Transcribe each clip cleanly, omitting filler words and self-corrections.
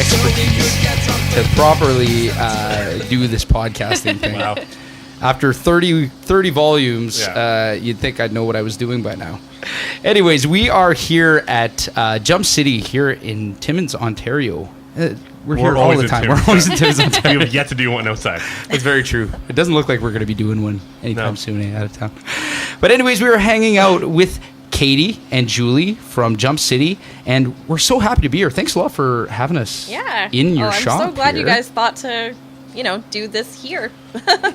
desperate to properly do this podcasting thing. Wow. After 30 volumes, you'd think I'd know what I was doing by now. Anyways, we are here at Jump City here in Timmins, Ontario. We're here all the time. We're always in Timmins, Ontario. We have yet to do one outside. That's very true. It doesn't look like we're going to be doing one anytime soon out of town. But anyways, we were hanging out with Katie and Julie from Jump City, and we're so happy to be here. Thanks a lot for having us in your shop. I'm so glad here. you guys thought to, do this here.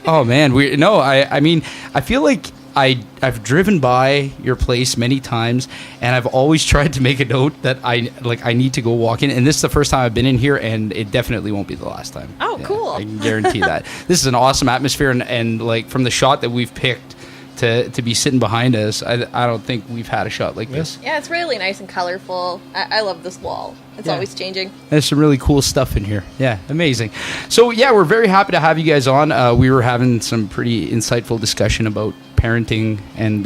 Oh man, I mean, I feel like I've driven by your place many times, and I've always tried to make a note that I need to go walk in, and this is the first time I've been in here, and it definitely won't be the last time. Oh, cool. I can guarantee that. This is an awesome atmosphere, and like from the shot that we've picked to be sitting behind us, I don't think we've had a shot like this. Yeah, it's really nice and colorful. I love this wall. It's always changing. There's some really cool stuff in here. Yeah, amazing. So yeah, we're very happy to have you guys on. We were having some pretty insightful discussion about parenting and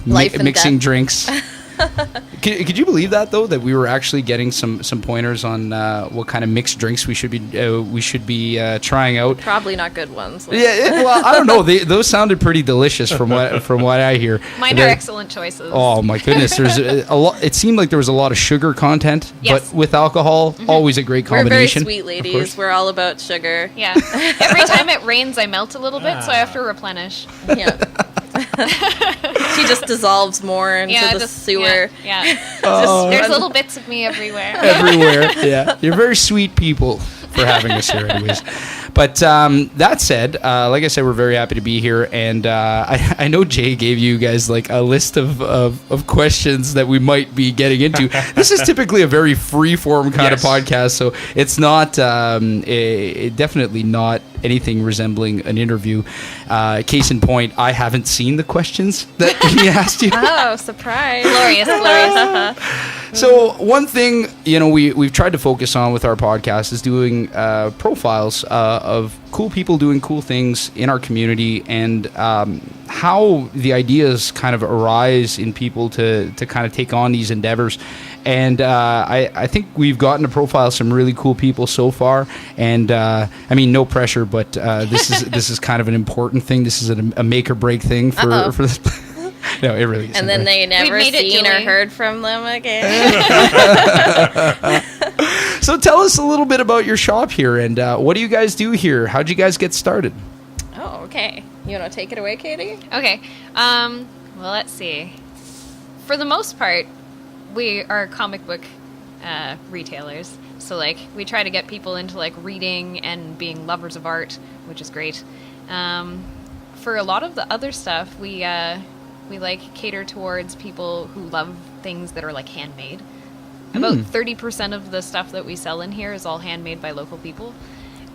mixing death. drinks. Could you believe that though? That we were actually getting some pointers on what kind of mixed drinks we should be trying out. Probably not good ones. Yeah, well, I don't know. Those sounded pretty delicious from what I hear. Mine are excellent choices. Oh my goodness, there's a lot. It seemed like there was a lot of sugar content, but with alcohol, always a great combination. We're very sweet ladies. We're all about sugar. Yeah. Every time it rains, I melt a little bit, so I have to replenish. Yeah. She just dissolves more into the sewer. Yeah. There's little bits of me everywhere. Yeah. You're very sweet people for having us here anyways. But that said, like I said, we're very happy to be here. And I know Jay gave you guys like a list of questions that we might be getting into. This is typically a very free-form kind of podcast, so it's not definitely not anything resembling an interview. Case in point, I haven't seen the questions that he asked you. Oh, surprise. Glorious. So one thing, we've tried to focus on with our podcast is doing profiles of cool people doing cool things in our community, and how the ideas kind of arise in people to kind of take on these endeavors. And I think we've gotten to profile some really cool people so far. And I mean, no pressure, but this is kind of an important thing. This is a make or break thing for this. No, it really is. And then they never seen or heard from them again. So tell us a little bit about your shop here, and what do you guys do here? How'd you guys get started? Oh, okay. You want to take it away, Katie? Okay. Well, let's see. For the most part, we are comic book retailers. So, like, we try to get people into, like, reading and being lovers of art, which is great. For a lot of the other stuff, we like cater towards people who love things that are like handmade. About 30% of the stuff that we sell in here is all handmade by local people.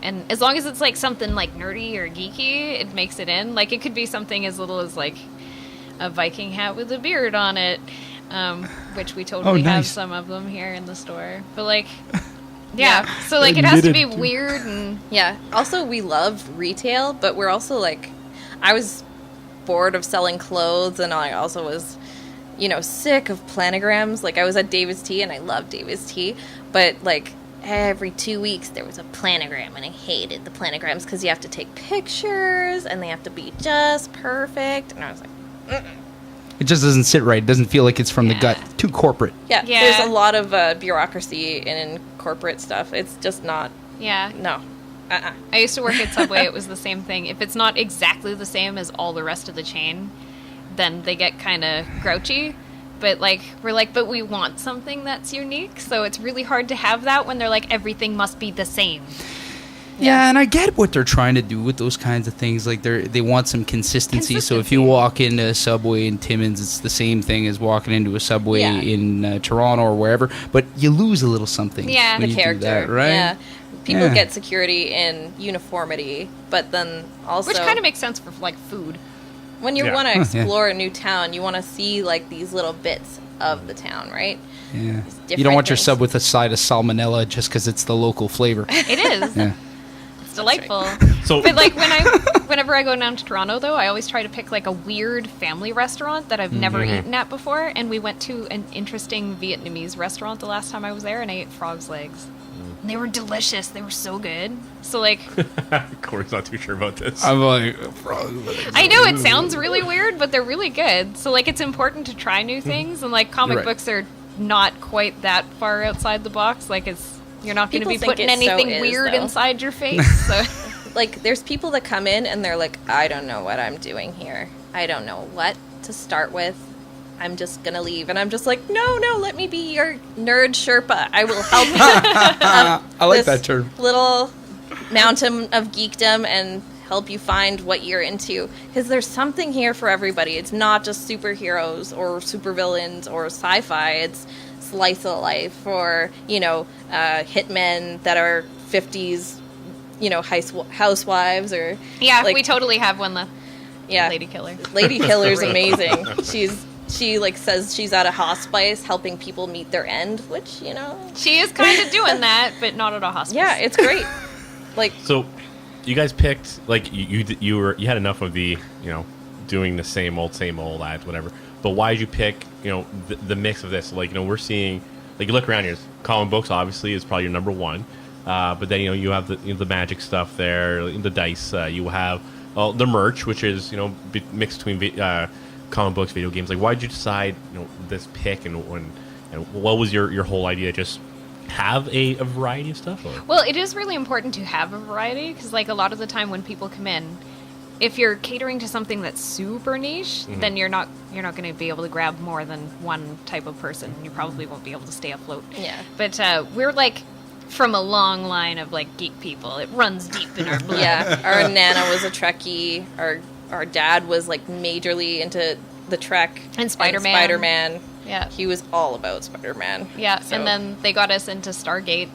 And as long as it's like something like nerdy or geeky, it makes it in. Like, it could be something as little as like a Viking hat with a beard on it, which we totally have some of them here in the store. But like, so like it has to be weird. And also we love retail, but we're also like, I was bored of selling clothes, and I also was sick of planograms. Like, I was at David's Tea, and I love David's Tea, but like every 2 weeks there was a planogram, and I hated the planograms because you have to take pictures and they have to be just perfect, and I was like, it just doesn't sit right. It doesn't feel like it's from the gut. Too corporate. There's a lot of bureaucracy in corporate stuff. It's just not no. I used to work at Subway. It was the same thing. If it's not exactly the same as all the rest of the chain, then they get kind of grouchy. But but we want something that's unique. So it's really hard to have that when they're like, everything must be the same. Yeah, and I get what they're trying to do with those kinds of things. Like, they want some consistency. So if you walk into a Subway in Timmins, it's the same thing as walking into a Subway in Toronto or wherever. But you lose a little something. Yeah, when the you character. Do that, right? Yeah. People get security in uniformity, but then also... Which kind of makes sense for, like, food. When you want to explore a new town, you want to see, like, these little bits of the town, right? Yeah. You don't want your sub with a side of salmonella just because it's the local flavor. It is. It's It's delightful. So- but like whenever I go down to Toronto, though, I always try to pick like a weird family restaurant that I've never eaten at before. And we went to an interesting Vietnamese restaurant the last time I was there, and I ate frog's legs. And they were delicious. They were so good. So like, Corey's not too sure about this. I'm like, I know it sounds really weird, but they're really good. So like, it's important to try new things, and like comic Right. books are not quite that far outside the box. Like you're not going to People be think putting it so anything is, weird though. inside your face. So Like, there's people that come in and they're like, I don't know what I'm doing here. I don't know what to start with. I'm just gonna leave. And I'm just like, no, let me be your nerd Sherpa. I will help you up I like this that term. little mountain of geekdom and help you find what you're into. Because there's something here for everybody. It's not just superheroes or supervillains or sci-fi. It's slice of life or, hitmen that are 50s, housewives or... yeah, like, we totally have one. The yeah. lady killer. Lady Killer's amazing. She like says she's at a hospice helping people meet their end, which, She is kind of doing that, but not at a hospice. yeah, it's great. Like, So, you guys picked like you had enough of the doing the same old ads, whatever. But why did you pick the mix of this? Like we're seeing like you look around here, comic books obviously is probably your number one, but then you have the magic stuff there, the dice. You have the merch, which is mixed between comic books, video games. Like why did you decide this pick and what was your whole idea? Just have a variety of stuff? Or? Well, it is really important to have a variety because, like, a lot of the time when people come in, if you're catering to something that's super niche, then you're not going to be able to grab more than one type of person. You probably won't be able to stay afloat. yeah. But we're like from a long line of like geek people. It runs deep in our blood. Yeah, our Nana was a Trekkie. Our dad was like majorly into the Trek And Spider-Man. Spider-Man. Yeah. He was all about Spider-Man. Yeah, So- and then they got us into Stargate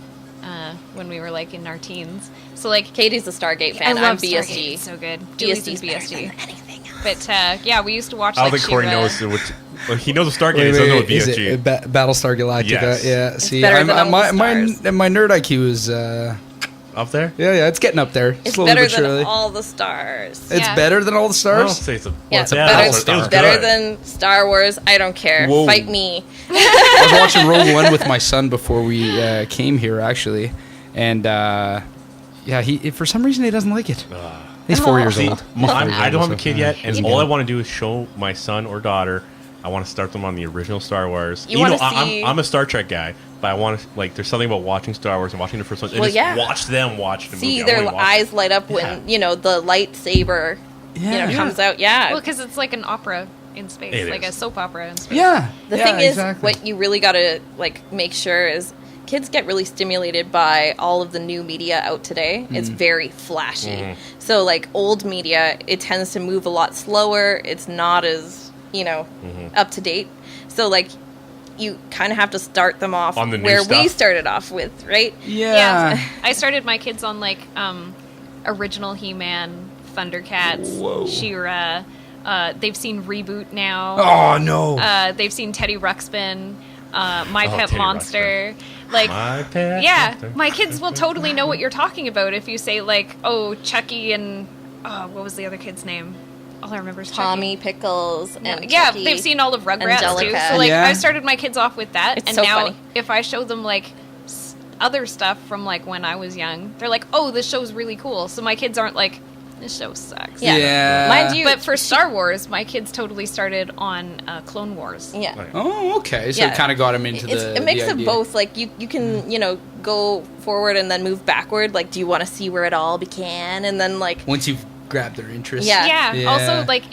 when we were like in our teens. So like, Katie's a Stargate I fan. love I'm Stargate. BSG. It's so good. Julie's in BSG's better BSG. than anything else. But yeah, we used to watch. I don't like, think Corey Shiva. knows which. Well, he knows what Stargate is. Doesn't know what is BSG. it Battlestar Galactica? Yes. Yeah. See, better than all the my stars. my nerd IQ is Up there? yeah, it's getting up there. It's slowly better but surely. than all the stars. It's Yeah. better than all the I don't stars. say it's a. Yeah, it's a better, Battlestar. It was better good. than Star Wars. I don't care. Whoa. Fight me. I was watching Rogue One with my son before we came here, actually, and he for some reason he doesn't like it. He's 4 years See, old. I don't have a kid yet, and He's all I good. want to do is show my son or daughter. I want to start them on the original Star Wars. You wanna know, see- I'm a Star Trek guy, but I want to like. There's something about watching Star Wars and watching the first one. And Well, just yeah. watch them watch the movie. See I their wanna watch eyes it. light up when Yeah. the lightsaber Yeah. comes out. Yeah. Well, because it's like an opera in space, It like is. a soap opera in space. Yeah. The yeah, thing is, exactly. what you really got to like make sure is kids get really stimulated by all of the new media out today. It's very flashy. So like old media, it tends to move a lot slower. It's not as, up to date. So like you kind of have to start them off On the new where we stuff. started off with, right? Yeah. I started my kids on like original He-Man, Thundercats, Whoa. She-Ra. They've seen Reboot now. Oh no. They've seen Teddy Ruxpin, My Oh, Pet Teddy Monster. Like, My pet yeah, monster. my kids will totally know what you're talking about if you say like, oh, Chucky and what was the other kid's name? All I remember is Chucky. Tommy Pickles and Yeah, Chucky. they've seen all of Rugrats too. Angelica. So like, Yeah. I started my kids off with that, It's and so now funny. if I show them like other stuff from like when I was young, they're like, "Oh, this show's really cool." So my kids aren't like, "This show sucks." Yeah. Yeah. Mind you, But for Star Wars, my kids totally started on Clone Wars. yeah. Right. Oh, okay. So Yeah. it kind of got him into It's the a mix the of idea. both. Like you can go forward and then move backward. Like, do you want to see where it all began? And then like Once you've grabbed their interest. Yeah. Yeah. Yeah. Also, like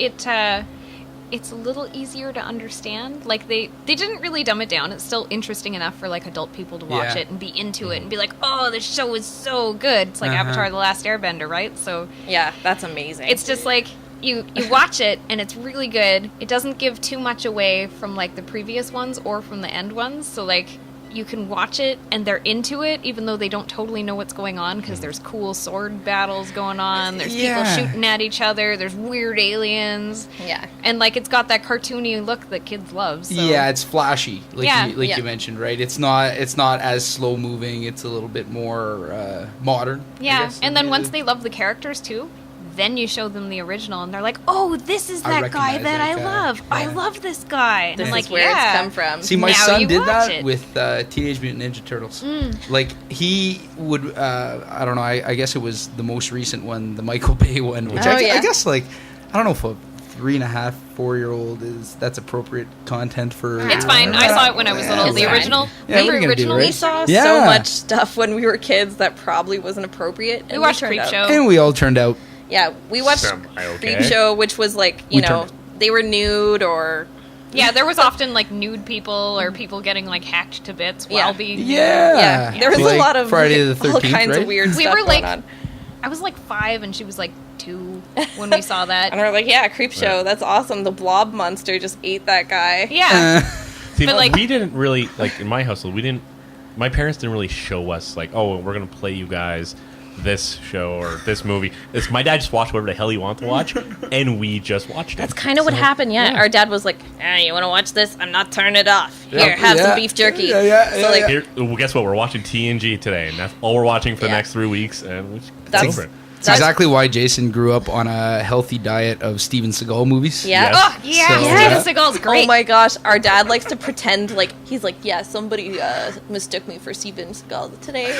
it's a little easier to understand. Like they didn't really dumb it down. It's still interesting enough for like adult people to watch Yeah. it and be into it and be like, "Oh, this show is so good." It's like Uh-huh. Avatar: The Last Airbender, right? So yeah, that's amazing. it's just like you watch it and it's really good. It doesn't give too much away from like the previous ones or from the end ones. So like you can watch it and they're into it, even though they don't totally know what's going on, because there's cool sword battles going on. There's people shooting at each other. There's weird aliens. Yeah. And like it's got that cartoony look that kids love. So. Yeah, it's flashy, Yeah. you mentioned, right? It's not as slow moving. It's a little bit more modern. I Yeah, guess. and then once they love the characters too, then you show them the original, and they're like, "Oh, this is that guy recognize that I that guy. love. I Yeah. love this guy." This and is where it's come from. See, my Now son you did watch that it. with Teenage Mutant Ninja Turtles. Like, he would, I don't know, I guess it was the most recent one, the Michael Bay one, which Oh, I yeah. guess, like, I don't know if a 3.5, 4-year-old that's appropriate content for... It's fine. I saw it when I was little. It's The fine. original, Yeah, the what are you gonna do, original. right? We saw Yeah. so much stuff when we were kids that probably wasn't appropriate. We watched Creepshow. And we all turned out... Yeah, we watched Semi-okay. Creepshow, which was like, We you know, turned they were nude or... Yeah, there was often like nude people or people getting like hacked to bits while Yeah. being nude. Yeah. Yeah, there was Like a lot of Friday the all 13th, kinds right? of weird We stuff were going like, on. I was like 5 and she was like 2 when we saw that. And we're like, yeah, Creepshow, that's awesome. The blob monster just ate that guy. Yeah. See, But, like- we didn't really, like, in my household, my parents didn't really show us, like, oh, we're going to play you guys this show or this movie. My dad just watched whatever the hell he wanted to watch, and we just watched it. That's kind of what happened, yeah. Our dad was like, you want to watch this? I'm not turning it off. Here, Yeah. have Yeah. some beef jerky. Yeah, so, like, Here, well, guess what? We're watching TNG today, and that's all we're watching for the Yeah. next 3 weeks, and we That's- over it. It's exactly why Jason grew up on a healthy diet of Steven Seagal movies. Yeah. Yes. Oh, yeah. So- Steven Yeah. Seagal's great. Oh my gosh, our dad likes to pretend like he's like, yeah, somebody mistook me for Steven Seagal today.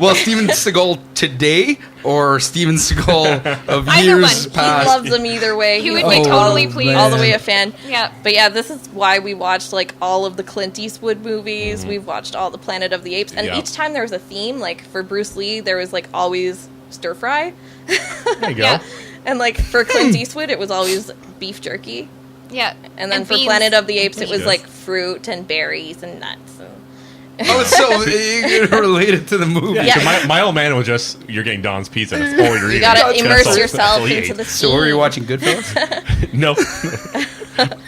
Well, Steven Seagal today or Steven Seagal of Either years one. He past? He loves them either way. He would was be Oh, totally man. pleased. all the way a fan. Yeah. But yeah, this is why we watched like all of the Clint Eastwood movies. We've watched all the Planet of the Apes, and Yeah. each time there was a theme. Like for Bruce Lee, there was like always stir fry, There you go. Yeah. and like for Clint Eastwood, it was always beef jerky. Yeah. And then for beans. Planet of the Apes, it was Yes. like fruit and berries and nuts. And Oh, so you related to the movie. Yeah, Yeah. so my old man was just, you're getting Don's pizza. That's all you're eating. you gotta That's immerse all- yourself that's all he into ate. the So were you scene. watching Goodfellas? No.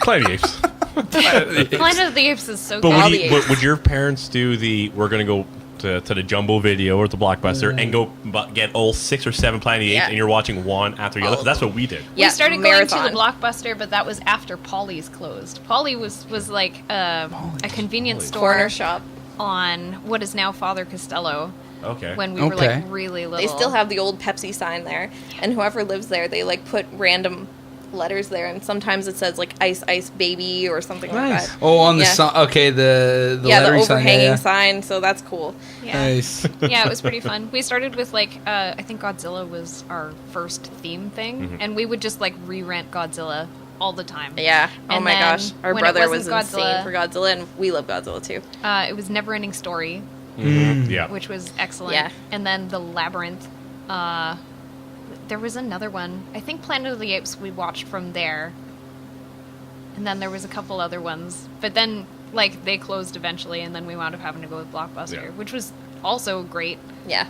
Planet Apes. Planet of the Apes is so But good. All the apes. would your parents do we're going to go to the Jumbo Video or the Blockbuster and go get all 6 or 7 Planet of the Apes, Yeah. and you're watching one after the other? That's what we did. Yeah, We started marathon. going to the Blockbuster, but that was after Polly's closed. Polly was like a convenience store Corner shop. on what is now Father Costello Okay. when we were Okay. like really little. They still have the old Pepsi sign there, and whoever lives there, they like put random letters there, and sometimes it says like "Ice Ice Baby" or something like Nice. that. Oh, on the Yeah. sign. Okay, the Yeah, the lettering sign. overhanging sign. So that's cool. Yeah. Nice. Yeah, it was pretty fun. We started with like I think Godzilla was our first theme thing, and we would just like re-rent Godzilla all the time. Yeah. Oh And my then gosh, our when it brother was wasn't insane Godzilla- for Godzilla, and we love Godzilla too. It was Never-Ending Story, Yeah. which was excellent. Yeah. And then the Labyrinth. There was another one. I think Planet of the Apes we watched from there. And then there was a couple other ones. But then, like, they closed eventually, and then we wound up having to go with Blockbuster, Yeah. which was also great. Yeah.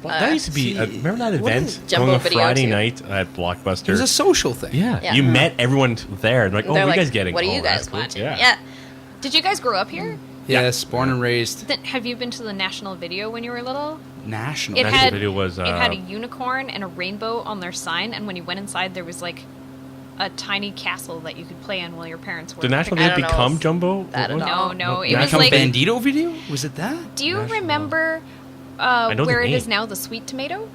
Well, that used to be. Remember that what event is Jumbo going on Video Friday too? night at Blockbuster? It was a social thing. yeah. Yeah. You met everyone there. And like, oh, They're what are like, you guys getting? What are Oh, you that's guys cool. watching? Yeah. Yeah. Did you guys grow up here? Yes, born and raised. Then, have you been to the National Video when you were little? National. It National had Video was, it had a unicorn and a rainbow on their sign, and when you went inside, there was like a tiny castle that you could play in while your parents were. Did National I Video don't know become if Jumbo? that at What was it? all. No, it was National like. Bandito video? Was it that? Do you National- remember know the where it name. is now? The Sweet Tomato,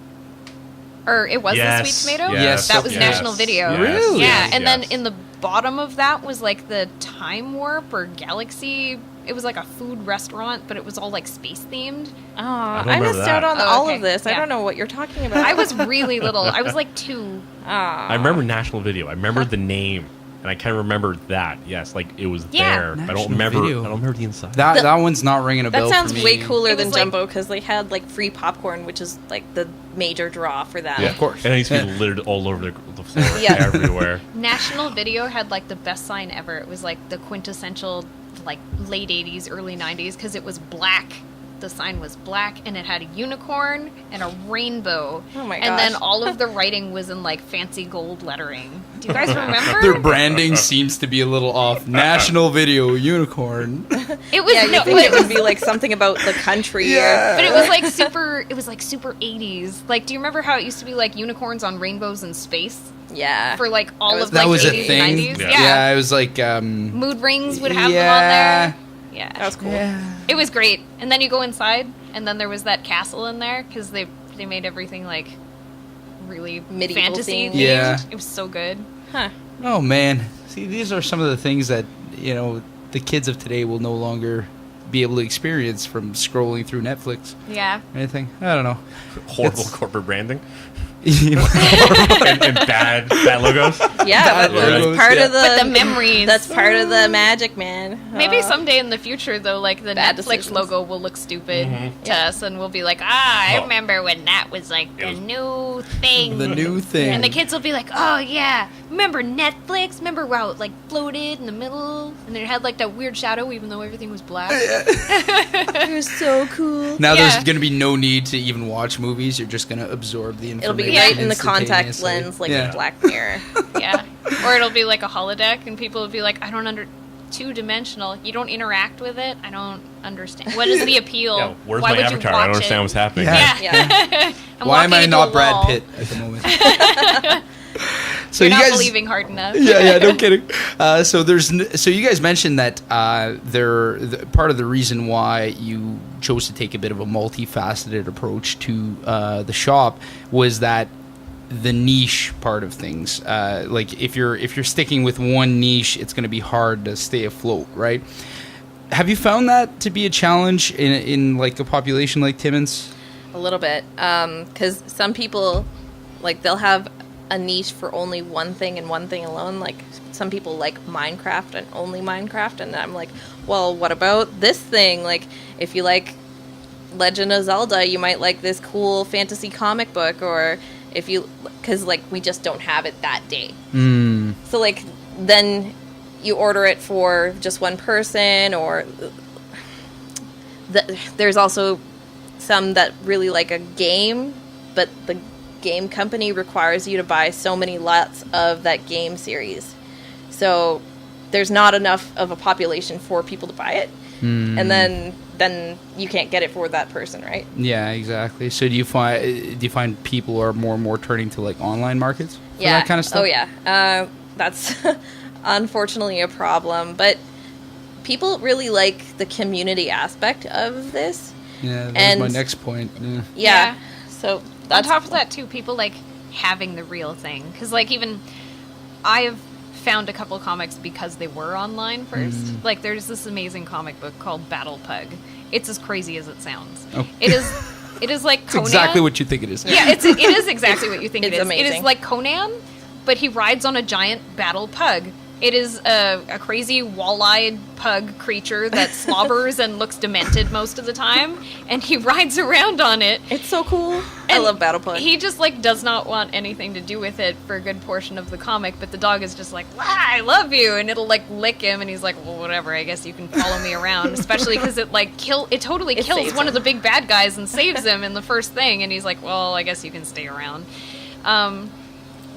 or it was Yes, the Sweet Tomato. yes, that was yes, National Video. yes, Really? Yeah, yes, and yes. then in the bottom of that was like the Time Warp or Galaxy. It was like a food restaurant, but it was all like space themed. Oh, don't I remember missed that. out on Oh, all okay. of this. I Yeah. don't know what you're talking about. I was really little. I was like 2. I remember National Video. I remember the name, and I kind of remember that. Yes, like it was Yeah. there. I National don't remember. Video. I don't remember the inside. That one's not ringing a bell. That sounds for me. way cooler It than was like- Jumbo because they had like free popcorn, which is like the major draw for that. yeah, of course. And it used to be Yeah. littered all over the floor, Yeah. everywhere. National Video had like the best sign ever. It was like the quintessential like late 80s, early 90s because it was black the sign was black and it had a unicorn and a rainbow. Oh my And then gosh. all of the writing was in like fancy gold lettering. Do you guys remember? Their branding seems to be a little off. National Video Unicorn. It was Yeah, you no, think it it was, would be like something about the country. Yeah. but it was like super. It was like super 80s. Like, do you remember how it used to be like unicorns on rainbows in space Yeah. for like all of That like was a 80s thing. and 90s? Yeah. Yeah, it was like Mood rings would have yeah. them on there. Yeah, That was cool. Yeah. it was great. And then you go inside, and then there was that castle in there because they made everything like really Medieval fantasy themed. themed. Yeah. It was so good. Huh. Oh man. See, these are some of the things that, the kids of today will no longer be able to experience from scrolling through Netflix Yeah. or anything. I don't know. Horrible It's- corporate branding and bad logos. Yeah, Bad but logos, that's part yeah. of the But the memories. That's part of the magic, man. Maybe someday in the future, though, like the Bad Netflix decisions. logo will look stupid to Yeah. us, and we'll be like, I Oh. remember when that was like It the was- new thing. The new thing. And the kids will be like, oh yeah, remember Netflix? Remember how it like floated in the middle, and then it had like that weird shadow, even though everything was black. It was so cool. Now Yeah. there's going to be no need to even watch movies. You're just going to absorb the It'll information. be right in the contact instantaneously. lens, like Yeah. in Black Mirror. Yeah, or it'll be like a holodeck, and people will be like, I don't two-dimensional. You don't interact with it. I don't understand. What is the appeal? Yeah, where's Why my would avatar? you I watch don't understand it? what's happening. Yeah. Yeah. I'm Why am walking I into not a Brad wall. Pitt at the moment? So You're you not guys, believing hard enough. yeah, no kidding. So you guys mentioned that part of the reason why you chose to take a bit of a multifaceted approach to the shop was that the niche part of things. Like if you're sticking with one niche, it's going to be hard to stay afloat, right? Have you found that to be a challenge in like a population like Timmins? A little bit, because some people, like, they'll have a niche for only one thing and one thing alone. Like, some people like Minecraft and only Minecraft, and I'm like, well, what about this thing? Like, if you like Legend of Zelda, you might like this cool fantasy comic book, or if you, because like we just don't have it that day. So like then you order it for just one person, or there's also some that really like a game, but the game company requires you to buy so many lots of that game series. So there's not enough of a population for people to buy it. And then you can't get it for that person, right? Yeah, exactly. So do you find people are more and more turning to like online markets for Yeah. that kind of stuff? Oh yeah. That's unfortunately a problem, but people really like the community aspect of this. Yeah, that's And- my next point. Yeah. Yeah. So On that's top of that, too, people like having the real thing. Because, like, even I've found a couple comics because they were online first. Like, there's this amazing comic book called Battle Pug. It's as crazy as it sounds. Oh. It is like It's Conan. exactly what you think it is. Yeah, it is exactly what you think It's it is. It amazing. is like Conan, but he rides on a giant battle pug. It is a crazy wall-eyed pug creature that slobbers and looks demented most of the time, and he rides around on it. it's so cool. I And love Battle Pug. He just like does not want anything to do with it for a good portion of the comic, but the dog is just like, "Wow, I love you," and it'll like lick him, and he's like, "Well, whatever. I guess you can follow me around." Especially because it totally It kills saves one him. of the big bad guys and saves him in the first thing, and he's like, "Well, I guess you can stay around."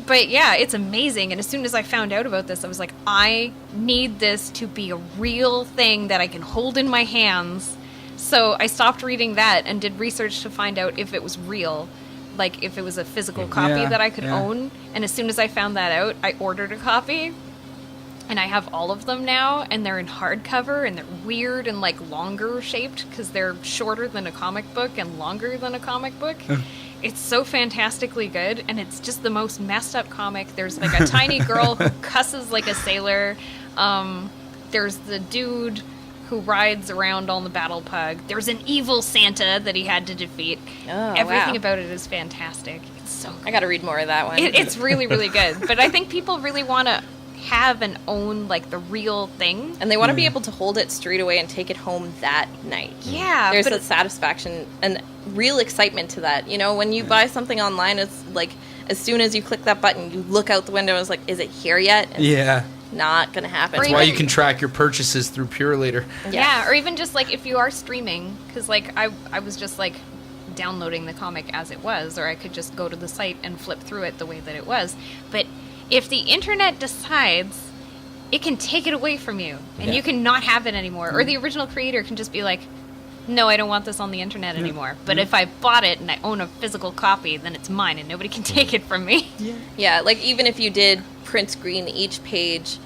But yeah, it's amazing. And as soon as I found out about this, I was like, I need this to be a real thing that I can hold in my hands. So I stopped reading that and did research to find out if it was real, like if it was a physical copy Yeah, that I could yeah. own. And as soon as I found that out, I ordered a copy. And I have all of them now, and they're in hardcover, and they're weird and like longer shaped because they're shorter than a comic book and longer than a comic book. It's so fantastically good, and it's just the most messed up comic. There's like a tiny girl who cusses like a sailor. There's the dude who rides around on the battle pug. There's an evil Santa that he had to defeat. Oh, Everything wow. about it is fantastic. It's so good. I got to read more of that one. It's really, really good. But I think people really want to have and own like the real thing. and they want to be able to hold it straight away and take it home that night. Yeah, There's but a satisfaction and real excitement to that. You know, when you buy something online, it's like as soon as you click that button, you look out the window and it's like, is it here yet? And Yeah. not gonna happen. Or That's why even- you can track your purchases through Purelator. Yeah, or even just like if you are streaming, because like I was just like downloading the comic as it was, or I could just go to the site and flip through it the way that it was. But if the internet decides, it can take it away from you, and you can not have it anymore. Or the original creator can just be like, no, I don't want this on the internet anymore. But if I bought it and I own a physical copy, then it's mine and nobody can take it from me. Yeah, like even if you did print screen each page,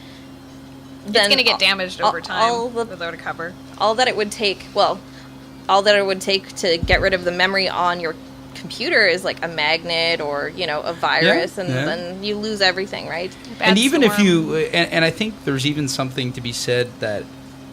then It's going to get damaged over time all without a cover. all that it would take, all that it would take to get rid of the memory on your computer is like a magnet or, a virus, and then you lose everything, right? And even if Storm. you, and I think there's even something to be said that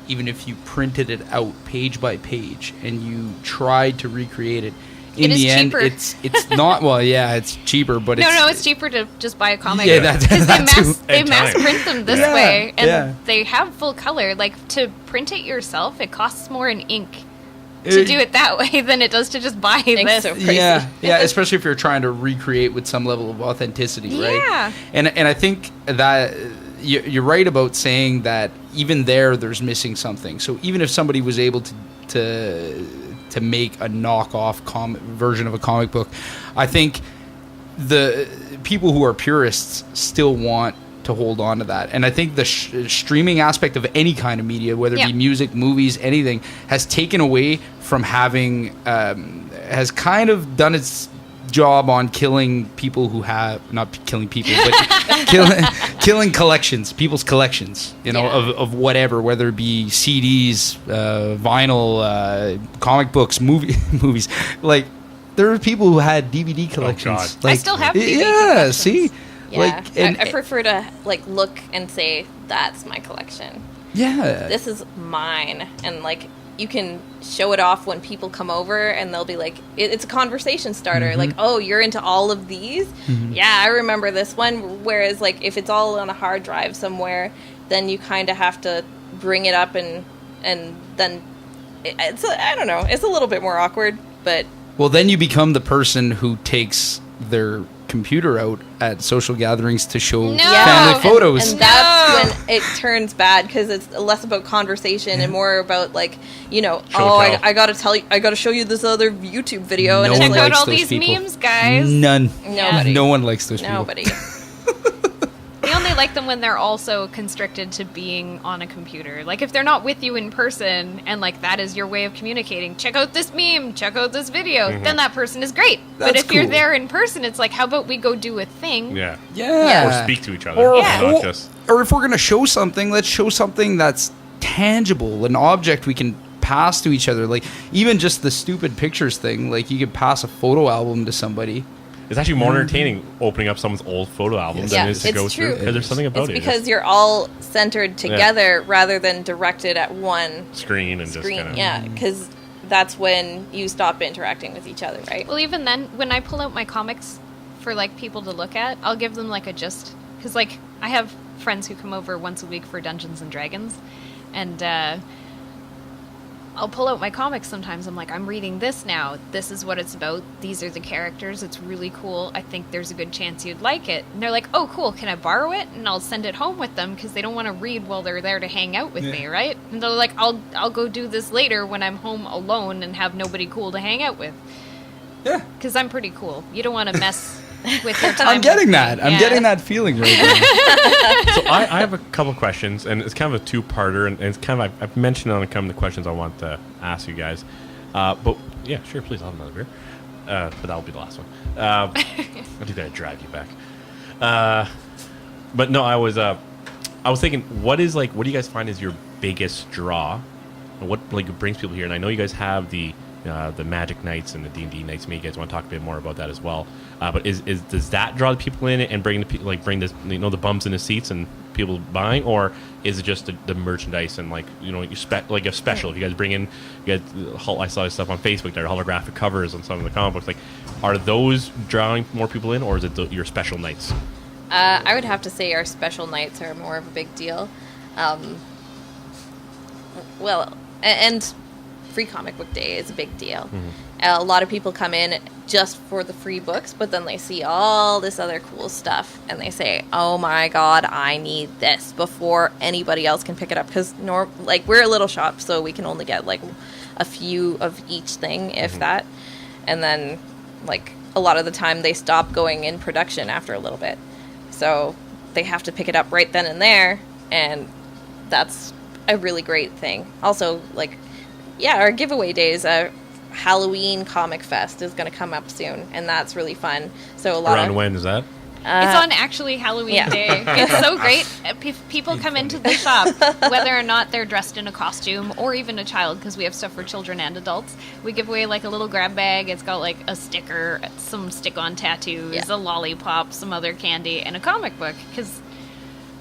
even if you printed it out page by page and you tried to recreate it, in It is the end, cheaper. it's not, well, yeah, it's cheaper, but It's cheaper to just buy a comic. Yeah, that too. They And mass time. print them this Yeah, way, and yeah. they have full color. Like, to print it yourself, it costs more in ink to do it that way than it does to just buy Ink's this. so crazy. Yeah, especially if you're trying to recreate with some level of authenticity, right? Yeah. And I think that you're right about saying that even there's missing something. So even if somebody was able to make a knockoff version of a comic book, I think the people who are purists still want to hold on to that. And I think the streaming aspect of any kind of media, whether it be music, movies, anything, has taken away from having, has kind of done its job on killing people who have, not killing people, but killing collections, people's collections, of whatever, whether it be CDs, vinyl, comic books, movies. Like, there are people who had DVD collections. God. Like, I still have DVD Yeah, collections. see? Yeah, Like, and, I prefer to like look and say that's my collection. yeah. This is mine, and like you can show it off when people come over, and they'll be like, it's a conversation starter. Mm-hmm. Like, oh, you're into all of these? Yeah, I remember this one. Whereas like if it's all on a hard drive somewhere, then you kind of have to bring it up, and then I don't know. It's a little bit more awkward, but Well, then you become the person who takes their computer out at social gatherings to show No. family and- photos. And that's when it turns bad, because it's less about conversation and more about like, tell. I gotta tell you, I gotta show you this other YouTube video, and No it's one Check out likes all those these people. memes, guys. None. Nobody. No one likes those nobody. They only like them when they're also constricted to being on a computer. Like, if they're not with you in person, and like that is your way of communicating, check out this meme, check out this video, then that person is great. But That's if you're cool. there in person, it's like, how about we go do a thing? Yeah. Yeah. Or speak to each other. Or, Yeah. Not just. or if we're going to show something, let's show something that's tangible, an object we can pass to each other. Like, even just the stupid pictures thing, like you could pass a photo album to somebody. It's actually more entertaining opening up someone's old photo album than Yeah, it is to it's go true. through. Because there's something about It's it. because you're all centered together rather than directed at one just screen and just screen. kind of. Yeah, because that's when you stop interacting with each other, right? Well, even then, when I pull out my comics for like people to look at, I'll give them like a gist. Because like I have friends who come over once a week for Dungeons and Dragons, and I'll pull out my comics sometimes. I'm like, I'm reading this now. This is what it's about. These are the characters. It's really cool. I think there's a good chance you'd like it. And they're like, oh, cool. Can I borrow it? And I'll send it home with them because they don't want to read while they're there to hang out with me, right? And they're like, I'll go do this later when I'm home alone and have nobody cool to hang out with. Yeah. Because I'm pretty cool. You don't want to mess with your time. I'm getting with that. me. I'm Yeah. getting that feeling right now. So I have a couple questions, and it's kind of a two-parter, and it's kind of I've mentioned on some of the questions I want to ask you guys. But yeah, sure, please, I'll have another beer. But that'll be the last one. I do gotta drag you back. But no, I was thinking, what do you guys find is your biggest draw? And what like brings people here? And I know you guys have the Magic Nights and the D&D Nights. Maybe you guys want to talk a bit more about that as well. But does that draw the people in and bring this the bums in the seats and people buying, or is it just the merchandise and like a special? If you guys bring in, I saw stuff on Facebook that are holographic covers on some of the comic books. Like, are those drawing more people in, or is it your special nights? I would have to say our special nights are more of a big deal. Well, and free comic book day is a big deal. A lot of people come in just for the free books, but then they see all this other cool stuff and they say, oh my god, I need this before anybody else can pick it up, because like we're a little shop, so we can only get like a few of each thing, if that, and then like a lot of the time they stop going in production after a little bit, so they have to pick it up right then and there, and that's a really great thing. Also, like, yeah, our giveaway days, Halloween Comic Fest is going to come up soon, and that's really fun. So Around when is that? It's on actually Halloween Day. It's so great. People come into the shop, whether or not they're dressed in a costume or even a child, because we have stuff for children and adults. We give away like a little grab bag. It's got like a sticker, some stick-on tattoos, a lollipop, some other candy, and a comic book, because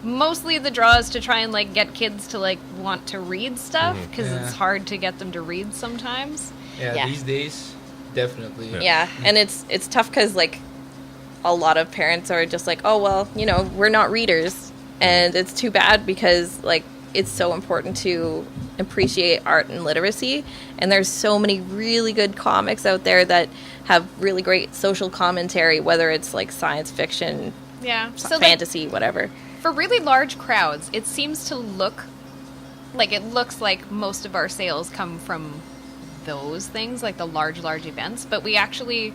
mostly the draw is to try and like get kids to like want to read stuff, because it's hard to get them to read sometimes. Yeah, these days, definitely. Yeah, and it's tough because like a lot of parents are just like, oh well, you know, we're not readers, and it's too bad, because like it's so important to appreciate art and literacy, and there's so many really good comics out there that have really great social commentary, whether it's like science fiction, fantasy, whatever. For really large crowds, it seems to look like most of our sales come from those things, like the large events, but we actually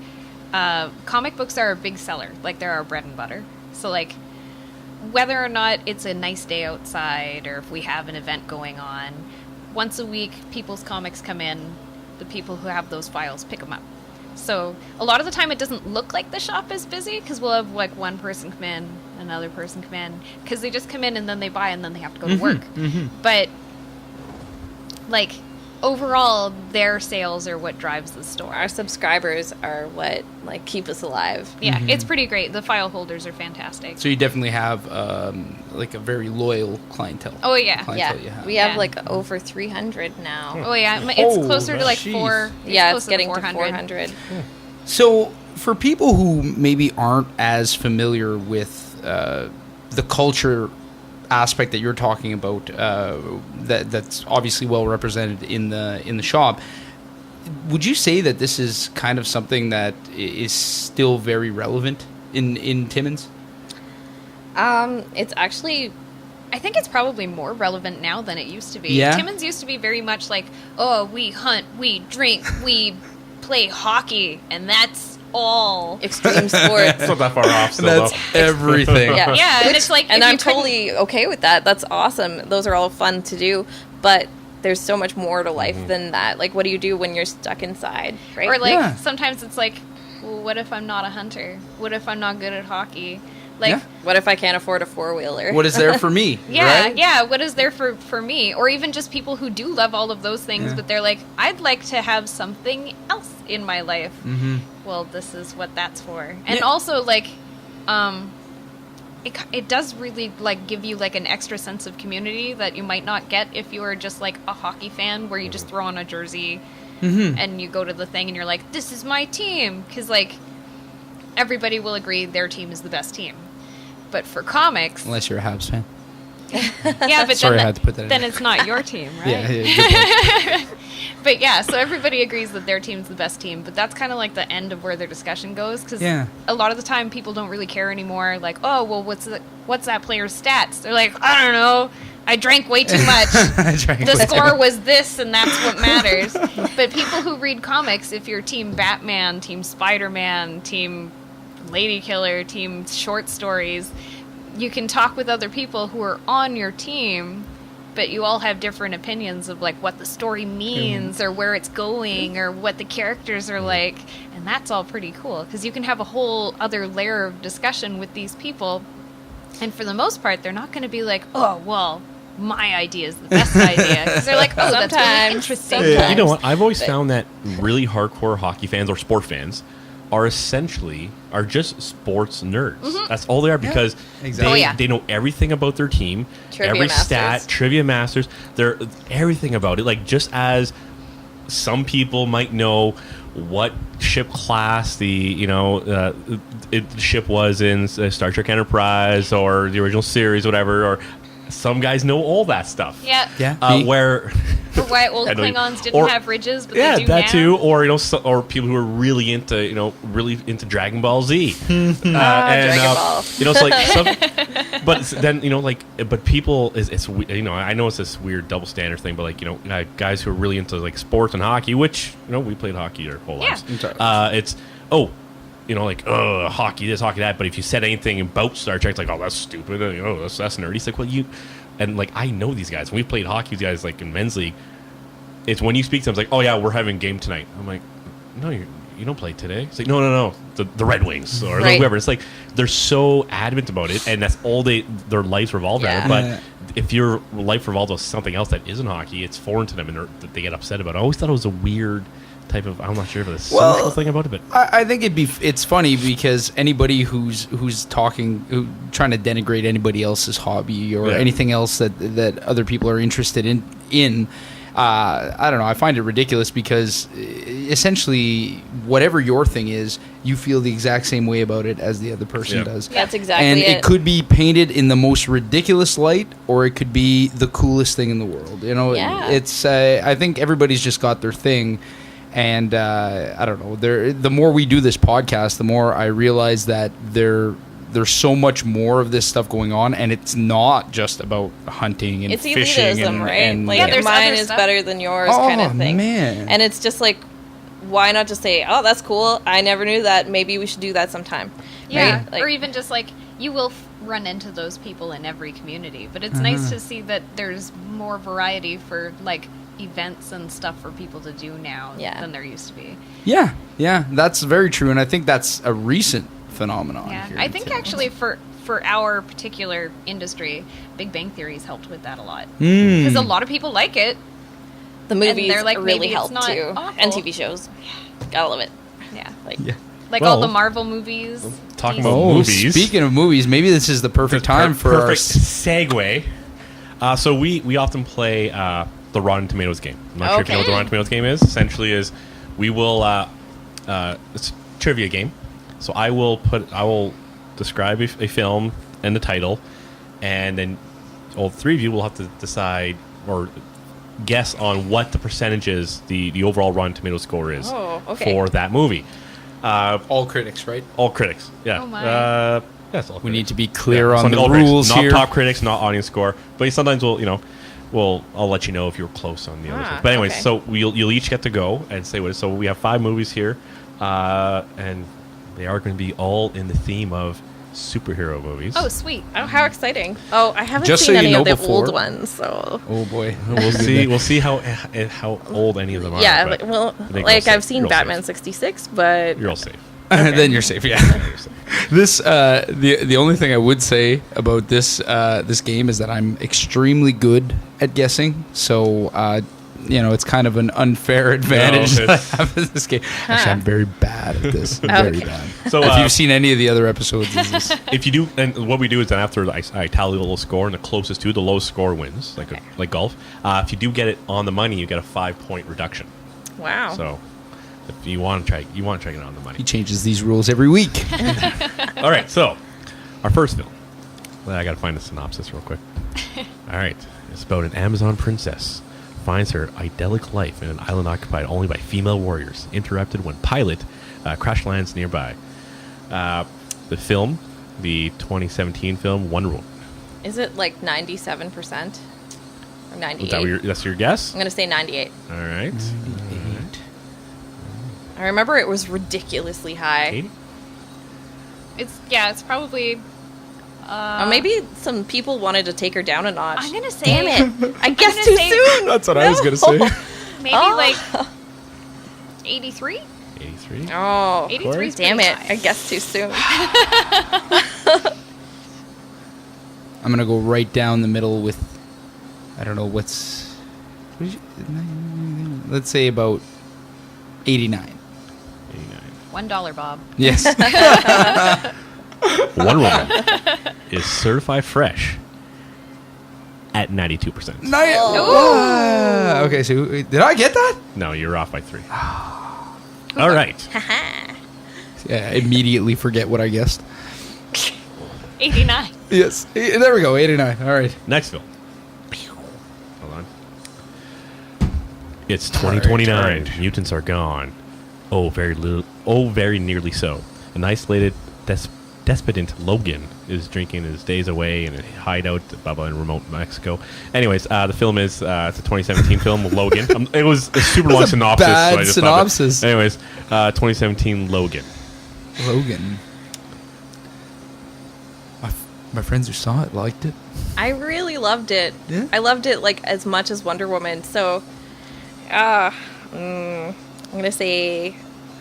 comic books are a big seller, like they're our bread and butter. So like whether or not it's a nice day outside or if we have an event going on, once a week people's comics come in, the people who have those files pick them up. So a lot of the time it doesn't look like the shop is busy, because we'll have like one person come in, another person come in, because they just come in and then they buy and then they have to go to work. But like overall, their sales are what drives the store. Our subscribers are what like keep us alive. Yeah, it's pretty great. The file holders are fantastic. So you definitely have like a very loyal clientele. Oh yeah, We have like over 300 now. Oh yeah, it's closer to like geez. 4. It's getting to 400. So for people who maybe aren't as familiar with the culture aspect that you're talking about, that's obviously well represented in the shop, would you say that this is kind of something that is still very relevant in Timmins? It's actually, I think it's probably more relevant now than it used to be. Yeah. Timmins used to be very much like, oh, we hunt, we drink, we play hockey, and that's all. Extreme sports. It's not that far off still, That's though. everything. Yeah, and it's like, and if I'm you couldn't- totally okay with that. That's awesome. Those are all fun to do, but there's so much more to life than that. Like, what do you do when you're stuck inside, right? Or like Yeah. sometimes it's like, well, what if I'm not a hunter? What if I'm not good at hockey? Like, Yeah. What if I can't afford a four-wheeler? What is there for me? Right? What is there for me? Or even just people who do love all of those things, but they're like, I'd like to have something else in my life. Well, this is what that's for. And also, like, it does really, like, give you, like, an extra sense of community that you might not get if you were just, like, a hockey fan where you just throw on a jersey and you go to the thing and you're like, this is my team. Because, like, everybody will agree their team is the best team. But for comics... Unless you're a Habs fan. Yeah, but Sorry, then, I had to put that in then there. it's not your team, right? Yeah, good point. But yeah, so everybody agrees that their team's the best team, but that's kind of like the end of where their discussion goes, because a lot of the time people don't really care anymore. Like, oh, well, what's that player's stats? They're like, I don't know. I drank way too much. The score was this, and that's what matters. But people who read comics, if you're Team Batman, Team Spider-Man, Team Lady Killer, Team Short Stories, you can talk with other people who are on your team, but you all have different opinions of like what the story means or where it's going or what the characters are like, and that's all pretty cool because you can have a whole other layer of discussion with these people, and for the most part they're not going to be like, oh well, my idea is the best idea, because they're like, oh, that's really interesting. You know what, I've always found that really hardcore hockey fans or sport fans are just sports nerds. That's all they are, because they know everything about their team, every stat, trivia masters. They're everything about it. Like, just as some people might know what ship class the ship was in Star Trek Enterprise or the original series, whatever, or some guys know all that stuff. Yeah. Yeah. Where Or why old I know you- Klingons didn't or- have ridges, but yeah, they do that now. too. Or or people who are really into Dragon Ball Z. Dragon Ball. It's like some, but then but people it's I know it's this weird double standard thing, but like guys who are really into like sports and hockey, which we played hockey our whole lives. It's hockey this, hockey that. But if you said anything about Star Trek, it's like, oh, that's stupid. That's nerdy. It's like, well, and like I know these guys. When we played hockey with guys like in men's league, it's when you speak to them, it's like, oh yeah, we're having a game tonight. I'm like, no, you don't play today. It's like, no, the Red Wings or Right. whoever. It's like they're so adamant about it, and that's all their lives revolve around. Yeah. But if your life revolves around something else that isn't hockey, it's foreign to them, and they get upset about it. I always thought it was a weird type of, I'm not sure if it's a social thing about it, but I think it's funny because anybody who's trying to denigrate anybody else's hobby or anything else that other people are interested in I don't know, I find it ridiculous because essentially whatever your thing is, you feel the exact same way about it as the other person does. That's exactly and it. it could be painted in the most ridiculous light, or it could be the coolest thing in the world. It's I think everybody's just got their thing. And I don't know. The more we do this podcast, the more I realize that there's so much more of this stuff going on, and it's not just about hunting and It's fishing. elitism, right? And, Like, there's mine other is stuff. better than yours, Oh, kind of thing. man. And it's just like, why not just say, oh, that's cool. I never knew that. Maybe we should do that sometime. Yeah, Right? Like, or even just like you will run into those people in every community, but it's nice to see that there's more variety for like events and stuff for people to do now than there used to be. yeah, that's very true, and I think that's a recent phenomenon. Yeah, here I think too. actually for our particular industry, Big Bang Theory's helped with that a lot Mm. because a lot of people like it. the movies they're like, really maybe it's help not too. awful. And TV shows. Gotta love it. Yeah, Like, all Well, the Marvel movies. talking DC. about Oh, movies. speaking of movies, maybe this is the perfect time for our perfect segue. So we often play the Rotten Tomatoes game. I'm not sure if you know what the Okay. Rotten Tomatoes game is. Essentially, is we will it's a trivia game. So I will describe a film and the title, and then all three of you will have to decide or guess on what the percentage is, the overall Rotten Tomatoes score is Oh, okay. for that movie. all critics, right? All critics, yeah. Oh, my. Yes, all We need critics. to be clear Yeah, on the all critics, rules not here. top critics, not audience score. But sometimes I'll let you know if you're close on the others. But anyways, okay. so you'll each get to go and say what it is. So we have 5 movies here, and they are going to be all in the theme of superhero movies. Oh, sweet. oh, how exciting. Oh, I haven't Just so seen you any know of the before- old ones, so. Oh boy, We'll see. We'll see how old any of them are. Yeah, but but, well, I think like, you're I've safe. seen You're all Batman safe. 66, but. You're all safe. Then you're safe. Yeah. You're safe. This the only thing I would say about this this game is that I'm extremely good at guessing. So it's kind of an unfair advantage that I it's- have in this game. Actually, I'm very bad at this. I'm very Okay. bad. So If you've seen any of the other episodes, this is if you do, and what we do is then after I tally the little score, and the closest to the lowest score wins, like golf. If you do get it on the money, you get a 5-point reduction. Wow. So if you want to try it on the money. he changes these rules every week. All right, so our first film. Well, I got to find a synopsis real quick. All right, it's about an Amazon princess finds her idyllic life in an island occupied only by female warriors, interrupted when pilot crash lands nearby. The film, the 2017 film, Wonder Woman. Is it like 97%? Or 98? Is that that's your guess? I'm going to say 98. All right. I remember it was ridiculously high. Katie? It's probably. Or maybe some people wanted to take her down a notch. I'm gonna say. Damn it! I guessed gonna too say- soon. That's what I was gonna say. Maybe Oh. like 83. 83. Oh, 83 's damn pretty it! high. I guessed too soon. I'm gonna go right down the middle with I don't know let's say about 89. 89. $1, Bob. Yes. Wonder Woman is certified fresh at 92%. Okay, so did I get that? No, you're off by 3. All right. Yeah, immediately forget what I guessed. 89. Yes. There we go. 89. All right. Next film. Hold on. It's 2029. All right. Mutants are gone. Oh, very little. Oh, very nearly so. An isolated despot Logan is drinking his days away in a hideout in remote Mexico. Anyways, the film is it's a 2017 film, Logan. It was a super long synopsis. Bad so I just synopsis. Anyways, 2017 Logan. Logan. My friends who saw it liked it. I really loved it. Yeah? I loved it like as much as Wonder Woman. So, I'm gonna say,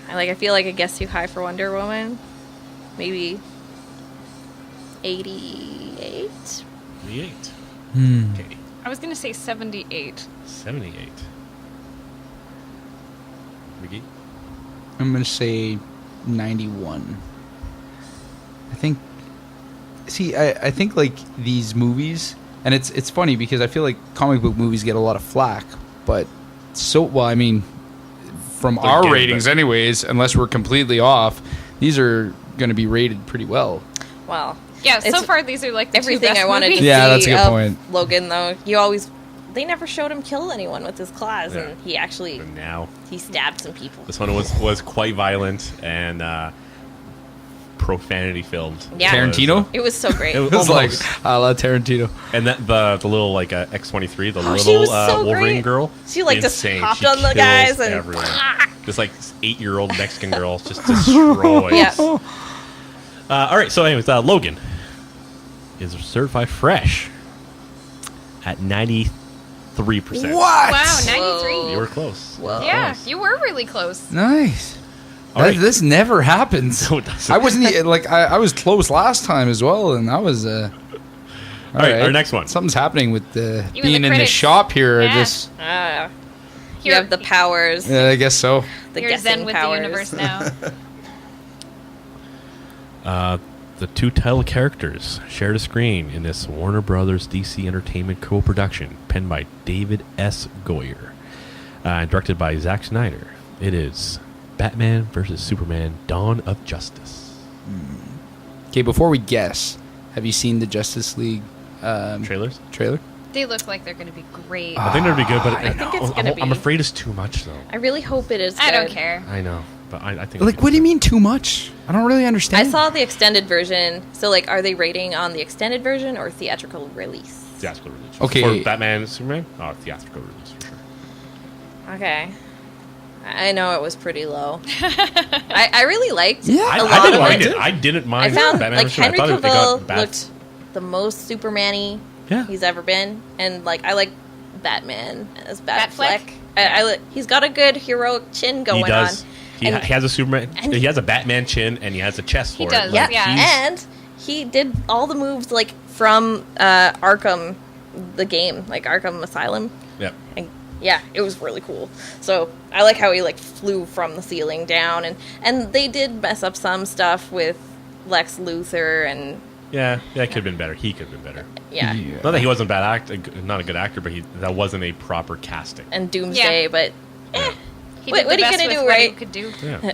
I feel like I guess too high for Wonder Woman. Maybe 88. 88. Okay. I was gonna say 78. 78. Ricky? I'm going to say 91. I think... See, I think, like, these movies... And it's funny because I feel like comic book movies get a lot of flack. But well, I mean, from They're our getting ratings better. anyways, unless we're completely off, these are going to be rated pretty well. Well, Yeah, so it's far these are like the everything two best I wanted movies. to Yeah, see that's a good of point. Logan, though. They never showed him kill anyone with his claws, Yeah. and he actually And now, he stabbed some people. this one was quite violent and profanity filled. Yeah. Tarantino? It was so great. It was- It was like, Almost. I love Tarantino. And that the little like X-23, the Oh, she little was so Wolverine great. girl. She, like, just insane. hopped She on the kills guys and- everyone. Just like 8-year-old Mexican girls just destroyed. Yeah. All right, so anyways, Logan is certified fresh at 93%. What? Wow, 93. Whoa. You were close. Whoa. Yeah, Close. you were really close. Nice. All right. This never happens. No, it doesn't. I wasn't like I was close last time as well, and that was all right, our next one. Something's happening with the being in the critics. shop here. Yeah. This, You have the powers, yeah, I guess so. the You're guessing zen with powers. the universe now. The two title characters shared a screen in this Warner Brothers DC Entertainment co-production, penned by David S. Goyer, and directed by Zack Snyder. It is Batman vs. Superman: Dawn of Justice. Okay, before we guess, have you seen the Justice League Trailers? trailer? They look like they're going to be great. I think that'd be good, but I think it's gonna I'm be- afraid it's too much, though. I really hope it is. I don't good. care. I know, but I think. Like, what do you mean too much? I don't really understand. I saw the extended version. So, like, are they rating on the extended version or theatrical release? Theatrical release. Okay. For Batman and Superman? Oh, theatrical release for sure. Okay. I know it was pretty low. I really liked Yeah, I a lot didn't of mind it. it. I didn't I mind found Batman like vs. Superman. Henry I thought it got Cavill bad. looked the most Superman-y Yeah. he's ever been, and like I like Batman as Batfleck? Batfleck. He's got a good heroic chin going He does. on. He And- has a Superman. and- He has a Batman chin, and he has a chest He for does, it. Yeah, yeah. and he did all the moves like from Arkham, the game, like Arkham Asylum. Yeah. And yeah, it was really cool. So I like how he like flew from the ceiling down, and they did mess up some stuff with Lex Luthor, and Yeah, it could have been better. He could have been better. yeah, Not that he wasn't a bad not a good actor, but that wasn't a proper casting. and Doomsday. Yeah. But He What- did what the are you best gonna with do, what he right? could do. Yeah.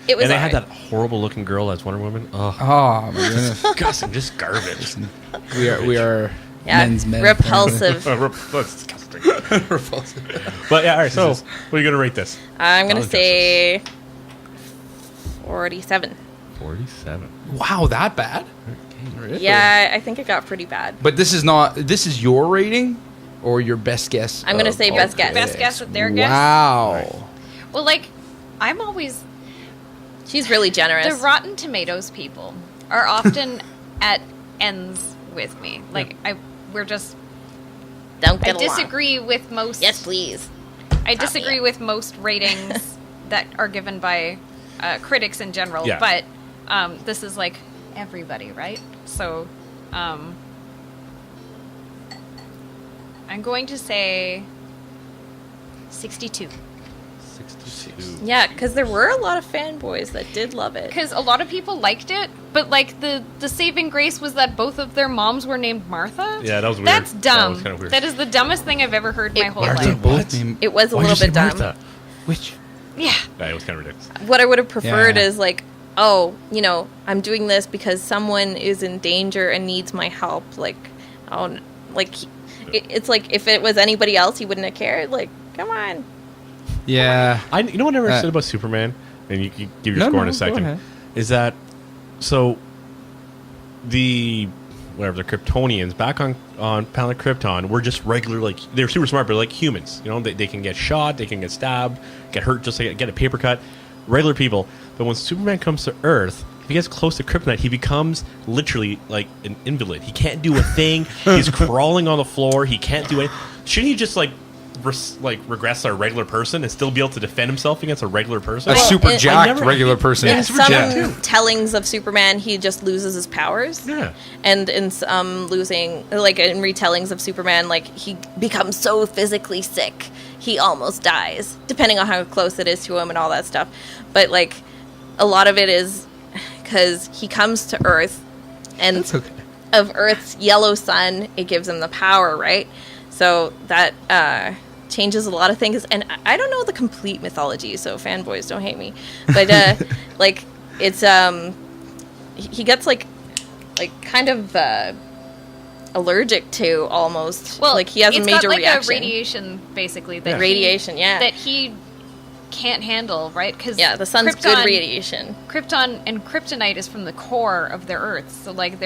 it was. And they had alright. that horrible looking girl as Wonder Woman. Oh, Oh my goodness, disgusting. Just garbage. we are Yeah, men's men. repulsive. That's disgusting. But yeah, all right. So, what are you gonna rate this? I'm gonna Dawn of say 47. 47. Wow, that bad? Really? Yeah, I think it got pretty bad. But this is not. This is your rating, or your best guess. I'm gonna of say all best guess. Best guess with their guess? Wow. Well, like, I'm always... She's really generous. The Rotten Tomatoes people are often at ends with me. Like, we're just... Don't I get along. disagree with most... Yes, please. I disagree with most ratings that are given by critics in general, Yeah. but this is like everybody, right? So I'm going to say 62. 62. Yeah, because there were a lot of fanboys that did love it. Because a lot of people liked it, but like the saving grace was that both of their moms were named Martha. Yeah, that was weird. That's That dumb. was kinda weird. That is the dumbest thing I've ever heard in my whole Martha life. what? Both named- It was a Why'd little you say bit dumb. Martha? Which? Yeah. Yeah, it was kind of ridiculous. What I would have preferred Yeah. is like oh, you know, I'm doing this because someone is in danger and needs my help. Like, oh, like, it's like if it was anybody else, he wouldn't have cared. Like, come on. Yeah. You know what I never said about Superman, and you can give your score in a second, is that so the Kryptonians back on planet Krypton were just regular, like, they're super smart, but like humans, you know, they can get shot, they can get stabbed, get hurt, just like get a paper cut, regular people. But when Superman comes to Earth, if he gets close to kryptonite, he becomes literally like an invalid. He can't do a thing. He's crawling on the floor. He can't do it. Shouldn't he just regress a regular person and still be able to defend himself against a regular person? A super jacked regular person. In some tellings of Superman, he just loses his powers. Yeah. And in some in retellings of Superman, like, he becomes so physically sick, he almost dies, depending on how close it is to him and all that stuff. But, like, a lot of it is because he comes to Earth, and of Earth's yellow sun, it gives him the power, right? So that changes a lot of things. And I don't know the complete mythology, so fanboys don't hate me. But like, it's he gets like kind of allergic to almost. Well, like, he has a major reaction. A radiation, basically. Radiation, that he can't handle, right? Because the sun's good radiation. Krypton and kryptonite is from the core of their Earth, so like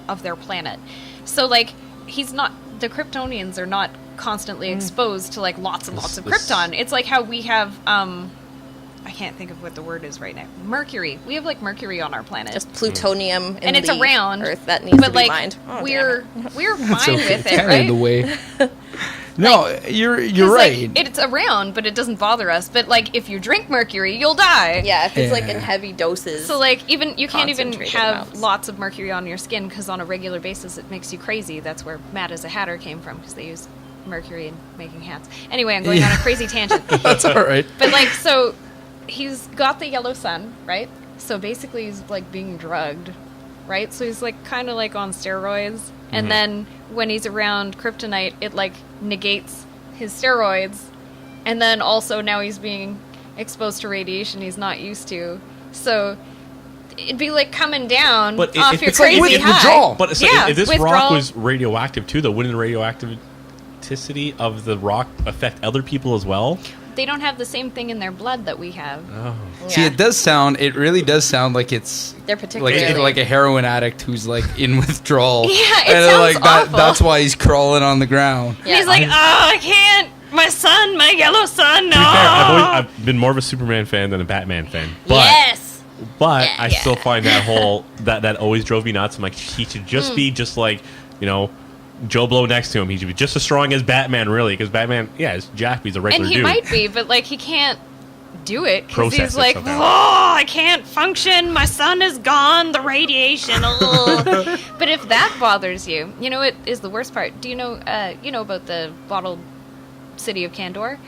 of their planet. So like, the Kryptonians are not constantly exposed to like lots and lots of krypton. It's like how we have I can't think of what the word is right now. Mercury. We have like mercury on our planet. Just plutonium and it's around Earth that needs to be like, mined. We're fine with it, In right? the way. No, you're right. Like, it's around, but it doesn't bother us. But like, if you drink mercury, you'll die. Yeah, if it's like in heavy doses. So like, you can't even have lots of mercury on your skin, because on a regular basis it makes you crazy. That's where Mad as a Hatter came from, because they use mercury in making hats. Anyway, I'm going on a crazy tangent. That's all right. But like, so he's got the yellow sun, right? So basically, he's like being drugged, right? So he's like kind of like on steroids. And then when he's around kryptonite, it like negates his steroids. And then also now he's being exposed to radiation he's not used to. So it'd be like coming down off your crazy high. Withdrawal. But if this rock was radioactive too, though, wouldn't the radioactivity of the rock affect other people as well? They don't have the same thing in their blood that we have. Oh. Yeah. See, it really does sound like it's they're particularly like a heroin addict who's like in withdrawal. Yeah, it sounds awful. That's why he's crawling on the ground. Yeah. He's like, I can't. My yellow sun, no. I've been more of a Superman fan than a Batman fan. But, yes. But I still find that whole, that always drove me nuts. I'm like, he should just be just like, you know, Joe Blow next to him. He should be just as strong as Batman, really, because Batman, is Jack. He's a regular dude. And he might be, but like, he can't do it because he's like, somehow. I can't function. My sun is gone. The radiation. But if that bothers you, you know what is the worst part? Do you know about the bottled city of Kandor?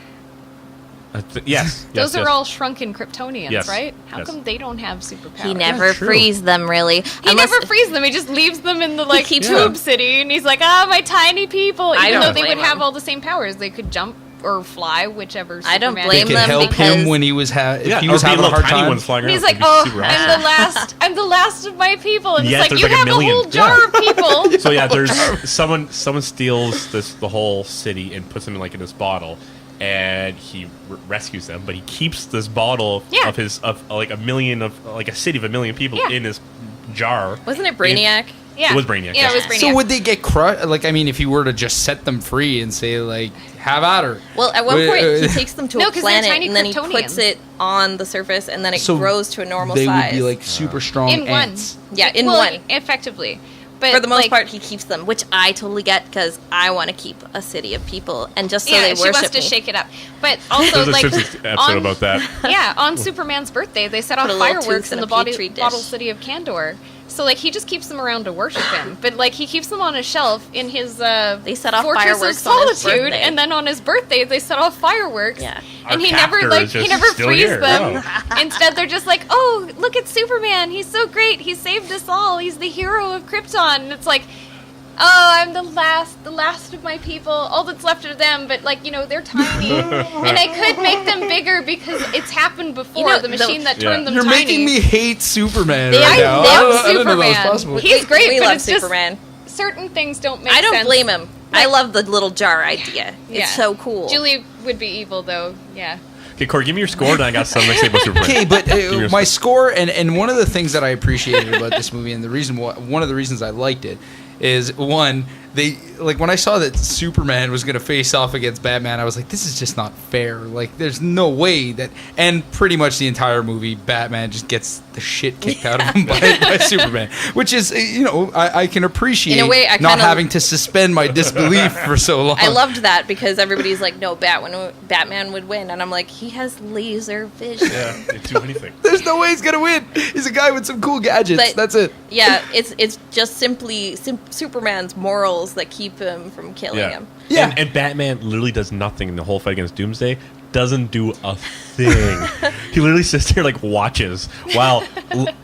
Yes. Those are all shrunken Kryptonians, right? How come they don't have superpowers? He never frees them, really. He never frees them. He just leaves them in the tube city, and he's like, my tiny people. Even though they would have all the same powers, they could jump or fly, whichever. I don't They blame could them help him when he was having a hard time. And he's like, I'm the last of my people, and it's like, you have a whole jar of people. So there's someone steals the whole city and puts them in this bottle. And he rescues them, but he keeps this bottle of a city of a million people in this jar. Wasn't it Brainiac? It was Brainiac. Yeah, it was Brainiac. So would they get crushed? Like, I mean, if you were to just set them free and say, like, have at her. Well, at one point, he takes them to a planet, and then he Kryptonians. puts it on the surface, and then it grows to a normal size. They would be, like, super strong ants. Yeah, in one. Effectively. But for the most part, he keeps them, which I totally get, because I want to keep a city of people, and just so they worship me. She wants to shake it up. But also, there's a Simpsons episode about that. Yeah, on Superman's birthday, they set off fireworks in the bottle city of Kandor. So, like, he just keeps them around to worship him. But, like, he keeps them on a shelf in his they set off Fortress fireworks of Solitude, on his birthday. and then on his birthday, they set off fireworks. Yeah. And he never frees them. Instead, they're just like, oh, look at Superman. He's so great. He saved us all. He's the hero of Krypton. And it's like, I'm the last of my people, all that's left of them, but like, they're tiny, and I could make them bigger because it's happened before, the machine that turned them You're tiny. making me hate Superman They- right now. I love I didn't know that was Superman. possible. He's great, We but love it's just Superman. certain things don't make I sense. don't blame him. I love the little jar idea. Yeah. It's so cool. Julie would be evil, though. Yeah. Okay, Corey, give me your score, then I got something to say about Superman. Okay, but Give me your my score and one of the things that I appreciated about this movie and one of the reasons I liked it is one, they like when I saw that Superman was going to face off against Batman, I was like, this is just not fair. Like, there's no way that. And pretty much the entire movie, Batman just gets the shit kicked out of him by Superman, which is I can appreciate In a way, I not kinda- having to suspend my disbelief for so long. I loved that because everybody's like, no, Batman would win. And I'm like, he has laser vision. Yeah, they do anything. There's no way he's gonna win. He's a guy with some cool gadgets. But- That's it. Yeah, it's just simply Superman's morals that keep him from killing him. Yeah. And Batman literally does nothing in the whole fight against Doomsday. Doesn't do a thing. He literally sits there like watches while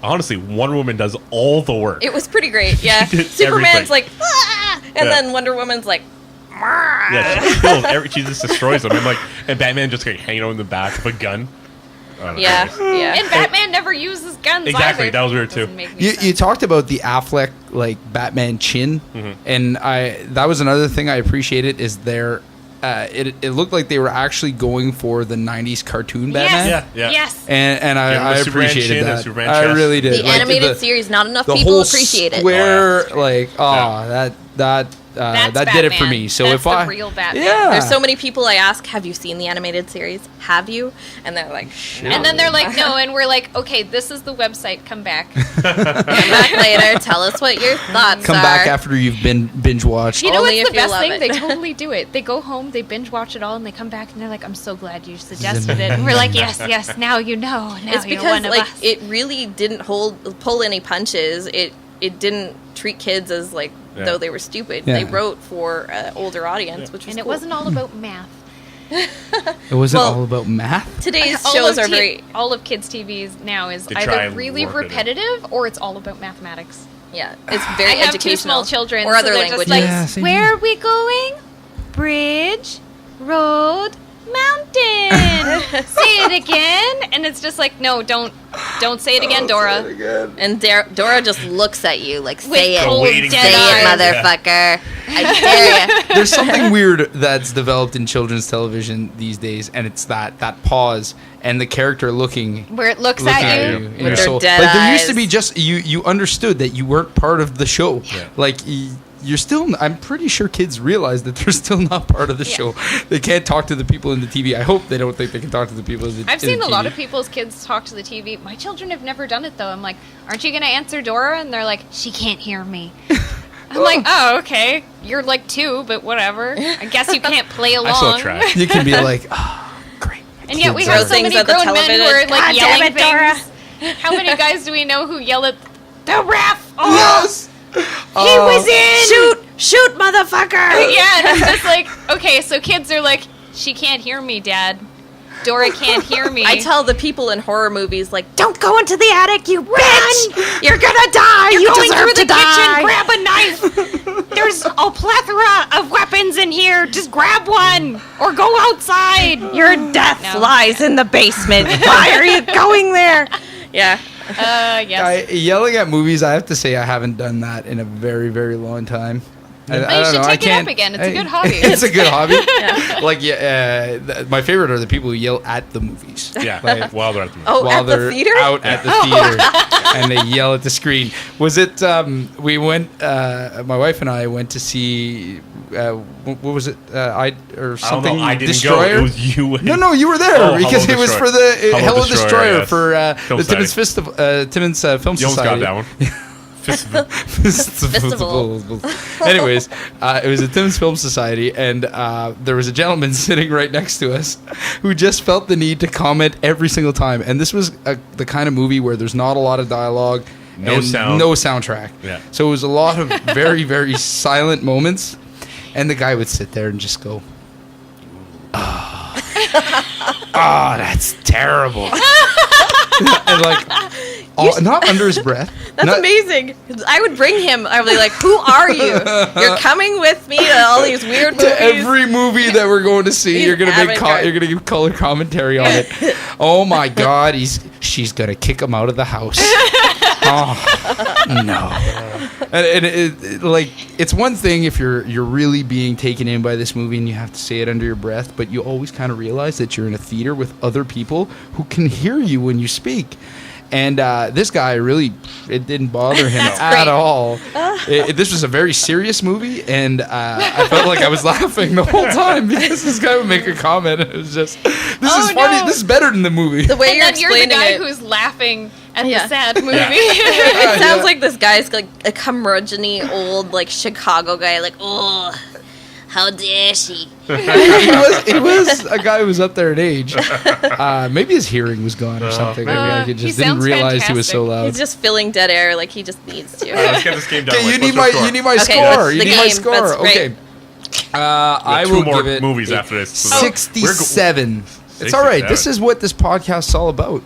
honestly Wonder Woman does all the work. It was pretty great. Yeah, She did Superman's everything. like, ah! And then Wonder Woman's like, Yeah, she kills she just destroys them. And Batman just like hanging out in the back of a gun. Oh, yeah, nice. yeah. And Batman never uses guns Exactly, either. that was weird, too. Doesn't make any You sense. talked about the Affleck like Batman chin, and that was another thing I appreciated is it looked like they were actually going for the '90s cartoon Batman, Yes. Yeah. Yes. and Yeah, I the Superman appreciated chin and that. Superman I chest. really did. The Like, animated series, not enough the people whole appreciate it. square, like That's that did it for Batman. me. So That's if the I real Batman. yeah, There's so many people I ask, have you seen the animated series? Have you? And they're like, no. And then they're like, no, and we're like, okay, this is the website. Come back. Come back later. Tell us what your thoughts come are. back after you've been binge watched. You know Only what's if the you best love thing? it. They totally do it. They go home, they binge watch it all, and they come back and they're like, I'm so glad you suggested it. And we're like, yes, now you know. Now It's you're because one of like us. it really didn't pull any punches. It didn't treat kids as like though they were stupid. Yeah. They wrote for an older audience, which was And it cool. wasn't all about math. It wasn't Well, all about math. Today's shows are very all of kids' TVs now is They try either and really work it in. repetitive or it's all about mathematics. it's very I have two educational. small children, or so other they're languages. just like, Yeah, same where here. are we going? Bridge, road, mountain. Say it again, and it's just like, no, don't say it again, Dora. And Dora just looks at you like, With say it, cold waiting dead say it, eyes. motherfucker. I dare you. There's something weird that's developed in children's television these days, and it's that pause and the character looking Where it looks looking at you. in With your their soul. dead Like there used to eyes. be just you understood that you weren't part of the show. Yeah. Like you're still. I'm pretty sure kids realize that they're still not part of the show. They can't talk to the people in the TV. I hope they don't think they can talk to the people in the. I've in seen the a lot TV. of people's kids talk to the TV. My children have never done it though. I'm like, aren't you going to answer Dora? And they're like, she can't hear me. I'm like, oh, okay. You're like 2, but whatever. I guess you can't play along. I still try. You can be like, oh, great. And yet we Kids have are- so many Things at the grown men who are television. like God damn yelling it, Dora. things. How many guys do we know who yell at the ref? Oh, Yes. he was in. Shoot, motherfucker. Yeah, and it's just like, okay, so kids are like, she can't hear me, Dad. Dora can't hear me. I tell the people in horror movies like, don't go into the attic, you bitch. You're gonna die. You're you going deserve through to the die. kitchen, grab a knife. There's a plethora of weapons in here. Just grab one or go outside. Your death No. lies in the basement. Why are you going there? Yeah. Yes. Yelling at movies, I have to say I haven't done that in a very, very long time. I you don't should know. take I it up can't, again. It's a good hobby. It's a good hobby. Like, my favorite are the people who yell at the movies. Yeah, Like, while they're at the movie. Oh, while at the they're theater? out at the theater and they yell at the screen. Was it? We went. My wife and I went to see. What was it? Something. I didn't Destroyer. go. It was you. No, you were there Oh, because Hello it was Destroyer. for the Hello Destroyer, yes. for Film the Timmins Society. Timmins Film You almost Society. got that one. Festival. Anyways, it was a Timmins Film Society, and there was a gentleman sitting right next to us who just felt the need to comment every single time. And this was the kind of movie where there's not a lot of dialogue, No and sound. no soundtrack. Yeah. So it was a lot of very, very silent moments, and the guy would sit there and just go, "Oh, that's terrible." And like, not under his breath. That's Not- amazing. I would bring him. I would be like, "Who are you? You're coming with me to all these weird movies." To every movie that we're going to see, He's you're gonna avant-garde. you're gonna give color commentary on it. Oh my God, she's gonna kick him out of the house. Oh no! And it's one thing if you're really being taken in by this movie and you have to say it under your breath, but you always kind of realize that you're in a theater with other people who can hear you when you speak. And this guy it didn't bother him at great. all. This was a very serious movie, and I felt like I was laughing the whole time because this guy would make a comment. And it was just, this is funny. no. This is better than the movie. The way And you're then you're the explaining guy it, who's laughing at Yeah. the sad movie. it sounds like this guy's like a curmudgeon-y old like Chicago guy. Like, oh, how dare she? It was a guy who was up there in age. Maybe his hearing was gone or something. Maybe I he just didn't sounds realize he was so fantastic. loud. He's just filling dead air like he just needs to. Let's get this game done. Okay, with. you need What's your score? my Okay, score. that's You the need my game. score. That's great. Okay. I Two will more give it movies after this. 67. It's all right. This is what this podcast is all about.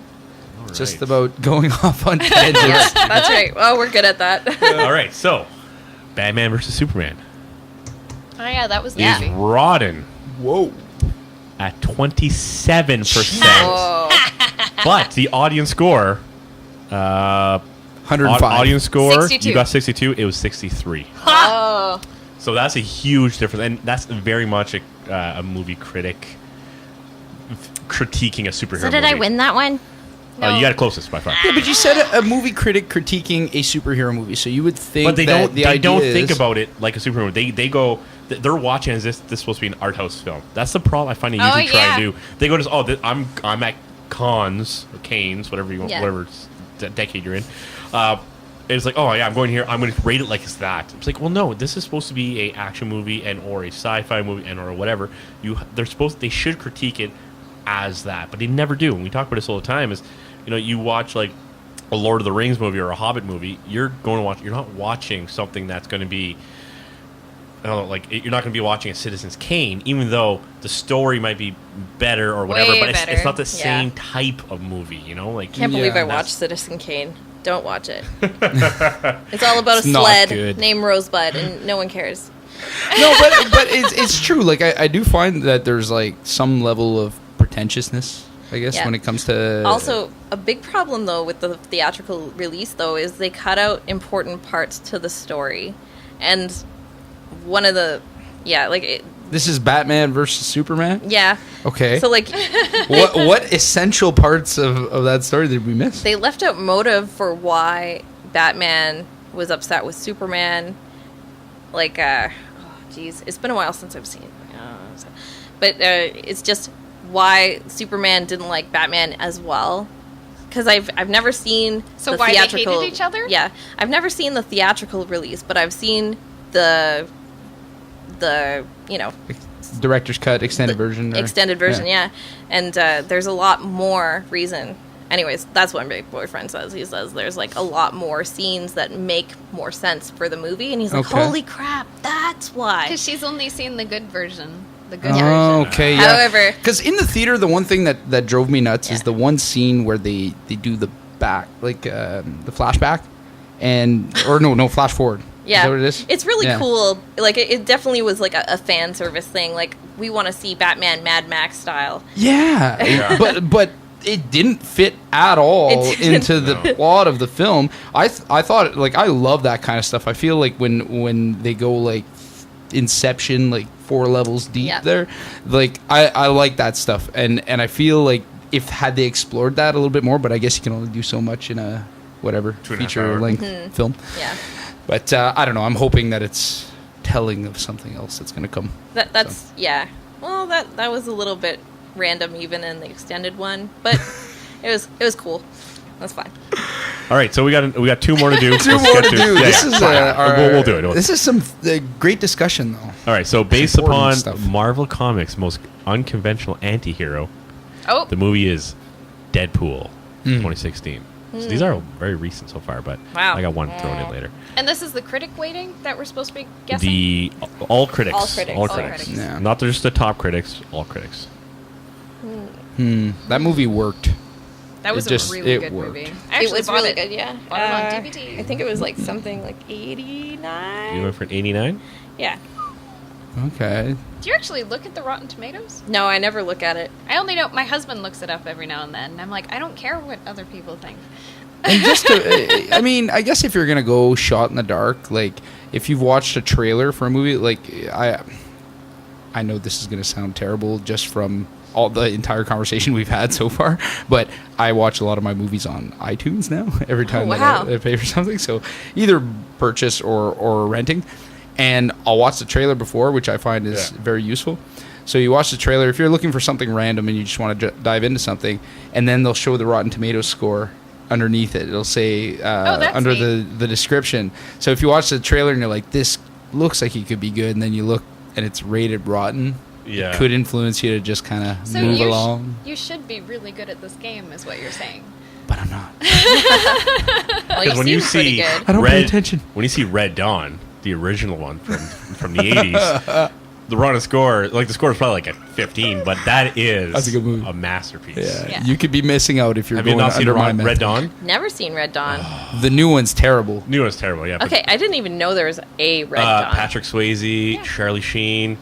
Just right. about going off on tangents. Yeah, that's right. Well, we're good at that. All right, so Batman versus Superman Oh yeah, that was the is movie. rotten Whoa. at 27%. Oh, But the audience score, 105. audience score, 62. you got 62. It was 63. oh, So that's a huge difference, and that's very much a movie critic critiquing a superhero. so did I movie. win that one? No. You got it closest by far. Yeah, but you said a movie critic critiquing a superhero movie, so you would think But they that don't. the They idea don't is, think about it like a superhero. They go. They're watching as this is supposed to be an art house film. That's the problem I find they usually try to do. They go to I'm at Cannes or Canes, whatever you want, Yeah. whatever decade you're in. It's like, oh yeah, I'm going here. I'm going to rate it like it's that. It's like, well, no, this is supposed to be a action movie and or a sci-fi movie and or whatever. They should critique it as that, but they never do. And we talk about this all the time. Is you watch like a Lord of the Rings movie or a Hobbit movie, you're not watching something that's going to be, I don't know, like you're not going to be watching a Citizen's Kane, even though the story might be better or whatever, Way but it's better. not the Yeah. same type of movie, like Can't believe I Yeah. watched Citizen Kane. Don't watch it. It's all about It's a not sled good. named Rosebud, and no one cares. No, but it's true. Like I do find that there's like some level of pretentiousness, I guess, Yeah. when it comes to Also, a big problem though with the theatrical release though is they cut out important parts to the story, and one of the This is Batman versus Superman. yeah. Okay. So like what essential parts of that story did we miss? they left out motive for why Batman was upset with Superman. Like, it's been a while since I've seen it. But it's just why Superman didn't like Batman as well. Because I've never seen So the why they theatrical. hated each other? Yeah, I've never seen the theatrical release, but I've seen the Director's cut, extended version. or- extended version, yeah. And there's a lot more reason. Anyways, that's what my boyfriend says. He says there's like a lot more scenes that make more sense for the movie, and he's like, Okay. "Holy crap, that's why." Because she's only seen the good version. The good Oh, version. okay. Yeah. However- because in the theater, the one thing that drove me nuts is Yeah. the one scene where they do the back, like the flashback, no flash forward. Yeah, Is that what it is? It's really Yeah. cool. Like it definitely was like a fan service thing. Like we want to see Batman Mad Max style. Yeah, Yeah. but it didn't fit at all It didn't. into the plot of the film. I thought, like, I love that kind of stuff. I feel like when they go like Inception, like 4 levels deep Yeah. there, like I like that stuff, and I feel like had they explored that a little bit more, but I guess you can only do so much in a 2.5 feature hour. length film. Yeah, But I don't know. I'm hoping that it's telling of something else that's going to come. that's yeah. Well, that was a little bit random even in the extended one, but it was cool. That's fine. All right, so we got 2 more to do. Two Let's more get to do. Yeah, This yeah, is fine. We'll do it. This is some great discussion, though. All right, so based important upon stuff. Marvel Comics' most unconventional anti-hero, Oh, the movie is Deadpool 2016. So these are very recent so far, but Wow. I got one thrown in later. and this is the critic weighting that we're supposed to be guessing? All critics. All critics. All All critics. critics. Yeah. Not just the top critics, all critics. That movie worked. That was It really good worked. movie. I It actually was bought really it. good, yeah. Bought it on DVD. I think it was like something like 89. You went for an 89? Yeah. Okay. Do you actually look at the Rotten Tomatoes? No, I never look at it. I only know my husband looks it up every now and then. And I'm like, I don't care what other people think. And just to, I mean, I guess if you're gonna go shot in the dark, like if you've watched a trailer for a movie, like I know this is gonna sound terrible just from all the entire conversation we've had so far, but I watch a lot of my movies on iTunes now. Every time wow. that I pay for something, so either purchase or renting, and I'll watch the trailer before, which I find is very useful. So you watch the trailer if you're looking for something random and you just want to dive into something, and then they'll show the Rotten Tomatoes score underneath it. It'll say under the description. So if you watch the trailer and you're like, this looks like it could be good, and then you look and it's rated rotten, Yeah. it could influence you to just kind of So move along. you should be really good at this game, is what you're saying. But I'm not. Well, you Because when seem you pretty see good. I don't pay attention. When you see Red Dawn, the original one from the 80s, the Rotten score, like the score is probably like a 15, but that is That's a good movie. a masterpiece. Yeah. Yeah. You could be missing out if you're Have you going not seen under my Red method. Dawn? Never seen Red Dawn. The new one's terrible. New one's terrible, yeah. but, Okay, I didn't even know there was a Red Dawn. Patrick Swayze, Charlie Sheen.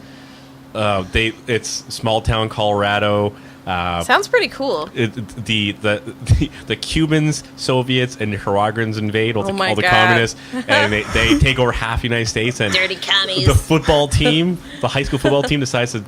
It's small town Colorado. Sounds pretty cool. The Cubans, Soviets, and Nicaraguans invade all the my God. communists, and they take over half the United States. And Dirty commies. the football team, the high school football team, decides to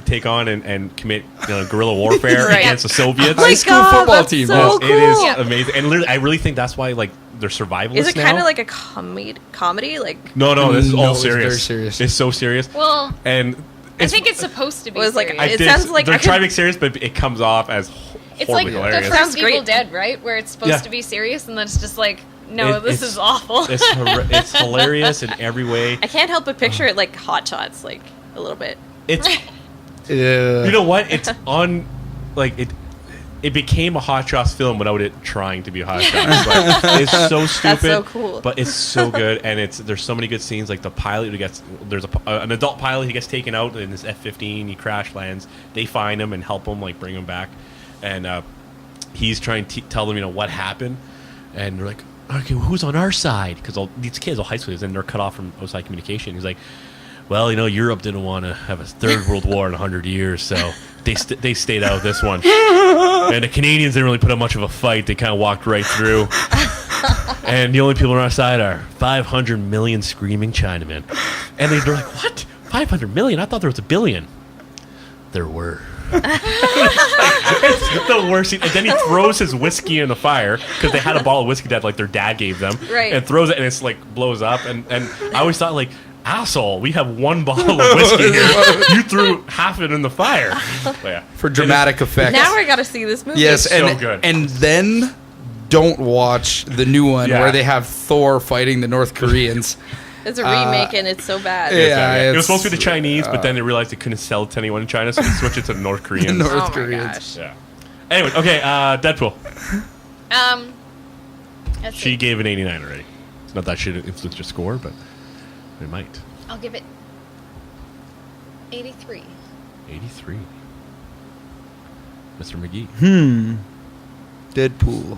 take on and commit guerrilla warfare Right. against the Soviets. Oh my High school God, football that's team. So Yes, cool. It is Yeah. amazing, and literally, I really think that's why they're survivalists Is it now. kind of like a comedy? Like, No, this is No, all it's serious. very serious. It's so serious, Well, and I think it's supposed to be Was like- serious. It sounds like they're I could- trying to make serious, but it comes off as It's like horribly the hilarious. first Sounds Evil great. Dead, right? Where it's supposed Yeah. to be serious, and then it's just like, no, this It's- is awful. It's hilarious in every way. I can't help but picture it like Hot Shots, like a little bit. It's Yeah. you know what? It's on like it became a Hot Shots film without it trying to be a Hot Shots. Like, it's so stupid. so cool. But it's so good, and there's so many good scenes. Like the pilot who gets an adult pilot. He gets taken out in his F-15. He crash lands. They find him and help him, like bring him back, and he's trying to tell them what happened, and they're like, okay, well, who's on our side? Because these kids, all high schoolers, and they're cut off from outside communication. He's like, well, Europe didn't want to have a third world war in 100 years, so they stayed out of this one. And the Canadians didn't really put up much of a fight. They kind of walked right through. And the only people on our side are 500 million screaming Chinamen. And they're like, what? 500 million? I thought there was a billion. There were. It's the worst scene. And then he throws his whiskey in the fire because they had a bottle of whiskey that their dad gave them. Right. And throws it, and it's blows up. And I always thought asshole, we have one bottle of whiskey here. You threw half of it in the fire. But yeah. For dramatic effect. Now I got to see this movie. Yes, It's and so good. and then don't watch the new one Yeah. where they have Thor fighting the North Koreans. It's a remake and it's so bad. Yeah. It was it's, supposed to be the Chinese, but then they realized they couldn't sell it to anyone in China, so they switched it to the North Koreans. North Oh my Koreans. gosh. Yeah. Anyway, okay, Deadpool. Let's She see. gave an 89 already. It's not that should influence your score, but it might. I'll give it 83. 83. Mr. McGee. Deadpool.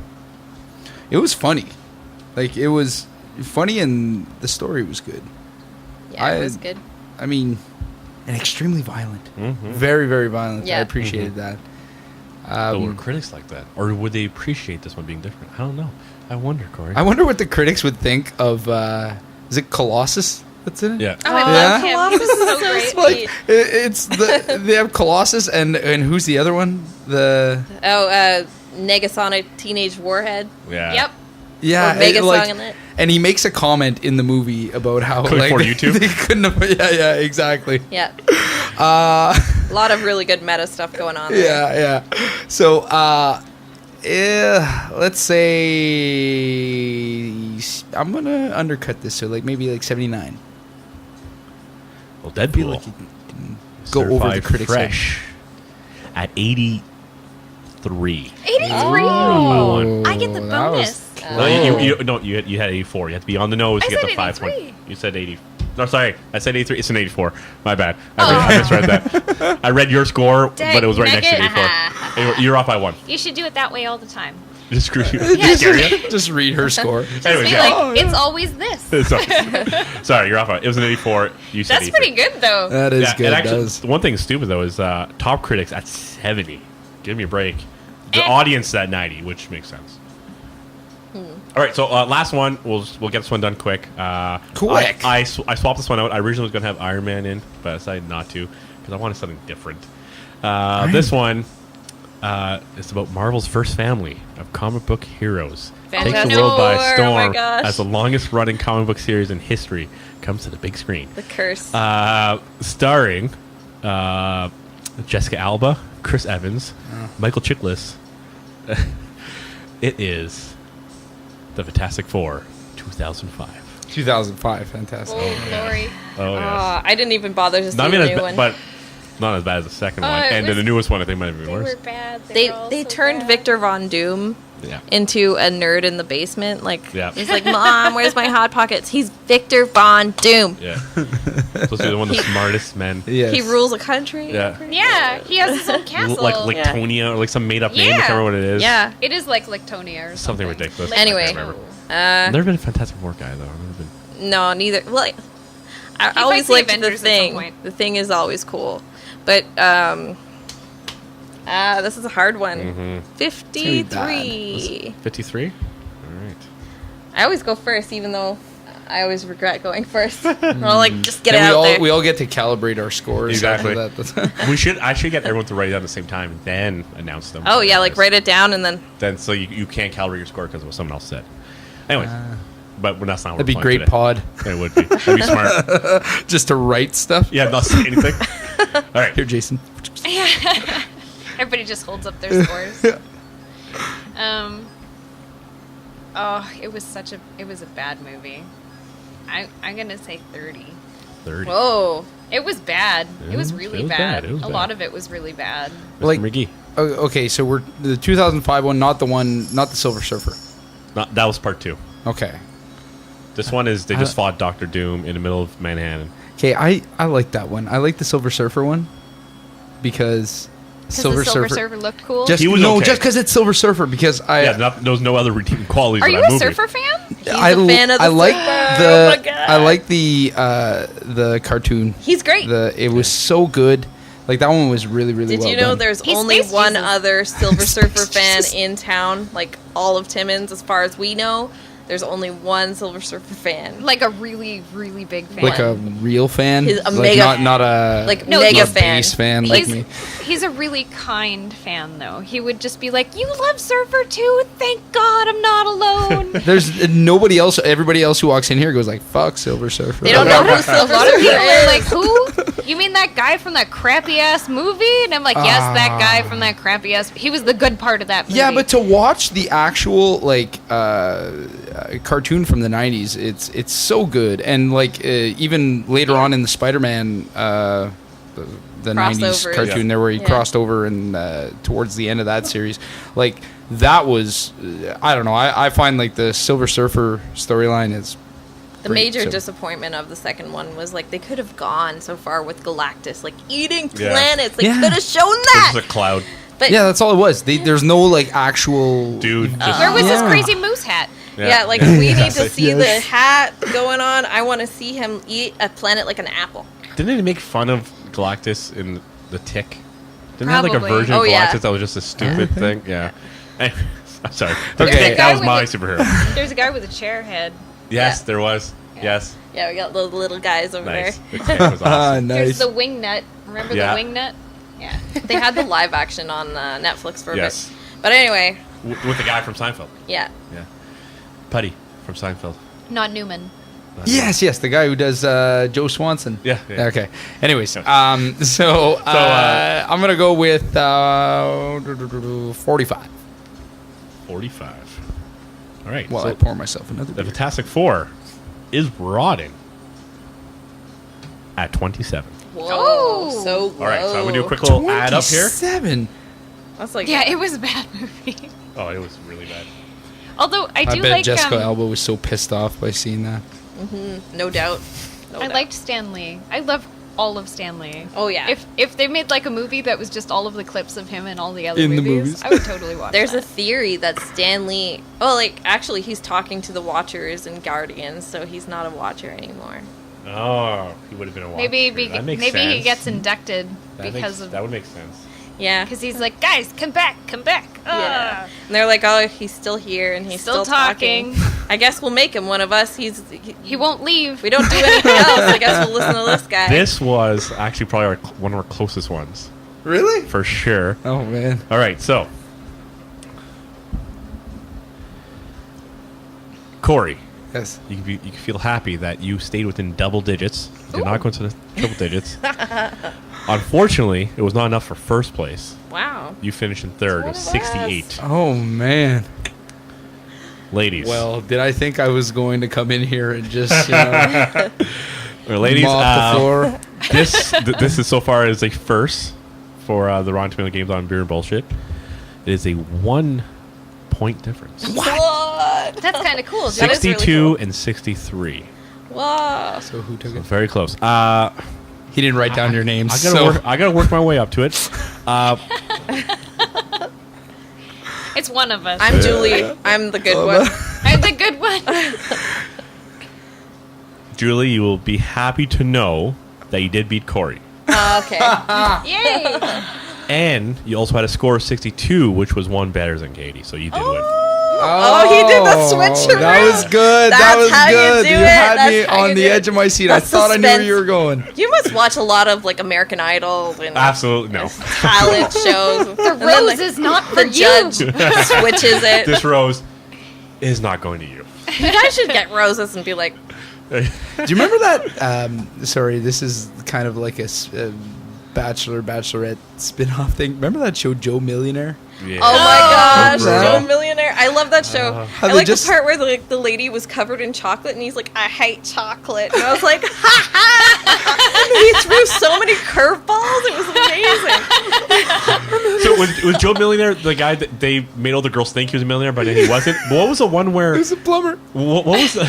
It was funny. Like, it was funny and the story was good. Yeah, it was good. I mean, and extremely violent. Mm-hmm. Very, very violent. I Yeah. appreciated that. But were critics like that? Or would they appreciate this one being different? I don't know. I wonder, Corey. I wonder what the critics would think of, is it Colossus that's in it? Yeah. Oh, I Yeah. love him. He was so So great. sweet. Like, it's they have Colossus and who's the other one? Negasonic Teenage Warhead. Yeah. Yep. Yeah, Or Megasong like, in it. and he makes a comment in the movie about how Code like for YouTube? they couldn't have, yeah, exactly. Yeah. A lot of really good meta stuff going on there. Yeah. So, let's say I'm gonna undercut this, so maybe 79. Well, I feel Deadpool. like you can go over the certified critics. fresh at 83. 83. Oh, I get the that was bonus. No, you had 84. You had to be on the nose to I get said the 5 point. 83. You said 80. No, sorry. I said 83. It's an 84. My bad. I misread that. I read your score, but it was right next to 84. Anyway, you're off by 1. You should do it that way all the time. Just screw you. Yeah. Scare you? Just read her score. Anyways, Be yeah. like, it's always this. Sorry, you're off by. It was an 84. You said That's 83. pretty good, though. That is Yeah, good. and actually, Does. one thing stupid though is top critics at 70. Give me a break. The Eh. audience at 90, which makes sense. All right, so last one. We'll get this one done quick. Quick. I swapped this one out. I originally was going to have Iron Man in, but I decided not to because I wanted something different. This one is about Marvel's first family of comic book heroes. Takes Fantastic the world by Four, oh storm my gosh. as the longest running comic book series in history comes to the big screen. The curse. Starring Jessica Alba, Chris Evans, Michael Chiklis. It is the Fantastic Four, 2005. 2005. Fantastic. Oh, glory. Oh yeah, I didn't even bother to see not the even new as one. but not as bad as the second one, it and then was- the newest one I think might have been They worse. were bad. They were all they so turned bad. Victor Von Doom Yeah, into a nerd in the basement. Like Yeah. he's like, Mom, where's my hot pockets? He's Victor Von Doom. yeah. Supposed to be one of the smartest men. Yes. He rules a country. Yeah. Yeah, he has his own castle. Like Lictonia or like some made up name. I can't remember what it is. Yeah. It is like Lictonia or Something ridiculous. Anyway. I can't remember. Uh, I've never been a Fantastic Four guy though. I've never been. no, neither. Well, I He always fights the liked the Avengers at some thing. point. The thing is always cool, but this is a hard one. Mm-hmm. 53. 53. All right. I always go first, even though I always regret going first. I'll like just get it And out there. we all get to calibrate our scores. Exactly. after that. I should get everyone to write it down at the same time, and then announce them. Oh yeah, like write it down and then. Then so you can't calibrate your score because of what someone else said. Anyways, but that's not. What That'd be we're great playing pod. today. It would be. That'd be smart. Just to write stuff. Yeah, not say anything. All right. Here, Jason. Everybody just holds up their scores. Oh, it was a bad movie. I'm gonna say 30. 30. Whoa. It was bad. It was really it was bad. bad. It was A bad. lot of it was really bad. Mr. Like- McGee. Okay, so we're the 2005 one, not the Silver Surfer. That was part 2. Okay. This one is they just fought Doctor Doom in the middle of Manhattan. Okay, I like that one. I like the Silver Surfer one because Because the Silver Surfer looked cool. Just He was no, okay. just because it's Silver Surfer. Because There was no other redeeming qualities. Are of you that a movie. surfer fan? He's a fan of the I like Surfer. the Oh my God. I like the cartoon. He's great. It was so good. Like that one was really really. Did well you know done. there's He's only Space one Jesus. other Silver Surfer fan Jesus. in town? Like all of Timmins, as far as we know, there's only one Silver Surfer fan. Like a really, really big fan. like a real fan? He's a like mega- not a like No, mega not a fan. base fan like he's, me. he's a really kind fan, though. He would just be like, "You love Surfer too? Thank God I'm not alone." There's nobody else. Everybody else who walks in here goes like, "Fuck Silver Surfer." They don't know who A Silver lot of people are Surfer like, is. "Who? You mean that guy from that crappy ass movie?" And I'm like, "Yes, that guy from that crappy ass. He was the good part of that movie." Yeah, but to watch the actual cartoon from the '90s, it's so good, and even later on in the Spider-Man, the '90s Crossovers. cartoon there, where he Yeah. crossed over and towards the end of that series, like that was, I don't know, I find like the Silver Surfer storyline is The great, major so- disappointment of the second one was like they could have gone so far with Galactus, like eating Yeah. planets. They Yeah. could have shown This that. is a cloud. But Yeah, that's all it was. There's no like actual Dude. Just, Where was Yeah. his crazy moose hat? yeah, like we need to Exactly. see Yes. the hat going on. I want to see him eat a planet like an apple. Didn't they make fun of Galactus in The Tick? Didn't they have like a Probably. version Oh, of Galactus yeah. that was just a stupid thing? Yeah. Anyway, I'm sorry. Okay. That was Guy my with superhero. There's a guy with a chair head. Yes, Yeah. there was. Yes. Yeah, we got the little guys over Nice. there. The Tick was awesome. There's nice. the wing nut. Remember Yeah. the wing nut? Yeah. They had the live action on Netflix for a Yes. bit. But anyway, With the guy from Seinfeld. yeah. Yeah. Putty from Seinfeld. Not Newman. Yes, the guy who does Joe Swanson. Yeah, yeah. Okay. Anyways, Yeah. so I'm gonna go with 45. 45. All right. While so I pour myself another the beer. Fantastic Four is rotting at 27. Whoa, Oh. so low. All right, so I'm gonna do a quick little add up here. 27. That's like Yeah, it was a bad movie. Oh, it was really bad. Although I I do bet like Jessica Alba was so pissed off by seeing that. No doubt. No I doubt. liked Stan Lee. I love all of Stan Lee. Oh, yeah. If they made like a movie that was just all of the clips of him and all the other In the movies, movies. I would totally watch There's a that. theory that Stanley. Oh, like actually, he's talking to the Watchers and Guardians, so he's not a Watcher anymore. Oh, he would have been a Watcher. Maybe That makes maybe he sense. gets inducted That that would make sense. Yeah. because he's like, guys, come back. Yeah. And they're like, oh, he's still here and he's Still still talking. I guess we'll make him one of us. He won't leave. We don't do anything else. I guess we'll listen to this guy. This was actually probably one of our closest ones, Really? for sure. Oh man. All right, so Corey, Yes. you can feel happy that you stayed within double digits. You did not go into the triple digits. Unfortunately, it was not enough for first place. Wow. You finished in third with It's one of 68. Oh man. Ladies. Well, did I think I was going to come in here and just Or ladies, mop the floor? this is so far as a first for the Rotten Tomato games on Beer and Bullshit. It is a 1 point difference. What? That's kind of cool. That is really 62 cool. and 63. Wow. So who took So it? very close. He didn't write down your names. I gotta work my way up to it. It's one of us. I'm Julie. I'm the good one. I'm the good one. Julie, you will be happy to know that you did beat Corey. Okay. Yay! And you also had a score of 62, which was one better than Katie. So you did win. Oh, he did the switcheroo. That was good. That's that was how you good. do You it. had That's me how you on do the it. edge of my seat. That's I thought I knew where suspense. you were going. You must watch a lot of like American Idol and Absolutely no. talent shows. The rose is not for The you. judge switches it. This rose is not going to you. You guys should get roses and be like, Do you remember that? Sorry, this is kind of like a bachelorette spin-off thing. Remember that show, Joe Millionaire? Yeah. oh my gosh, Remember Joe that? Millionaire. I love that show. How I they like just- the part where the lady was covered in chocolate and he's like, I hate chocolate. And I was like, ha ha! He threw so many curveballs. It was amazing. So was Joe Millionaire the guy that they made all the girls think he was a millionaire, but he wasn't? But what was the one where... It was a plumber. What was the...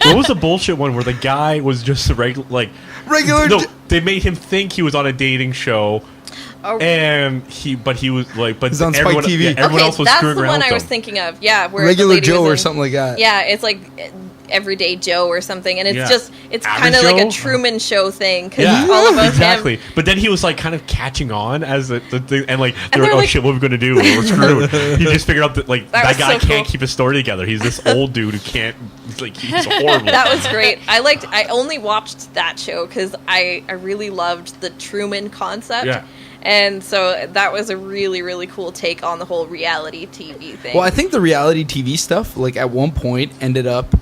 What was the bullshit one where the guy was just a regular... Regular... No, they made him think he was on a dating show... Oh. And he was like, but He's on Spike everyone, TV. yeah, everyone Okay, else was that's screwing the around one I with was him. thinking of. Yeah, where the Regular lady Joe was or in- something like that. Yeah, it's like Everyday Joe or something, and it's Yeah. just it's Average kind of like Joe? a Truman Show thing because Yeah, it's all about exactly. him. But then he was like kind of catching on as the thing, and like they're like, they're "Oh like- shit, what are we gonna do? We're screwed." He just figured out that like That that was guy so can't cool. keep his story together. He's this old dude who can't. He's horrible. That was great. I only watched that show because I really loved the Truman concept. Yeah. And so that was a really, really cool take on the whole reality TV thing. Well, I think the reality TV stuff, like at one point, ended up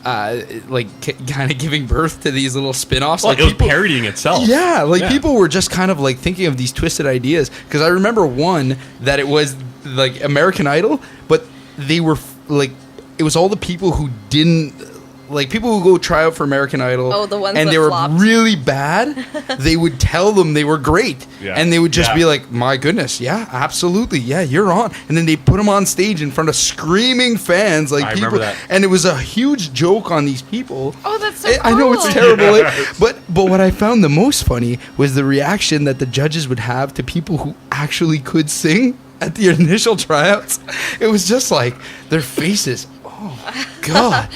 kind of giving birth to these little spin-offs. Well, like it was people- parodying itself. Yeah, like Yeah. people were just kind of like thinking of these twisted ideas. Because I remember one that it was like American Idol, but they were like, it was all the people who didn't. Like people who go try out for American Idol, Oh, the ones and that they were flopped. really bad. They would tell them they were great, Yeah. and they would just Yeah. be like, "My goodness, yeah, absolutely, yeah, you're on." And then they put them on stage in front of screaming fans, like I people, remember that. and it was a huge joke on these people. Oh, that's so I know it's cool. terrible, Yeah. but what I found the most funny was the reaction that the judges would have to people who actually could sing at the initial tryouts. It was just like their faces. Oh God.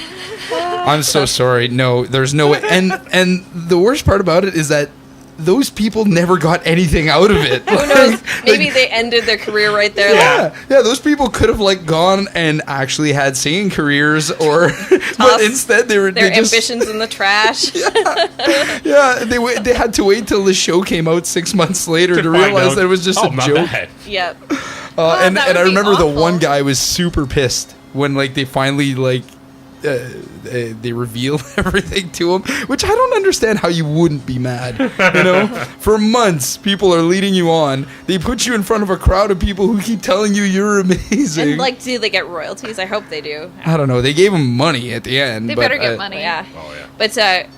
I'm so sorry. No, there's no way. And the worst part about it is that those people never got anything out of it. Who knows? Maybe they ended their career right there. Like, Yeah, those people could have like gone and actually had singing careers, or but Toss instead they their just, ambitions in the trash. Yeah, they had to wait till the show came out 6 months later to find realize out, that it was just oh, a not joke. bad. Yep. And that I would be remember the awful. one guy was super pissed when like they finally like they revealed everything to him, which I don't understand how you wouldn't be mad. You know, for months people are leading you on. They put you in front of a crowd of people who keep telling you you're amazing. And like, do they get royalties? I hope they do. I don't know. They gave him money at the end. They but, better get money. Yeah. Oh yeah. But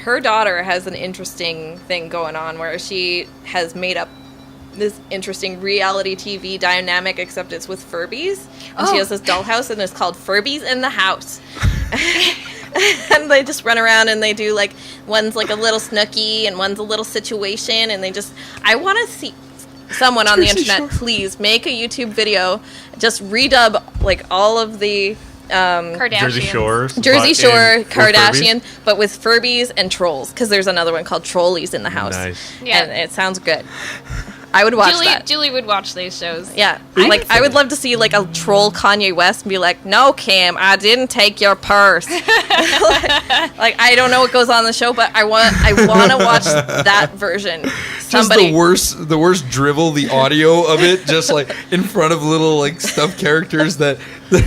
her daughter has an interesting thing going on where she has made up this interesting reality TV dynamic, except it's with Furbies. And she has this dollhouse, and it's called Furbies in the House. And they just run around and they do like, one's like a little Snooki and one's a little situation, and I want to see someone on the internet, please make a YouTube video, just redub like all of the Jersey Shore, Kardashian, but with Furbies and trolls, because there's another one called Trolleys in the House. Nice. Yeah, and it sounds good. I would watch that. Julie would watch these shows. Yeah, I would love to see like a troll Kanye West and be like, "No, Kim, I didn't take your purse." like I don't know what goes on in the show, but I want to watch that version. Just the worst drivel, the audio of it, just like in front of little like stuffed characters that they're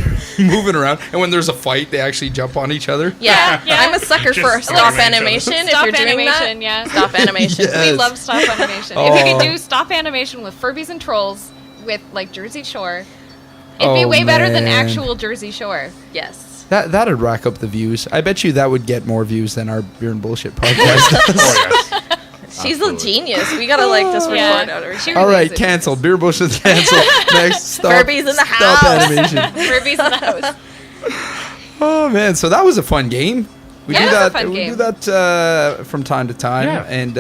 moving around, and when there's a fight, they actually jump on each other. Yeah. I'm a sucker for stop animation. If you're doing that, stop animation. Yes. We love stop animation. If we could do stop animation with Furbies and trolls with like Jersey Shore, it'd be way better than actual Jersey Shore. Yes. That'd rack up the views. I bet you that would get more views than our Beer and Bullshit podcast does. Oh, yes. She's a genius. We gotta like just record out her. She All really right, is. cancel. Beer Bullshit canceled. Next, stop. Furbies in the Stop house. animation. Furbies in the House. Oh man, so that was a fun game. We Yeah, do it was a that. fun We game. do that from time to time, Yeah. and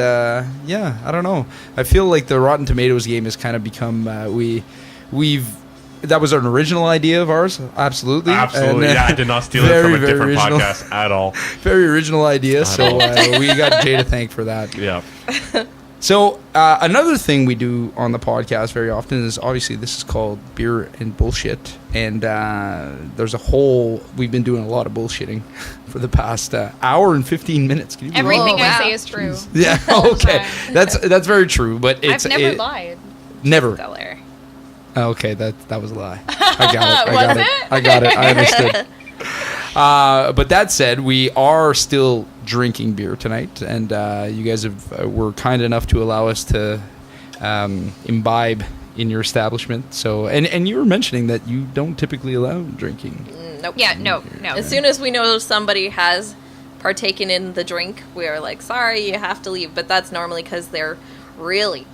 I don't know. I feel like the Rotten Tomatoes game has kind of become we've. That was an original idea of ours, absolutely. Absolutely. And, Yeah, I did not steal it very, from a very different original. podcast at all. Very original idea. So we got Jay to thank for that. Yeah. So another thing we do on the podcast very often is obviously this is called Beer and Bullshit, and we've been doing a lot of bullshitting for the past hour and 15 minutes. Can you believe Everything Oh, wow. I say is true. it? Yeah, okay, Sorry. that's very true, but it's I've never lied. Never. Stellar. Okay, that was a lie. I got it. Was it? I got it. I understood. But that said, we are still drinking beer tonight, and you guys were kind enough to allow us to imbibe in your establishment. So, and you were mentioning that you don't typically allow drinking. Nope. Yeah, no. As soon as we know somebody has partaken in the drink, we're like, sorry, you have to leave. But that's normally because they're really,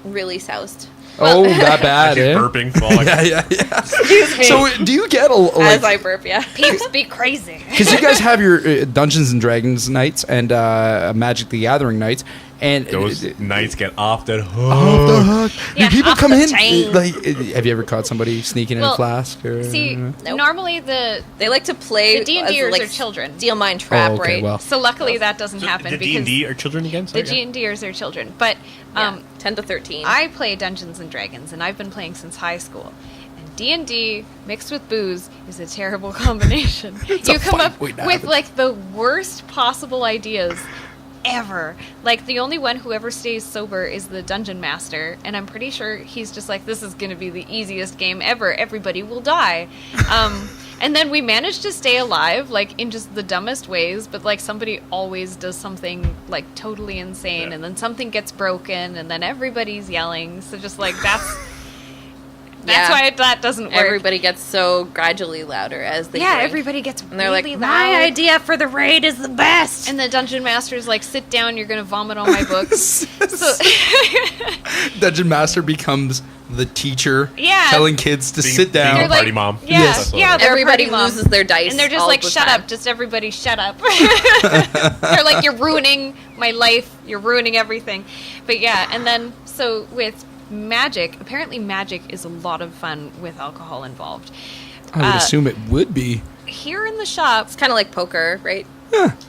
really soused. Oh, that bad, She's eh? burping. Falling. Yeah. Excuse me. So, do you get As I burp, yeah. Peeps be crazy. because you guys have your Dungeons and Dragons nights and Magic the Gathering nights, and Those nights get off the hook. off the hook. Yeah, Do people off come the in? chain. Like, have you ever caught somebody sneaking in a Well, flask? Or, See, Nope. normally they They like to play The D&Ders like are children. Steal Mine Trap, Oh, okay, right? well. So luckily that doesn't happen The because D&D are children again? the Sorry, yeah. D&Ders are children. But 10 to 13. I play Dungeons and Dragons, and I've been playing since high school. And D&D mixed with booze is a terrible combination. You a come fight up waiting to with happen. like the worst possible ideas ever. Like the only one who ever stays sober is the dungeon master, and I'm pretty sure he's just like, this is going to be the easiest game ever. Everybody will die. And then we manage to stay alive, like in just the dumbest ways, but like somebody always does something like totally insane, Yeah. and then something gets broken, and then everybody's yelling. So just like that's Yeah. why that doesn't work. Everybody gets so gradually louder as they drink. everybody gets And they're really like, loud. my idea for the raid is the best. And the dungeon master's like, sit down, you're gonna vomit on my books. So Dungeon Master becomes the teacher, Yeah. telling kids to Being- sit being down. a They're like- party mom. Yeah, Yes. yeah. They're a Everybody party mom. loses their dice. And they're just all like, the shut time. up, just everybody shut up. They're like, you're ruining my life, you're ruining everything. But yeah, and then, so with magic, apparently magic is a lot of fun with alcohol involved. I would assume it would be. Here in the shop, It's kind of like poker, right?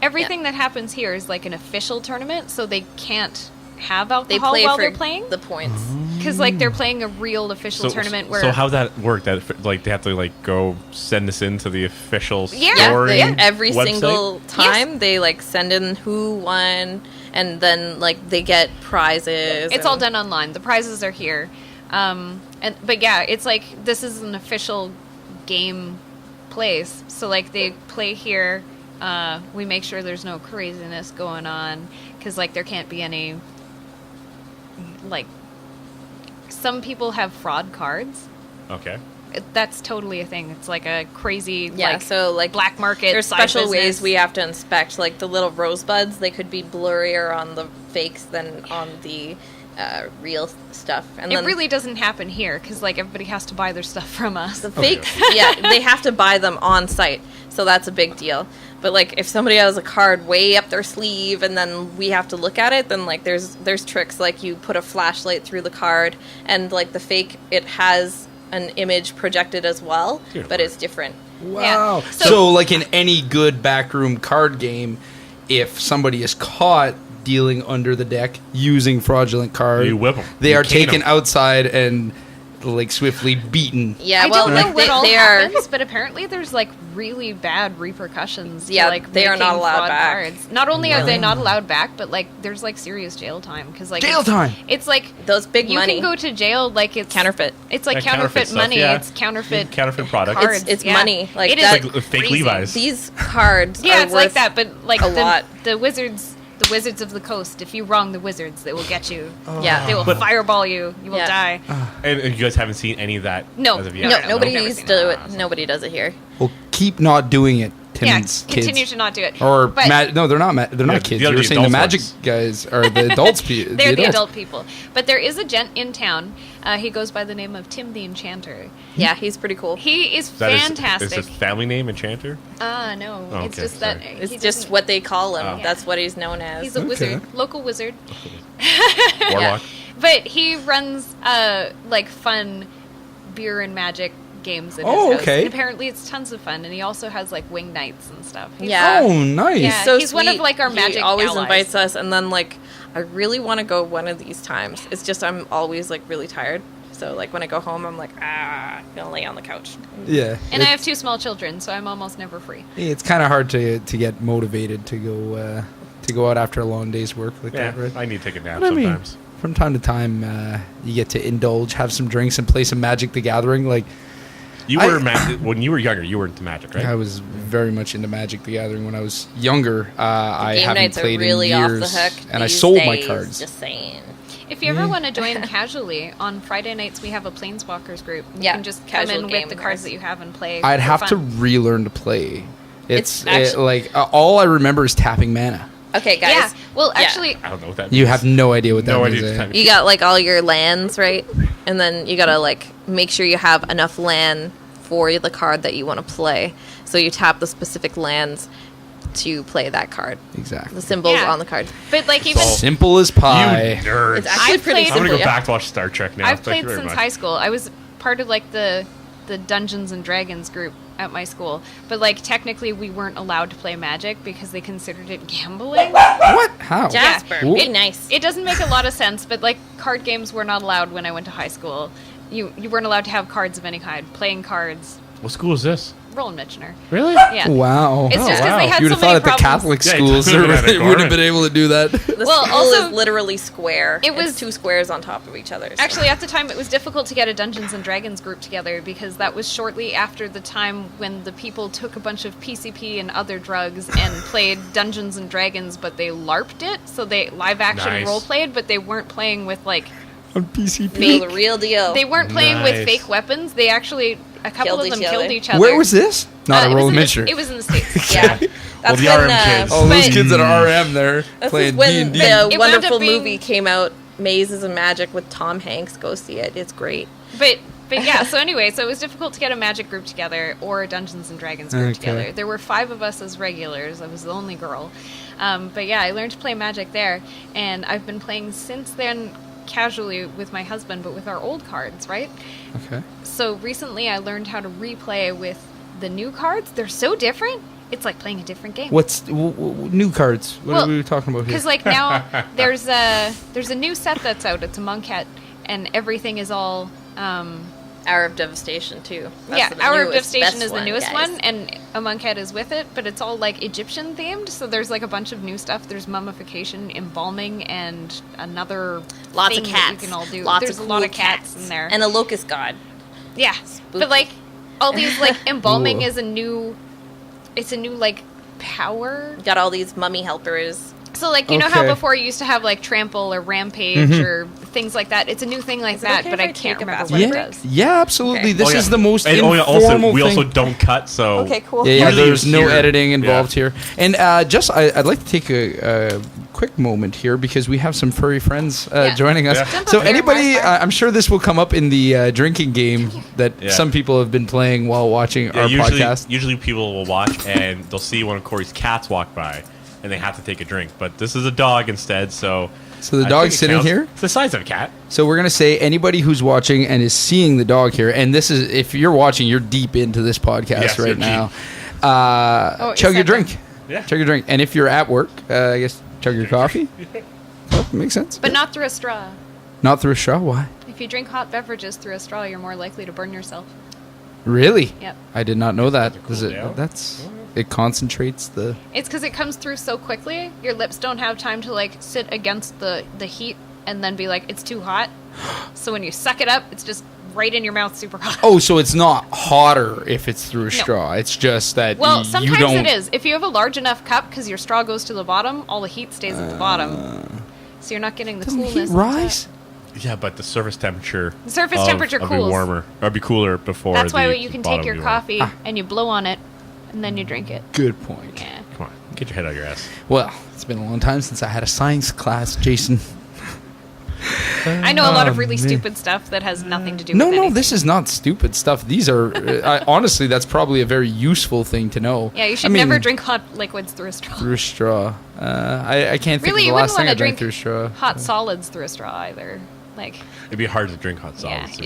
everything that happens here is like an official tournament, so they can't have They alcohol play while for they're playing. the points. Because like they're playing a real official tournament where So how that work? That like they have to like go send this into the official Yeah. scoring Every website? single time they like send in who won, and then like they get prizes. it's all done online. The prizes are here, but yeah, it's like this is an official game place. So like they play here. We make sure there's no craziness going on because like there can't be any like some people have fraud cards. Okay. That's totally a thing. It's like a crazy like so like black market. There's side special business. ways we have to inspect, like the little rosebuds. They could be blurrier on the fakes than on the real stuff. And It then really doesn't happen here because like everybody has to buy their stuff from us. the fake, yeah, they have to buy them on site, so that's a big deal. But like if somebody has a card way up their sleeve and then we have to look at it, then like there's tricks, like you put a flashlight through the card and like the fake, it has an image projected as well, but it's different. Wow. Yeah. So, like in any good backroom card game, if somebody is caught dealing under the deck using fraudulent cards, You whip 'em. they You are cane taken 'em. outside and like swiftly beaten. Yeah, I well, don't know like, what all they are. happens, but apparently there's like really bad repercussions. Yeah, to, like they are not making allowed fraud back. Cards. Not only are they not allowed back, but like there's like serious jail time because like Jail time! It's like Those big you money. can go to jail like it's Counterfeit. It's like Yeah, counterfeit counterfeit stuff, money. yeah. It's counterfeit Counterfeit products. cards. It's yeah. money, like It that- is Like fake crazy. Levi's. These cards Yeah, are it's like worth that, but like a lot. the wizards. The Wizards of the Coast. If you wrong the wizards, they will get you. Yeah. They will But- fireball you. You will Yeah. die. And you guys haven't seen any of that No. as of yet? No, no, nobody I've never needs seen to do that. it. Nobody does it here. Well, keep not doing it, Yeah, Timmins continue kids. to not do it. Or But- no, they're not. They're Yeah, not kids. the You were other saying the adult magic ones. guys are the adults. They're the adult people. But there is a gent in town. He goes by the name of Tim the Enchanter. Yeah, he's pretty cool. He is That is fantastic. his family name, Enchanter? No. Oh, it's okay, just that sorry. It's he just doesn't- what they call him. Oh. That's what he's known as. he's a wizard, local wizard. Warlock? But he runs like fun beer and magic games in Oh, his house. okay. And apparently it's tons of fun. And he also has like wing nights and stuff. He's- Yeah. Oh, nice. Yeah. so he's one of, sweet. like, our He magic always allies. invites us, and then like I really want to go one of these times. It's just I'm always like really tired. So like when I go home, I'm like I'm gonna lay on the couch. Yeah. And I have 2 small children, so I'm almost never free. It's kind of hard to get motivated to go out after a long day's work like Yeah, that, right? I need to take a nap But I mean, sometimes. from time to time, you get to indulge, have some drinks, and play some Magic the Gathering. Like, You were when you were younger. You were into Magic, right? I was very much into Magic the Gathering when I was younger. I Game haven't nights are played really in off years, the hook. and I these sold my days, cards. Just saying. If you ever want to join casually, on Friday nights we have a Planeswalkers group. You Yeah, can just come casual in with the gamers. cards that you have and play. I'd for have to fun. relearn to play. It's All I remember is tapping mana. Okay, guys. Yeah. Well, Yeah. actually, I don't know what that means. You have no idea what that No means. idea. eh? You got like all your lands, right? And then you gotta like make sure you have enough land for the card that you want to play. So you tap the specific lands to play that card. Exactly. The symbols Yeah. on the card. but like even all- Simple as You pie. nerd. It's actually I've pretty played- I'm gonna simple. go back to watch Star Trek now. I've Thank played you very since much. high school. I was part of like the Dungeons and Dragons group at my school, but like technically we weren't allowed to play Magic because they considered it gambling. What? How? Jasper, Ooh. be nice. It doesn't make a lot of sense, but like card games were not allowed when I went to high school. You weren't allowed to have cards of any kind. Playing cards, What school is this? Roll and Mitchner. Really? Yeah. Wow. It's just because wow. they had You'd so have thought many at the problems. Catholic Yeah, schools totally around the they would corner. have been able to do that. The Well, school also- is literally square. It was- It's 2 squares on top of each other. so- Actually, at the time, it was difficult to get a Dungeons and Dragons group together because that was shortly after the time when the people took a bunch of PCP and other drugs and played Dungeons and Dragons, but they LARPed it, so they live action Nice. role played, but they weren't playing with like On PCP. Feel the real deal. they weren't playing with Nice. fake weapons. They actually a couple Killed of them each killed other. each other. Where was this? Not It a was roll in the- mixture. It was in the States. Yeah. That's the when, RM kids. All those but- kids at RM there This playing is when D&D. the wound up wonderful being- movie came out, Mazes and Magic with Tom Hanks. Go see it. It's great. But yeah, so anyway, so it was difficult to get a Magic group together or a Dungeons and Dragons group Okay. together. There were 5 of us as regulars. I was the only girl. But yeah, I learned to play Magic there, and I've been playing since then casually with my husband, but with our old cards, right? Okay. So recently I learned how to replay with the new cards. They're so different. It's like playing a different game. What's new cards? What Well, are we talking about here? Because like now there's a new set that's out. It's a Monkette, and everything is all Hour of Devastation too. yeah. the Hour of newest, Devastation best is the newest guys. one, and a Monkette is with it. But it's all like Egyptian themed. So there's like a bunch of new stuff. There's mummification, embalming, and another Lots thing of that cats. you can all do. Lots there's of a lot cool of cats in there. and a locust god. Yeah, Spooky. but like all these like embalming Ooh. is a new. It's a new like power. Got all these mummy helpers. So like you know how Okay. before you used to have like trample or rampage or things like that. It's a new thing like Is it that, okay but if I I can't take a remember bath what it break? does. Yeah, absolutely. Okay. This Oh, yeah. is the most And informal also, we thing. also don't cut, so Okay, cool. Yeah, Really there's no here. editing involved Yeah. here. And I'd like to take a quick moment here because we have some furry friends Yeah. joining us. Yeah. Jump So up here, anybody, Martha. I'm sure this will come up in the drinking game that Yeah. some people have been playing while watching our podcast. Usually people will watch and they'll see one of Corey's cats walk by and they have to take a drink. But this is a dog instead, so... So the I dog's think it sitting counts. here? It's the size of a cat. So we're gonna say anybody who's watching and is seeing the dog here, and this is if you're watching, you're deep into this podcast Yes, you're right now. it Chug your said drink. Yeah. Chug your drink. And if you're at work, I guess chug your coffee. Oh, makes sense. But not through a straw. Not through a straw. Why? If you drink hot beverages through a straw, you're more likely to burn yourself. Really? Yep. I did not know that. Cool Does it? down. It concentrates the. It's because it comes through so quickly. Your lips don't have time to like sit against the heat and then be like, it's too hot. So when you suck it up, it's just right in your mouth, super hot. Oh, so it's not hotter if it's through a straw. It's just that Well, you sometimes don't. it is. If you have a large enough cup, because your straw goes to the bottom, all the heat stays at the bottom. So you're not getting the Doesn't coolness. heat rise? Yeah, but the surface temperature... The surface temperature will cools. be warmer. Or be cooler before That's why the you can bottom take your will be warmer. coffee and you blow on it, and then you drink it. Good point. Yeah. Come on, get your head out of your ass. Well, it's been a long time since I had a science class, Jason. I know a lot of really man. stupid stuff that has nothing to do No, with no, anything. this is not stupid stuff. These are honestly, that's probably a very useful thing to know. Yeah, you should I mean, never drink hot liquids through a straw. through a straw. I can't think Really, of you the wouldn't last thing want I to drank drink through a straw. hot solids through a straw either. Like, It'd be hard to drink hot yeah, solids.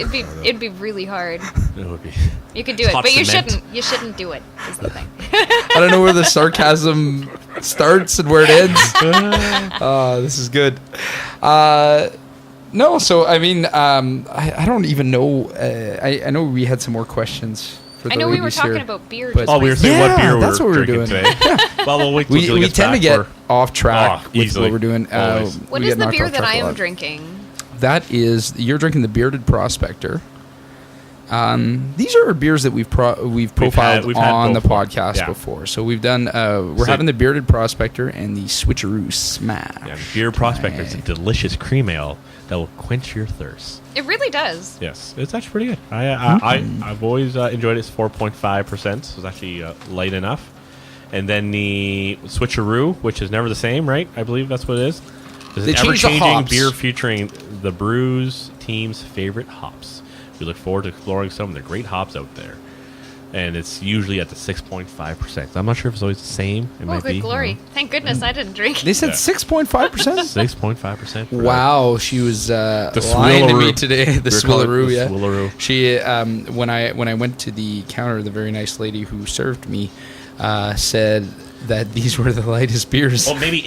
it'd be really hard. It would be. You could do it, Hot but you cement. shouldn't. You shouldn't do it. Is the thing. I don't know where the sarcasm starts and where it ends. This is good. No, so I mean, I don't even know. I know we had some more questions. For the I know we were ladies talking here, about beer. but- just Oh, we were like- saying Yeah, what beer that's what we were drinking doing. today. Well, we'll wait till we Julie gets tend to back get for- off track with easily. what we're doing. Always. What we is get the knocked beer off that track I a am lot. drinking? That is, you're drinking the Bearded Prospector. These are beers that we've profiled we've had on the both. podcast Yeah. before. So we've done. We're So- having the Bearded Prospector and the Switcheroo Smash. Yeah, Beer Prospector is a delicious cream ale that will quench your thirst. It really does. Yes, it's actually pretty good. I've always enjoyed it. It's 4.5%, so it's actually light enough. And then the Switcheroo, which is never the same, right? I believe that's what it is. It's They an changed the ever-changing hops. beer featuring the brew's team's favorite hops. We look forward to exploring some of the great hops out there. And it's usually at the 6.5%. I'm not sure if it's always the same. It Oh, might good be. glory! Thank goodness I didn't drink. They said Yeah. 6.5%. 6.5%. Wow, she was lying to Swilleroo. me today. The We're calling it Swilleroo, the yeah. Swilleroo. She when I went to the counter, the very nice lady who served me said that these were the lightest beers Well, maybe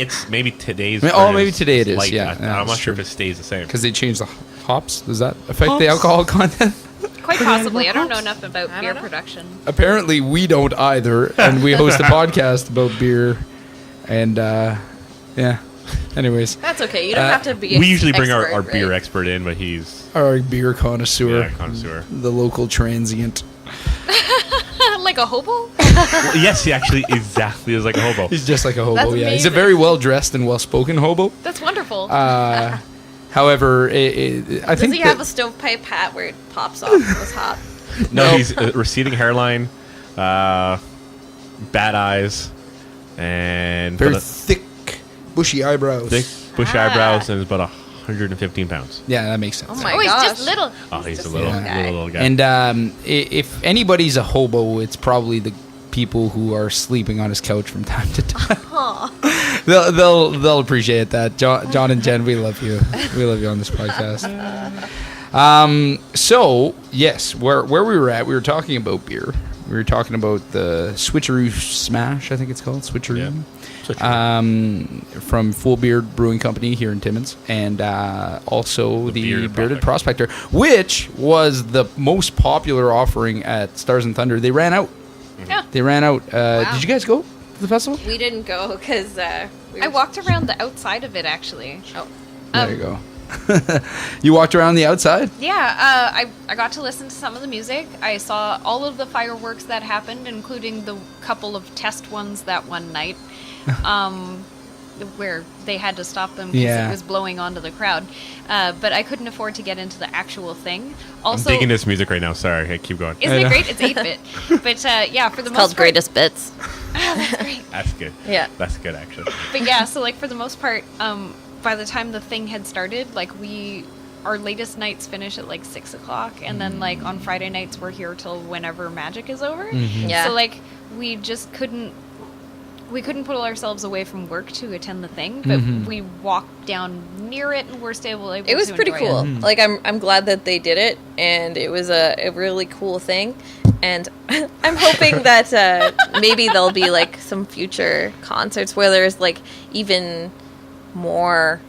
today's. Oh, maybe version today it is, light. yeah. I'm Yeah, not that's sure true. if it stays the same. because they changed the hops. Does that affect the alcohol content? Quite possibly. I don't know enough about I beer don't know. production. Apparently, we don't either, and we host a podcast about beer. And yeah. Anyways, That's okay. You don't have to be. We usually bring our expert, beer right? expert in, but he's our beer connoisseur, connoisseur. the local transient. Like a hobo? Well, yes, he actually exactly is like a hobo. He's just like a hobo. That's Yeah, he's a amazing. very well dressed and well spoken hobo. That's wonderful. However, I Does think he that- have a stovepipe hat where it pops off with his hop? No, he's receding hairline, bad eyes, and very but a thick, bushy eyebrows. thick, bushy Ah. eyebrows, and is about 115 pounds. Yeah, that makes sense. Oh my oh, he's gosh. just little. Oh, he's a just little, a little guy. little guy. And if anybody's a hobo, it's probably the people who are sleeping on his couch from time to time. they'll appreciate that. John and Jen, we love you. We love you on this podcast. So yes, where we were at, we were talking about beer. We were talking about the Switcheroo Smash, I think it's called Switcheroo. From Full Beard Brewing Company here in Timmins, and also the Bearded Prospector, which was the most popular offering at Stars and Thunder. They ran out. Yeah. They ran out. Did you guys go to the festival? We didn't go because I walked around the outside of it, actually. Oh, There you go. You walked around the outside? Yeah, I got to listen to some of the music. I saw all of the fireworks that happened, including the couple of test ones that one night, where they had to stop them because Yeah. it was blowing onto the crowd. But I couldn't afford to get into the actual thing. Also, I'm digging this music right now. Sorry, hey, keep going. isn't it great? It's 8-bit. But yeah, for the it's most called part, Greatest Bits. That's great. That's good. Yeah. That's good, actually. But yeah, so like for the most part, by the time the thing had started, like our latest nights finish at like 6 o'clock, and then like on Friday nights we're here till whenever magic is over. Yeah. So like we just couldn't pull ourselves away from work to attend the thing, but we walked down near it and we're still able It was to pretty enjoy cool. it. Like I'm glad that they did it, and it was a really cool thing. And I'm hoping that maybe there'll be like some future concerts where there's like even more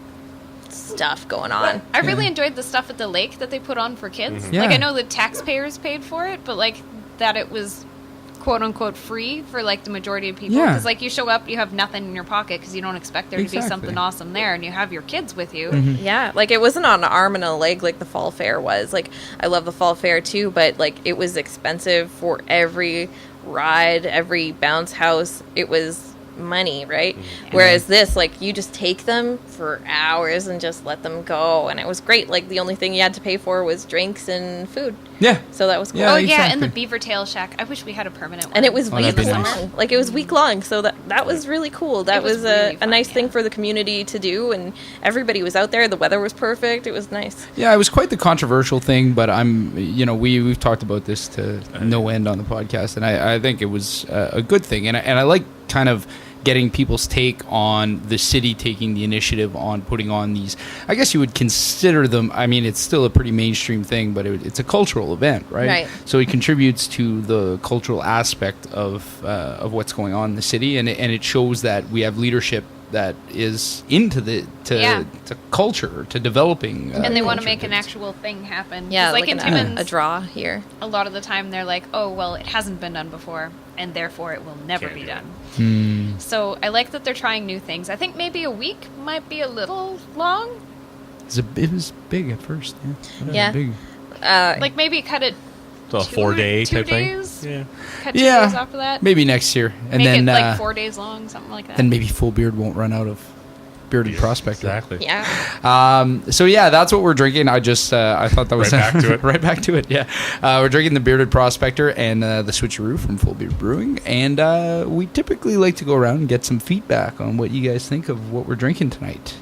stuff going on. I really enjoyed the stuff at the lake that they put on for kids. Yeah. Like I know the taxpayers paid for it, but like that it was quote unquote free for like the majority of people. Yeah. Because like you show up, you have nothing in your pocket because you don't expect there to be Exactly. something awesome there, and you have your kids with you. Yeah, like it wasn't on an arm and a leg like the fall fair was. Like I love the fall fair too, but like it was expensive for every ride, every bounce house. It was money, right? Whereas this, like you just take them for hours and just let them go, and it was great. Like the only thing you had to pay for was drinks and food. Yeah. So that was cool. Yeah, Oh yeah, and exactly. the beaver tail shack. I wish we had a permanent one. And it was Oh, week that'd be long. nice. Like it was week long, so that was really cool. That It was was, really a fun, nice thing yeah. for the community to do, and everybody was out there. The weather was perfect. It was nice. Yeah, it was quite the controversial thing, but we've talked about this to no end on the podcast, and I think it was a good thing, and I like kind of getting people's take on the city taking the initiative on putting on these. I guess you would consider them. I mean, it's still a pretty mainstream thing, but it's a cultural event, right? Right. So it contributes to the cultural aspect of what's going on in the city, and it shows that we have leadership that is into to culture, to developing, and they want to culture make an things. actual thing happen. 'Cause, Yeah, like in Timmins, a draw here. a lot of the time they're like, oh well, it hasn't been done before, and therefore it will never Can't be do it. done. So I like that they're trying new things. I think maybe a week might be a little long. It was big at first. Yeah. It was Yeah. Big. Like maybe cut it So a 4-day two type days? thing. Yeah. Cut 2 Yeah. days after that. Maybe next year, and Make then it like 4 days long, something like that. then maybe Full Beard won't run out of Bearded Prospector. Exactly. Yeah. So yeah, that's what we're drinking. I just I thought that was Right back to it. right back to it. Yeah, we're drinking the Bearded Prospector and the Switcheroo from Full Beard Brewing, and we typically like to go around and get some feedback on what you guys think of what we're drinking tonight.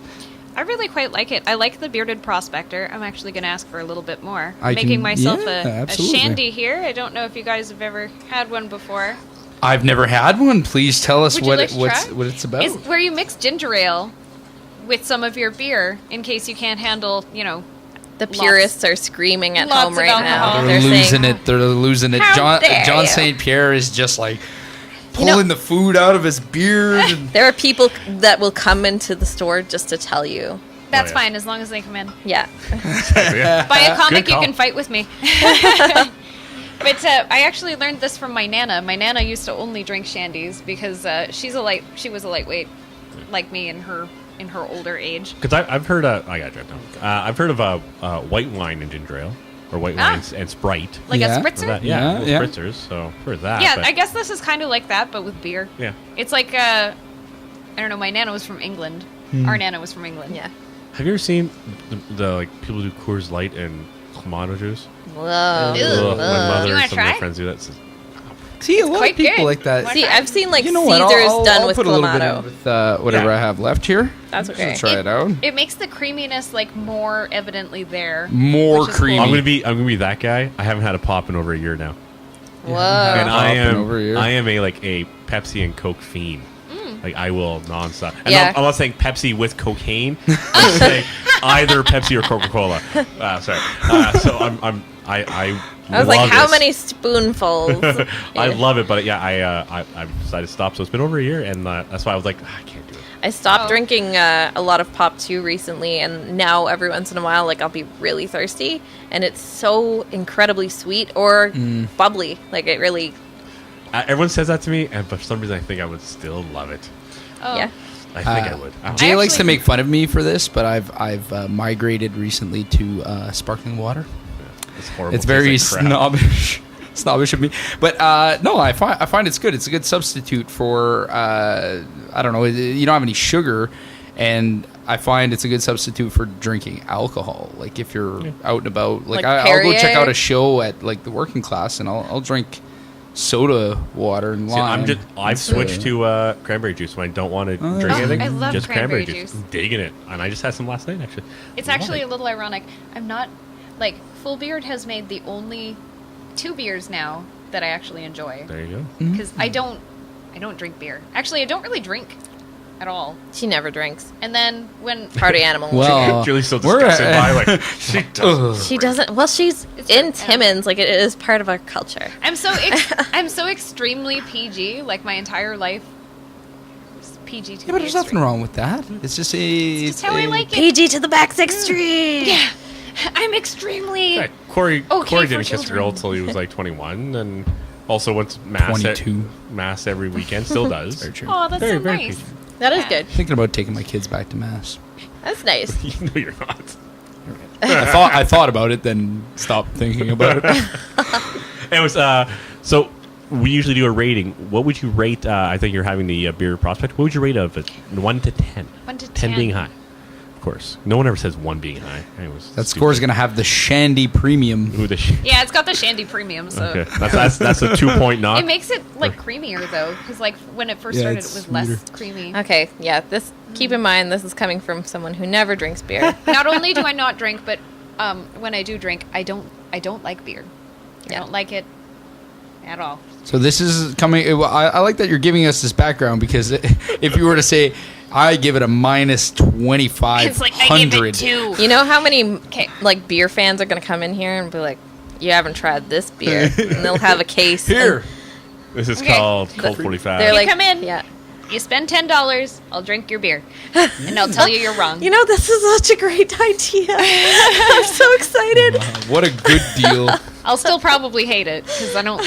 I really quite like it. I like the Bearded Prospector. I'm actually going to ask for a little bit more. I Making can- myself yeah, a absolutely. shandy here. I don't know if you guys have ever had one before. I've never had one. Please tell us Would you what like to try? what it's about. It's where you mix ginger ale with some of your beer in case you can't handle, The purists are screaming at lots home of right alcohol. now. They're losing saying, it. They're losing it. How dare John you. St. Pierre is just like You know- pulling the food out of his beard. And There are people that will come into the store just to tell you. That's Oh, yeah. fine as long as they come in. Yeah. Yeah. By a comic, Good you call. can fight with me. But I actually learned this from my Nana. My Nana used to only drink shandies because she was a lightweight like me in her older age. Because I've heard I got drive down. I've heard of white wine and ginger ale, or white Ah. wine and Sprite. Like Yeah. a For spritzer? that, Yeah, little yeah. spritzers. So for that. Yeah, but- I guess this is kind of like that, but with beer. Yeah. It's like, I don't know, my Nana was from England. Our Nana was from England. Yeah. Have you ever seen the like people do Coors Light and Clamato juice? Whoa. Ugh, my Do mother you and wanna some of my try? friends do that. See, a lot of quite people good. like that. Why See, I've seen like You know what? Caesars I'll done with put a little bit in Clamato. with whatever Yeah. I have left here. That's okay. Just try it out. It makes the creaminess like more evidently there. More which is creamy. cool. I'm gonna be that guy. I haven't had a pop in over a year now, Whoa. and I Popping over here. am a Pepsi and Coke fiend. Like I will nonstop. And Yeah. I'm not saying Pepsi with cocaine. I'm saying either Pepsi or Coca-Cola. Sorry. So I I was like, love how this. many spoonfuls? I love it, but yeah, I decided to stop. So it's been over a year, and that's why I was like, I can't do it. I stopped Oh. drinking a lot of pop too recently, and now every once in a while, like I'll be really thirsty, and it's so incredibly sweet or bubbly. Like it really, Everyone says that to me, and for some reason, I think I would still love it. Oh. yeah. I think I would. I don't know. Jay likes to actually- make fun of me for this, but I've migrated recently to sparkling water. It's horrible. It's very Tastes like crap. snobbish of me, but no, I find it's good. It's a good substitute for I don't know. You don't have any sugar, and I find it's a good substitute for drinking alcohol. Like if you're out and about, like Like I'll go check Perrier? out a show at like the working class, and I'll drink soda water and See, lime. I've switched to cranberry juice when I don't want to drink yeah. anything. I love just cranberry juice. juice. I'm digging it, and I just had some last night actually. It's actually a little ironic. I'm not like Full Beard has made the only 2 beers now that I actually enjoy There you go. because I don't drink beer. Actually, I don't really drink at all. She never drinks. And then when Party animal. Well, Julie's so we're disgusted at- by like she does. She doesn't. Well, she's It's in her- Timmins. Like, it is part of our culture. I'm so extremely PG, like my entire life was PG to Yeah, but there's nothing wrong with that. It's just a. Just how I like it. PG to the max extreme. Yeah. I'm extremely Yeah, Corey Okay Corey for didn't kiss a children. girl until he was like 21, and also went to mass 22. mass every weekend. Still does. Very true. Oh, that's Very, so very nice. PG. That is Yeah. good. Thinking about taking my kids back to mass. That's nice. You know you're not. I thought about it, then stopped thinking about it. It was so we usually do a rating. What would you rate? I think you're having the beer prospect. What would you rate of it? 1 to 10. 1 to 10 being high. Of course, no one ever says 1 being high. Anyways, That score's gonna have the Shandy Premium. Who the Yeah, it's got the Shandy Premium, so Okay, that's a 2-point knock. it makes it like creamier though, because like when it first Yeah, started, it it's was less sweeter. creamy. Okay, yeah. This. Keep in mind, this is coming from someone who never drinks beer. Not only do I not drink, but when I do drink, I don't like beer. I Yeah. don't like it at all. So this is coming. I like that you're giving us this background because if you were to say, I give it a minus 2,500. It's like I give it 2. You know how many 'Kay. like beer fans are gonna come in here and be like, "You haven't tried this beer," and they'll have a case Here. This is Okay. called Colt 45. They're You like, come in. yeah. You spend $10, I'll drink your beer, and I'll tell you you're wrong. You know, this is such a great idea. I'm so excited. What a good deal. I'll still probably hate it because I don't.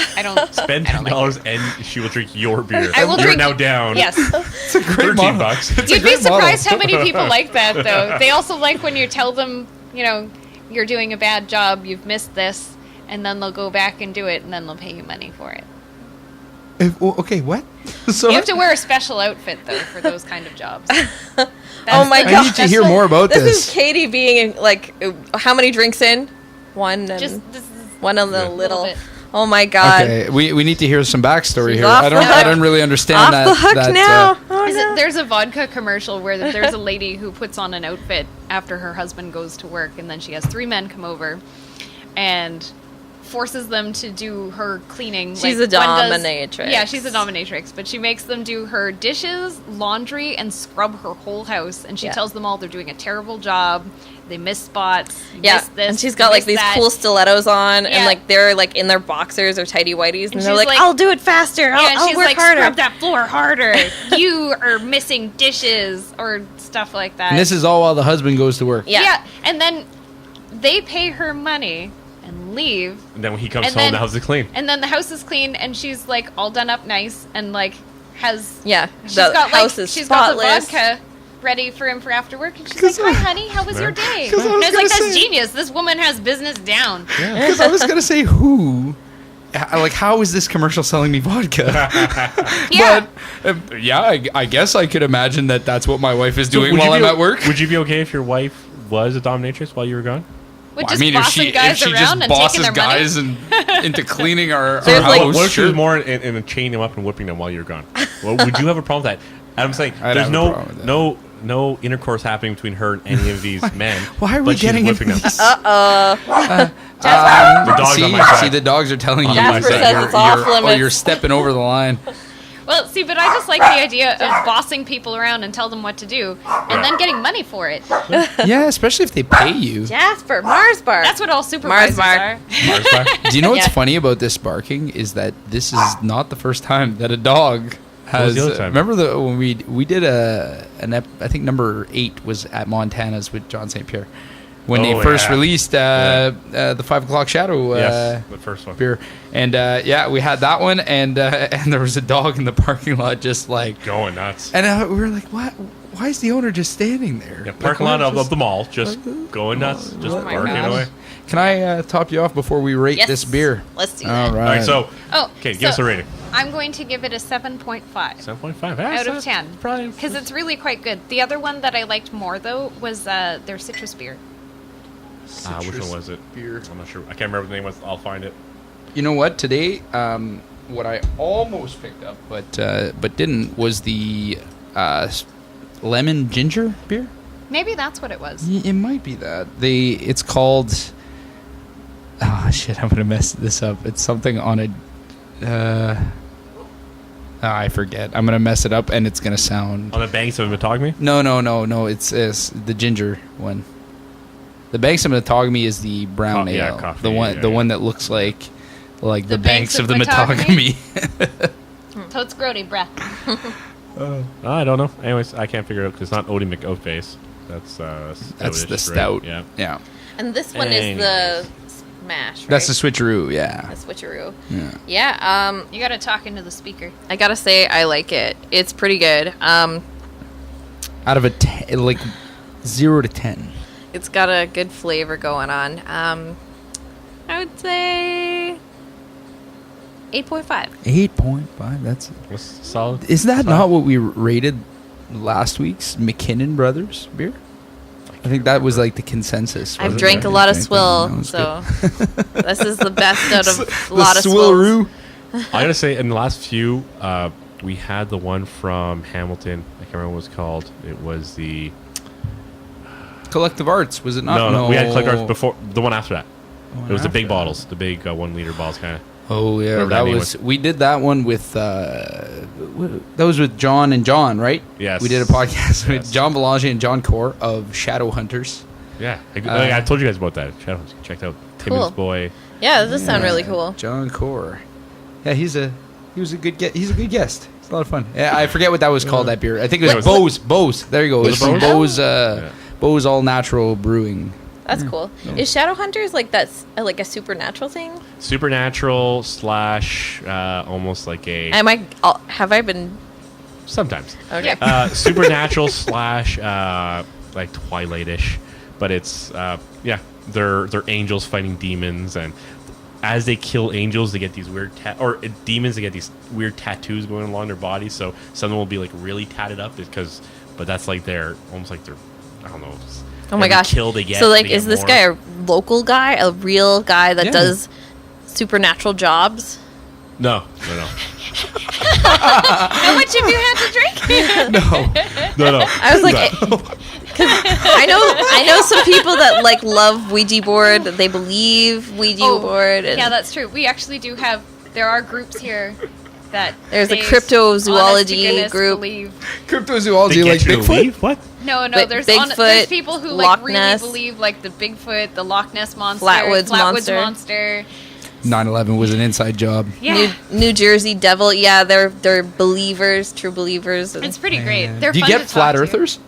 Spend I don't like $10 and she will drink your beer. I will You're drink- now down. Yes. It's a great 13 model. bucks. It's a You'd be great model. surprised how many people like that, though. They also like when you tell them, you know, you're doing a bad job, you've missed this, and then they'll go back and do it, and then they'll pay you money for it. Okay, what? So You have to wear a special outfit, though, for those kind of jobs. Oh my I god! need to hear more about This this. is Katie being like, how many drinks in? One. And Just this is one of the Yeah. little. bit. Oh my god! Okay, we need to hear some backstory She's here. off I the hook. don't really understand Off that. the hook that, now. Oh, no. There's a vodka commercial where there's a lady who puts on an outfit after her husband goes to work, and then she has 3 men come over and forces them to do her cleaning. She's like a Gwen does- dominatrix. Yeah, she's a dominatrix, but she makes them do her dishes, laundry, and scrub her whole house. And she Yeah. tells them all they're doing a terrible job. They miss spots. You Yeah, miss this, and she's you got like miss these that. cool stilettos on, Yeah. and like they're like in their boxers or tighty whities, and And they're she's like, like- "I'll do it faster. Yeah, and I'll she's work like, harder." scrub that floor harder. You are missing dishes or stuff like that. And this is all while the husband goes to work. Yeah. and then they pay her money and leave, And then when he comes And home, then- the house is clean. and then the house is clean, and she's like all done up nice and like has Yeah, she's the got house like is she's got the spotless. vodka ready for him for after work, and she's 'Cause like, I- "Hi, honey, how was your day?" 'Cause I And was I was like, gonna "That's say- genius. This woman has business down." Because I was gonna say who. Like, how is this commercial selling me vodka? Yeah, But yeah, I guess I could imagine that that's what my wife is doing Would while you I'm be- at work. Would you be okay if your wife was a dominatrix while you were gone? with I just mean, if bossing she guys just around and taking bosses their money. guys and into cleaning our There's, house, like- What if she was sure. more in chaining them up and whipping them while you're gone? Well, would you have a problem with that? I'm saying I'd there's have a problem with that. no intercourse happening between her and any of these men. Why are we but she's getting whipping into them. this? The dog's see, on my side. see, the dogs are telling you Jasper that says you're, it's off you're, limits. you're stepping over the line. Well, see, but I just like the idea of bossing people around and tell them what to do, and then getting money for it. Yeah, especially if they pay you. Jasper, Mars bar. That's what all supervisors bar. are. Mars bar? Do you know what's Yeah. funny about this barking is that this is not the first time that a dog has. was the other time? Remember when we did I think number 8 was at Montana's with John St. Pierre when they Oh, first yeah. released the 5 o'clock shadow. Yes, the first one. Beer, and yeah, we had that one, and there was a dog in the parking lot just like, Going nuts. and we were like, what? Why is the owner just standing there? Yeah, Like, parking why lot of just- the mall, just going nuts, just Oh my barking gosh. away. Can I top you off before we rate Yes. this beer? Let's do All that. right. All right, so Oh, okay, give us a rating. I'm going to give it a 7.5 7.5 out of 10 Probably because it's really quite good. The other one that I liked more though was their citrus beer. which one was it? Beer. I'm not sure. I can't remember the name. I'll find it. You know what? Today, what I almost picked up, but didn't, was the lemon ginger beer. Maybe that's what it was. It might be that. It's called. Oh shit! I'm gonna mess this up. It's something on a. I forget. I'm gonna mess it up, and it's gonna sound. On the banks of Matagami? No. It's the ginger one. The Banks of Matagami is the brown ale. Coffee, the one that looks like the Banks of the Matagami? Matagami. Totes grody, bruh. I don't know. Anyways, I can't figure it out because it's not Odie McOatface. That's That's the right? stout. Yeah. And this one is the smash, right? That's the switcheroo. Yeah. The switcheroo. Yeah. Yeah. You gotta talk into the speaker. I gotta say, I like it. It's pretty good. Out of a 0 to 10. It's got a good flavor going on. I would say 8.5. 8.5. That's solid. Is that not what we rated last week's McKinnon Brothers beer? I think that was like the consensus. I've wasn't drank it? a lot of That swill, was so good. this is the best out of a The lot of swilleroo. swills. I gotta say, in the last few, we had the one from Hamilton. I can't remember what it was called. It was the Collective Arts, was it not? no. We had Collector Arts before the one after that. One It was the big after bottles, the big 1 liter bottles, kind of. Oh yeah, Whatever that that name was. We did that one with. That was with John and John, right? Yes. We did a podcast Yes. with John Belanger and John Core of Shadow Hunters. Yeah, I told you guys about that. Checked out Timmins Cool. Boy. Yeah, this does sound really cool. John Core. Yeah, he was a good guest. He's a good guest. It's a lot of fun. Yeah, I forget what that was called. That beer. I think it was Bose. There you go. It was from Bose? Bose. Bose All Natural Brewing. That's cool. Is Shadowhunters like that's like a supernatural thing? Supernatural / almost like a Have I been? sometimes Okay. supernatural / like Twilight-ish, but it's they're angels fighting demons, and as they kill angels, they get these weird demons. They get these weird tattoos going along their bodies. So some of them will be like really tatted up but that's like they're almost like they're I don't know. Oh my gosh. Kill they get. So like, they get is this more. guy a local guy, a real guy that Yeah. does supernatural jobs? No. How much have you had to drink? No. I was like, because I know some people that like love Ouija board. They believe Ouija board. And Yeah, that's true. We actually do have. There are groups here that There's a they, cryptozoology honest to goodness, group. believe. Cryptozoology, They like get you to Bigfoot. leave? What? No, But there's Bigfoot, people who Loch like Ness. really believe like the Bigfoot, the Loch Ness monster, Flatwoods monster. 9/11 was an inside job. Yeah, New Jersey Devil. Yeah, they're believers, true believers. And, it's pretty great. They're Do you fun get to flat talk to. earthers?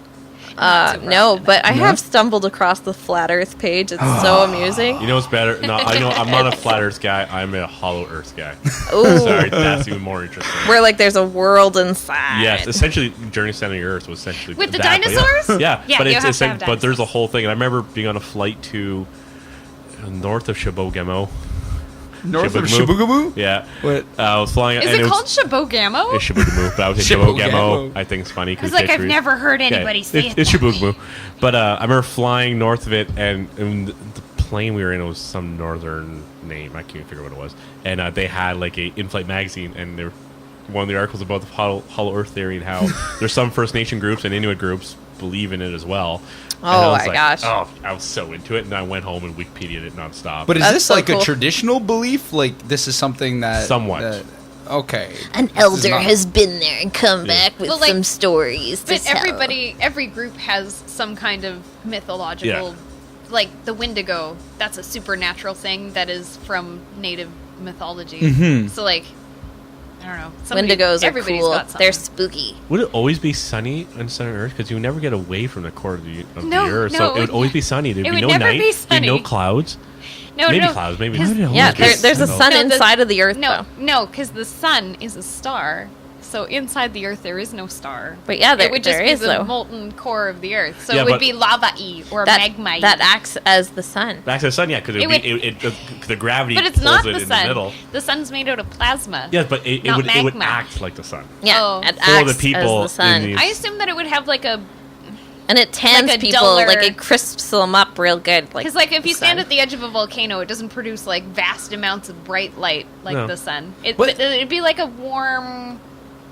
no, but I No? have stumbled across the flat Earth page. It's so amusing. You know what's better? No, I'm not a flat Earth guy. I'm a hollow Earth guy. Ooh, Sorry, that's even more interesting. where like there's a world inside. Yes, essentially, Journey to Center of the Earth was essentially With the that, but dinosaurs? Yeah, Yeah, but you it's have to have but there's a dinosaurs. whole thing. And I remember being on a flight to north of Shibogamo. North of Shibogamo? Shibugamu? Yeah. What? I was flying. Is and it was- called Shibogamo? It's Shibogamo, but I was in Shibogamo. Shibogamo. I think it's funny I because was like, I've never heard anybody say it. It's that way. Shibogamo, but I remember flying north of it, and the plane we were in, it was some northern name. I can't figure out what it was, and they had like a in-flight magazine, and there one of the articles about the hollow Earth theory and how there's some First Nation groups and Inuit groups believe in it as well. And I Oh was my like, gosh. Oh, I was so into it, and I went home and Wikipedia'd it nonstop. But is That's this so like cool. a traditional belief? Like this is something that Somewhat. Okay. An This is elder not- has been there and come back with Well, like, some stories to But tell. every group has some kind of mythological, like the Wendigo. That's a supernatural thing that is from native mythology. Mhm. So like, I don't know. Wendigos are everybody's cool. got something. They're spooky. Would it always be sunny on Center Earth? Because you would never get away from the core of the No, Earth, no, so it would always be sunny. There'd it be would no never night. be There'd be no sunny. clouds. no, Maybe no. clouds. Maybe. How did it Yeah, always get there's a snow? sun No, the- inside of the Earth, No, though. no, because the sun is a star. So inside the Earth there is no star. But yeah, it would just there be is, the though. molten core of the Earth. So Yeah, it would but- be lava-y or magma-y. That acts as the sun. Back to the sun, yeah, because the gravity but it's pulls not it the in sun. the middle. The sun's made out of plasma. Yes, but it Not would magma. act like the sun. Yeah, Oh. it For acts the people as the sun. in the- I assume that it would have like a And it tans Like a people, duller- like it crisps them up real good. Because, like, if you stand at the edge of a volcano, it doesn't produce, like, vast amounts of bright light like No. the sun. What? It'd be like a warm...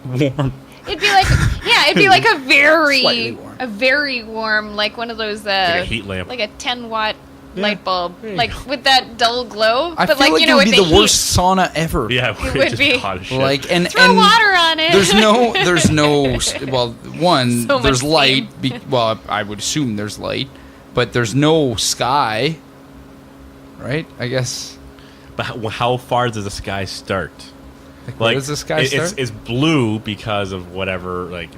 Warm. It'd be like... Yeah, it'd be like a Slightly very... warm. A very warm, like one of those... Like a heat lamp. Like a 10-watt Yeah. light bulb. There you Like, go. with that dull glow. I but, feel like you it know, would with be the the heat, worst sauna ever. Yeah, It would just be. hot as shit. Like and Throw water on it. There's no well one So there's much light well I would assume there's light but there's no sky, right? I guess. But how far does the sky start? Where does the sky start? It's blue because of whatever, like,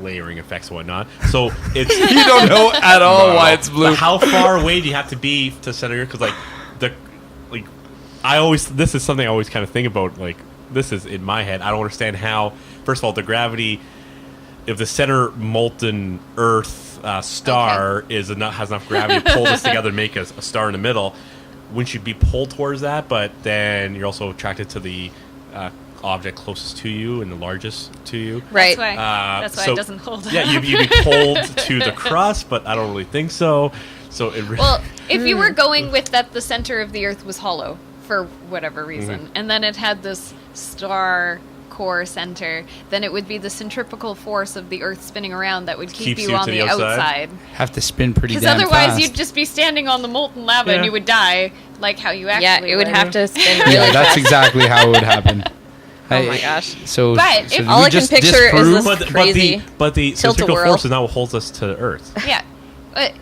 layering effects and whatnot. So it's You don't know at all No. why it's blue. But how far away do you have to be to center your? Because this is something I always kind of think about. Like, this is in my head. I don't understand how. First of all, the gravity. If the center molten Earth star has enough gravity to pull this together and make a star in the middle, wouldn't you be pulled towards that? But then you're also attracted to the object closest to you and the largest to you. Right. That's why so- it doesn't hold up. Yeah, you'd be pulled to the crust, but I don't really think so. So it really. Well, if you were going with that the center of the Earth was hollow for whatever reason, Mm-hmm. and then it had this star core center, then it would be the centripetal force of the Earth spinning around that would keep Keeps you you on to the the outside? outside. Have to spin pretty Because damn otherwise fast. you'd just be standing on the molten lava Yeah. and you would die, like how you actually Yeah, it would have to spin really Yeah, that's fast. exactly how it would happen. Oh my gosh. So, But so if- did All we I can just picture is disprove- this- crazy but the centrifugal tilt-a-whirl. force is not what holds us to the Earth. Yeah, but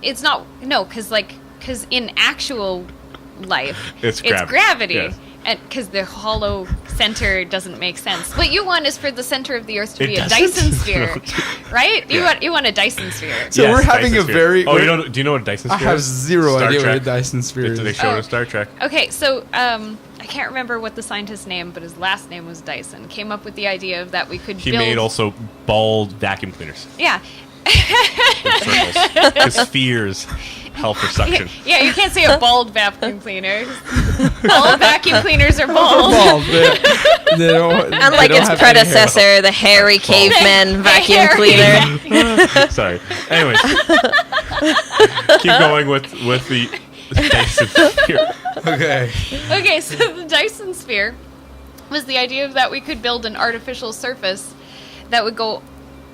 it's not because in actual life It's it's gravity, gravity, yes. and because the hollow center doesn't make sense. What you want is for the center of the Earth to It be a doesn't? Dyson sphere, right? You Yeah. want a Dyson sphere. So we're having Dyson a sphere. very- Oh, we're- do you know what a Dyson I sphere have is? zero Star idea what a Trek. Dyson sphere They is. showed Oh. in Star Trek. Okay, so I can't remember what the scientist's name, but his last name was Dyson. Came up with the idea of that we could He build. made also bald vacuum cleaners Yeah. with circles. Because spheres help for suction. Yeah, you can't say a bald vacuum cleaner. All vacuum cleaners are bald. Bald, they don't, Unlike its predecessor, the hairy caveman vacuum Hairy. cleaner. Sorry. Anyways, keep going with the Dyson sphere. Okay. Okay, so the Dyson sphere was the idea of that we could build an artificial surface that would go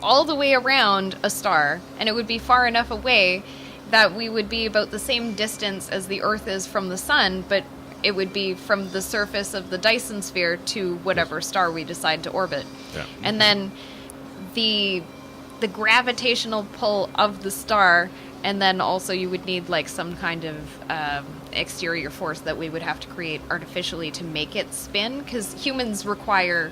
all the way around a star, and it would be far enough away that we would be about the same distance as the Earth is from the sun, but it would be from the surface of the Dyson sphere to whatever star we decide to orbit. Yeah. And then the gravitational pull of the star, and then also you would need like some kind of exterior force that we would have to create artificially to make it spin, because humans require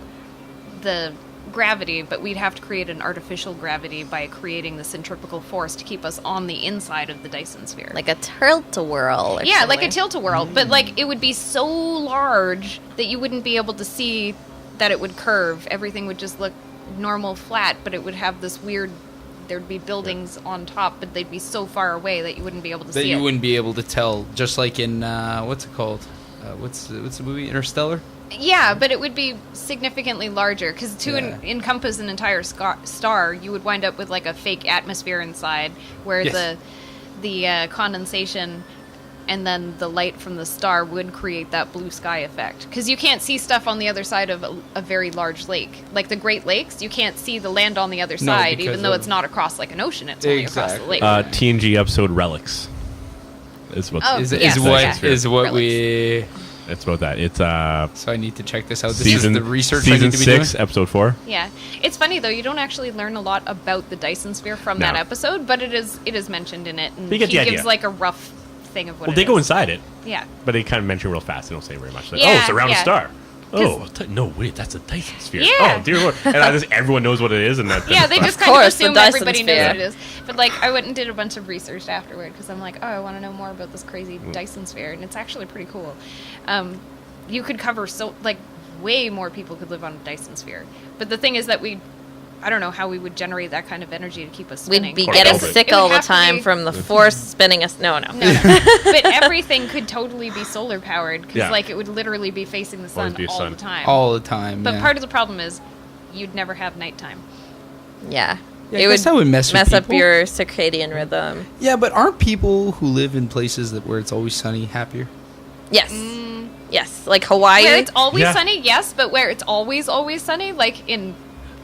the gravity, but we'd have to create an artificial gravity by creating the centripetal force to keep us on the inside of the Dyson sphere. Like a tilt-a-whirl. or Yeah, like a something. tilt-a-whirl, but like it would be so large that you wouldn't be able to see that it would curve. Everything would just look normal flat, but it would have this weird, there'd be buildings on top, but they'd be so far away that you wouldn't be able to That see you it. wouldn't be able to tell, just like in what's it called? What's the movie Interstellar? Yeah, but it would be significantly larger, because to Yeah. encompass an entire star, you would wind up with like a fake atmosphere inside, where Yes. the condensation and then the light from the star would create that blue sky effect. Because you can't see stuff on the other side of a very large lake. Like the Great Lakes, you can't see the land on the other No, side, because even though of- it's not across like an ocean, it's only across the Exactly. lake. TNG episode Relics. Is what Oh, Is yes, what yeah. is what Relics. we? it's about that. It's So I need to check this out. This season is the research I season need to be 6, doing. episode 4. Yeah, it's funny though. You don't actually learn a lot about the Dyson sphere from No. that episode, but it is mentioned in it, and You get he the gives idea. like a rough thing of what. Well, it they go is. inside it, Yeah, but they kind of mention real fast. They don't say very much. Like, Yeah, oh, it's around yeah. a star. 'Cause- Oh, no, wait, that's a Dyson sphere. Yeah. Oh, dear Lord. And everyone knows what it is. And that, yeah. They just Of kind of course, the assume Dyson everybody knows sphere. what it is. But like, I went and did a bunch of research afterward because I'm like, oh, I want to know more about this crazy Dyson sphere, and it's actually pretty cool. You could cover way more people could live on a Dyson sphere. But the thing is that I don't know how we would generate that kind of energy to keep us spinning. We'd be Or getting velvet. sick It would all the have to time be- from the force spinning us. No. No. But everything could totally be solar powered because, Yeah. like, it would literally be facing the sun Always be a all sun. the time. All the time. But yeah. part of the problem is you'd never have nighttime. Yeah. Yeah, I it guess that would mess with up people. your circadian rhythm. Yeah, but aren't people who live in places where it's always sunny happier? Yes. Yes, like Hawaii. Where it's always Yeah. sunny, yes, but where it's always sunny, like in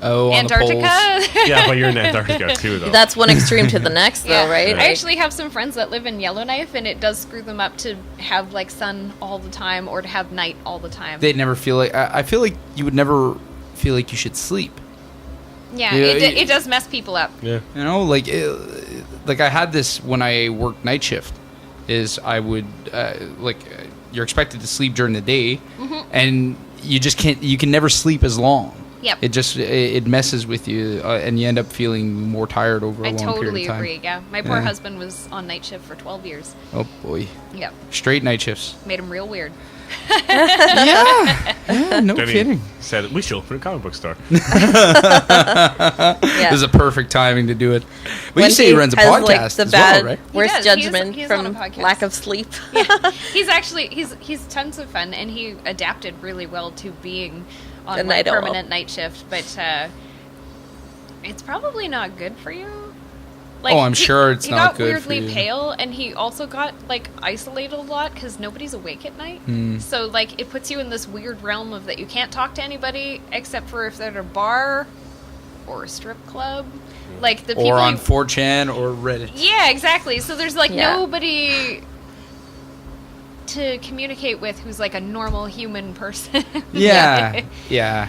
Oh, on the Antarctica. poles. Yeah, but you're in Antarctica too, though. That's one extreme to the next, though, Yeah. right? Yeah. I actually have some friends that live in Yellowknife, and it does screw them up to have like sun all the time or to have night all the time. They'd never feel like... I feel like you would never feel like you should sleep. Yeah, Yeah, it does mess people up. Yeah. You know, like I had this when I worked night shift. Is I would you're expected to sleep during the day, and you just can't. You can never sleep as long. Yep. It just it messes with you, and you end up feeling more tired over a I long totally period of time. agree. Yeah, my poor Yeah. husband was on night shift for 12 years. Oh boy, Yep, straight night shifts. made him real weird. yeah, no Then he kidding. said, we should open a comic book store. Yeah. This is a perfect timing to do it. But When you say he runs a has, podcast like, the as bad, well, right? worst He does. judgment He's on a from podcast. lack of sleep. He's actually he's tons of fun, and he adapted really well to being on A like, night owl. permanent night shift. But it's probably not good for you. Oh, I'm sure it's he not got good for weirdly you. pale, and he also got like isolated a lot because nobody's awake at night. Hmm. So like it puts you in this weird realm of that you can't talk to anybody except for if they're at a bar or a strip club. Like the people Or on you- 4chan or Reddit. yeah, exactly. So there's like Yeah. nobody to communicate with who's like a normal human person. Yeah, yeah.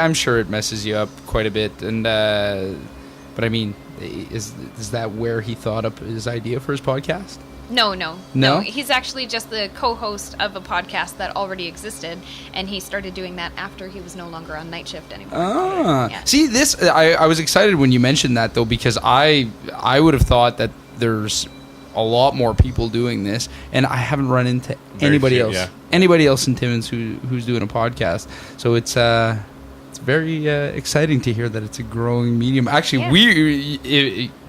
I'm sure it messes you up quite a bit, and but I mean, is that where he thought up his idea for his podcast? No. He's actually just the co-host of a podcast that already existed, and he started doing that after he was no longer on night shift anymore. Yeah. See, this I was excited when you mentioned that though, because I would have thought that there's a lot more people doing this, and I haven't run into Very anybody few, else. yeah. Anybody else in Timmins who's doing a podcast. So it's very exciting to hear that it's a growing medium. Actually, Yeah.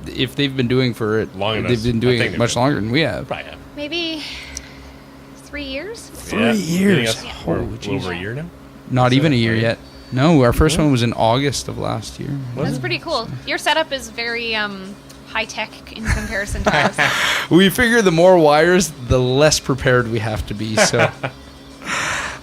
if they've been doing for it Long enough. they've been I doing think it they've much been. longer than we have. Probably have. Maybe 3 years. 3 Yeah. years. I think Oh, we're a little jeez. over a year now. Not even a year Right. yet. No, our first one was in August of last year. That's pretty cool. Your setup is very high tech in comparison to ours. We figure the more wires, the less prepared we have to be. So,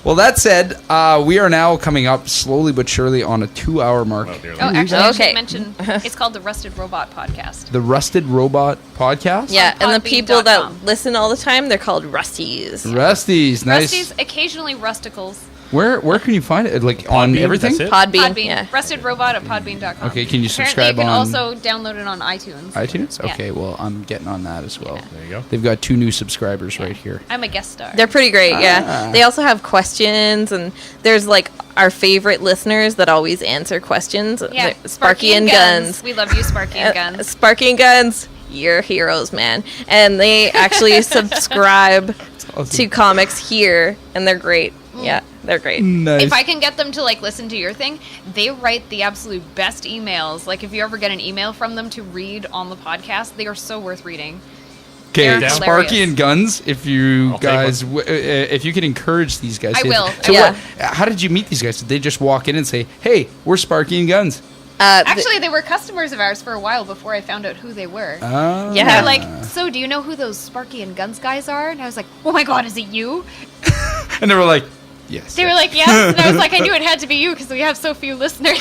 well, that said, we are now coming up slowly but surely on a 2-hour mark. Oh, dear Oh, Lord. actually, I Okay. should mention it's called the Rusted Robot Podcast. The Rusted Robot Podcast. Yeah, and the people that podbean.com. listen all the time, they're called Rusties. Rusties, nice. Rusties, occasionally Rusticles. Where can you find it? Like on Podbean, everything? that's it? Podbean, Podbean. yeah. Rusted Robot at podbean.com. Okay, can you subscribe Apparently, you can on also download it on iTunes. iTunes? Yeah. Okay, well, I'm getting on that as well. Yeah. There you go. They've got 2 new subscribers right here. I'm a guest star. They're pretty great, Ah. yeah. They also have questions, and there's like our favorite listeners that always answer questions. yeah, They're Sparky and Guns. We love you, Sparky and Guns. Sparky and Guns, you're heroes, man. And they actually subscribe awesome. to comics here, and they're great. Yeah, they're great. Nice. If I can get them to like listen to your thing, they write the absolute best emails. Like if you ever get an email from them to read on the podcast, they are so worth reading. Okay, They're Sparky hilarious. and Guns. If you I'll take guys, if you can encourage these guys, I will. So Yeah. what? How did you meet these guys? Did they just walk in and say, "Hey, we're Sparky and Guns"? Actually, they were customers of ours for a while before I found out who they were. Ah. Yeah. They're like, so do you know who those Sparky and Guns guys are? And I was like, oh my god, is it you? And they were like, "Yes." They were like, yes. And I was like, I knew it had to be you because we have so few listeners.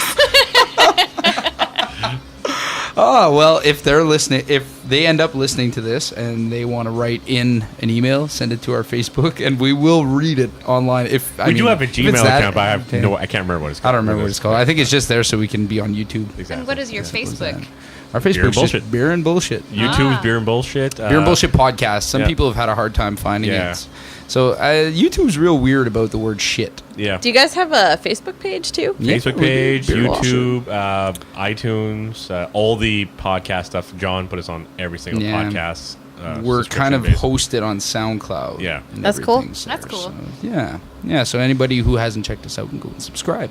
"Oh, well, if they're listening, if they end up listening to this and they want to write in an email, send it to our Facebook, and we will read it online." If We do have a if it's Gmail that- account, but I can't remember what it's I called. don't remember what it's called. I think it's just there so we can be on YouTube. Exactly. And what is your Facebook? Our Beer Facebook and is just Bullshit. Beer and Bullshit. YouTube's Ah. Beer and Bullshit. Beer and Bullshit podcast. Some yeah. people have had a hard time finding Yeah. it. So YouTube's real weird about the word shit. Yeah. Do you guys have a Facebook page too? Yeah, Facebook we do. page, Beer and Bullshit. YouTube, iTunes, all the podcast stuff. John put us on every single Yeah. podcast. We're kind of subscription-based. hosted on SoundCloud. Yeah. and That's cool. everything's That's there. cool. So, yeah. So anybody who hasn't checked us out can go and subscribe.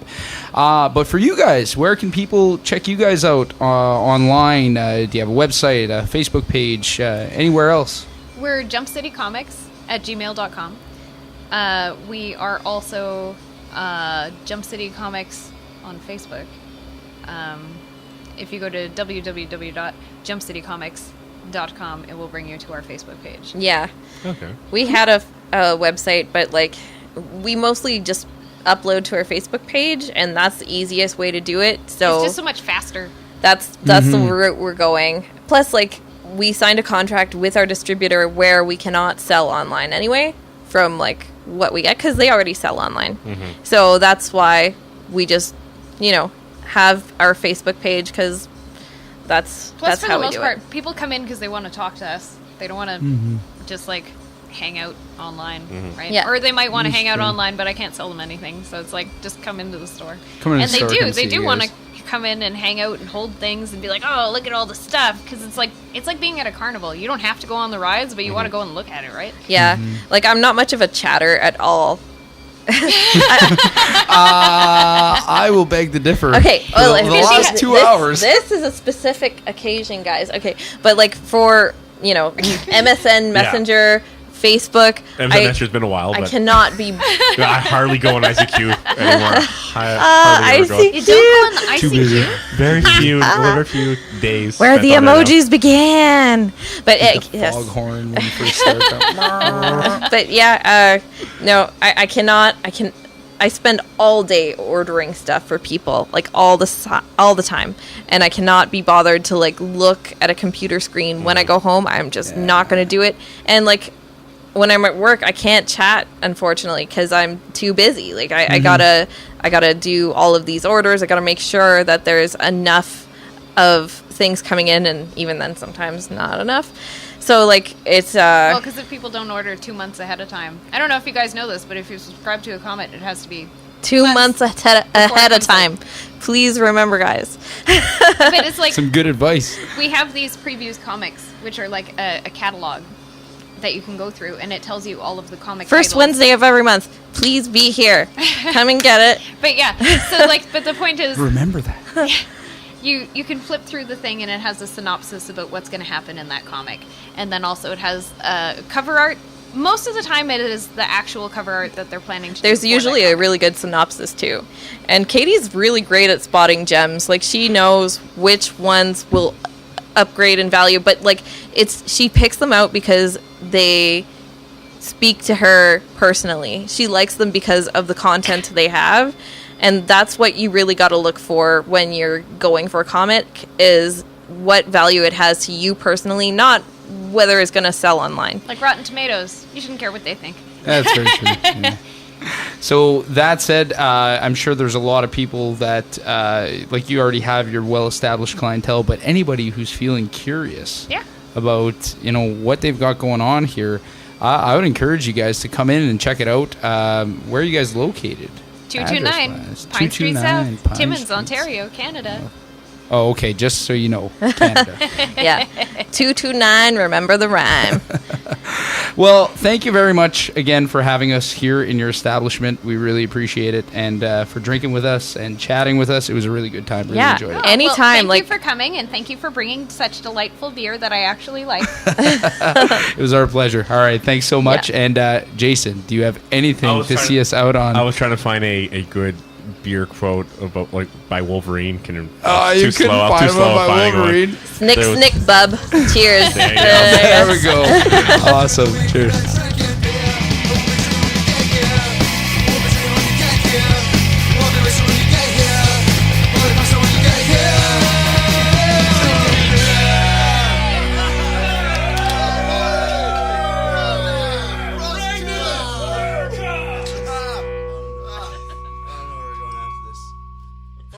But for you guys, where can people check you guys out online? Do you have a website, a Facebook page, anywhere else? We're jumpcitycomics@gmail.com. We are also Jump City Comics on Facebook. if you go to www.jumpcitycomics.com, it will bring you to our Facebook page. Yeah. Okay. We had a website, but like we mostly just upload to our Facebook page, and that's the easiest way to do it. So It's just so much faster. that's the route we're going. Plus, like, we signed a contract with our distributor where we cannot sell online anyway from like what we get, because they already sell online. So that's why we just, have our Facebook page, because Plus, that's for how the we most do part, it. people come in because they want to talk to us. They don't want to just like hang out online, right? Yeah. Or they might want to That's hang out true. online, but I can't sell them anything. So it's like, just come into the store. Come in And the store, come they see do you want to guys. come in and hang out and hold things and be like, oh, look at all the stuff, because it's like being at a carnival. You don't have to go on the rides, but you want to go and look at it, right? Yeah. Like, I'm not much of a chatter at all. I will beg to differ. Okay, For well, the last 2 hours. This is a specific occasion, guys. Okay, but like for MSN Messenger, Facebook, Messenger's been a while, I but cannot be. I hardly go on ICQ anymore. I ever go. see. You don't go on the Too busy. ICQ? Very few days. Where the spent on it now. emojis began, but yes. Foghorn when you first start out. But yeah, no, I cannot. I spend all day ordering stuff for people, like all the time, and I cannot be bothered to like look at a computer screen when I go home. I'm just not going to do it. And like when I'm at work, I can't chat, unfortunately, because I'm too busy. Like I gotta do all of these orders. I gotta make sure that there's enough of things coming in, and even then, sometimes not enough. So like it's Well, because if people don't order 2 months ahead of time, I don't know if you guys know this, but if you subscribe to a comic, it has to be 2 months ahead before it of comes time. Please remember, guys. But it's like Some good advice. we have these previews comics, which are like a catalog that you can go through, and it tells you all of the comic First titles. Wednesday of every month. Please be here. Come and get it. But yeah, so like, but the point is, Remember that. you can flip through the thing, and it has a synopsis about what's going to happen in that comic, and then also it has cover art. Most of the time, it is the actual cover art that they're planning to do. There's for usually that a comic. really good synopsis too. And Katie's really great at spotting gems. Like, she knows which ones will upgrade in value, but like she picks them out because they speak to her personally. She likes them because of the content they have. And that's what you really got to look for when you're going for a comic, is what value it has to you personally, not whether it's going to sell online. Like Rotten Tomatoes. You shouldn't care what they think. That's very true. Yeah. So that said, I'm sure there's a lot of people that, like, you already have your well-established clientele, but anybody who's feeling curious Yeah. about, what they've got going on here, I would encourage you guys to come in and check it out. Where are you guys located? 229 Address-wise? Pine Street 229 South, Pine Timmins, Street. Ontario, Canada. Oh, okay. Just so you know, Canada. Yeah. 229, remember the rhyme. Well, thank you very much again for having us here in your establishment. We really appreciate it, and for drinking with us and chatting with us. It was a really good time. Really Yeah. enjoyed it. Oh, Anytime, well, thank like- you for coming, and thank you for bringing such delightful beer that I actually like. It was our pleasure. All right, thanks so much. Yeah. And Jason, do you have I anything was to trying see to- us out on? I was trying to find a good beer quote about by Wolverine. Oh, you couldn't find one by finding Wolverine. Snick, There was- snick, bub. Cheers. There you go. There we go. Awesome. Cheers.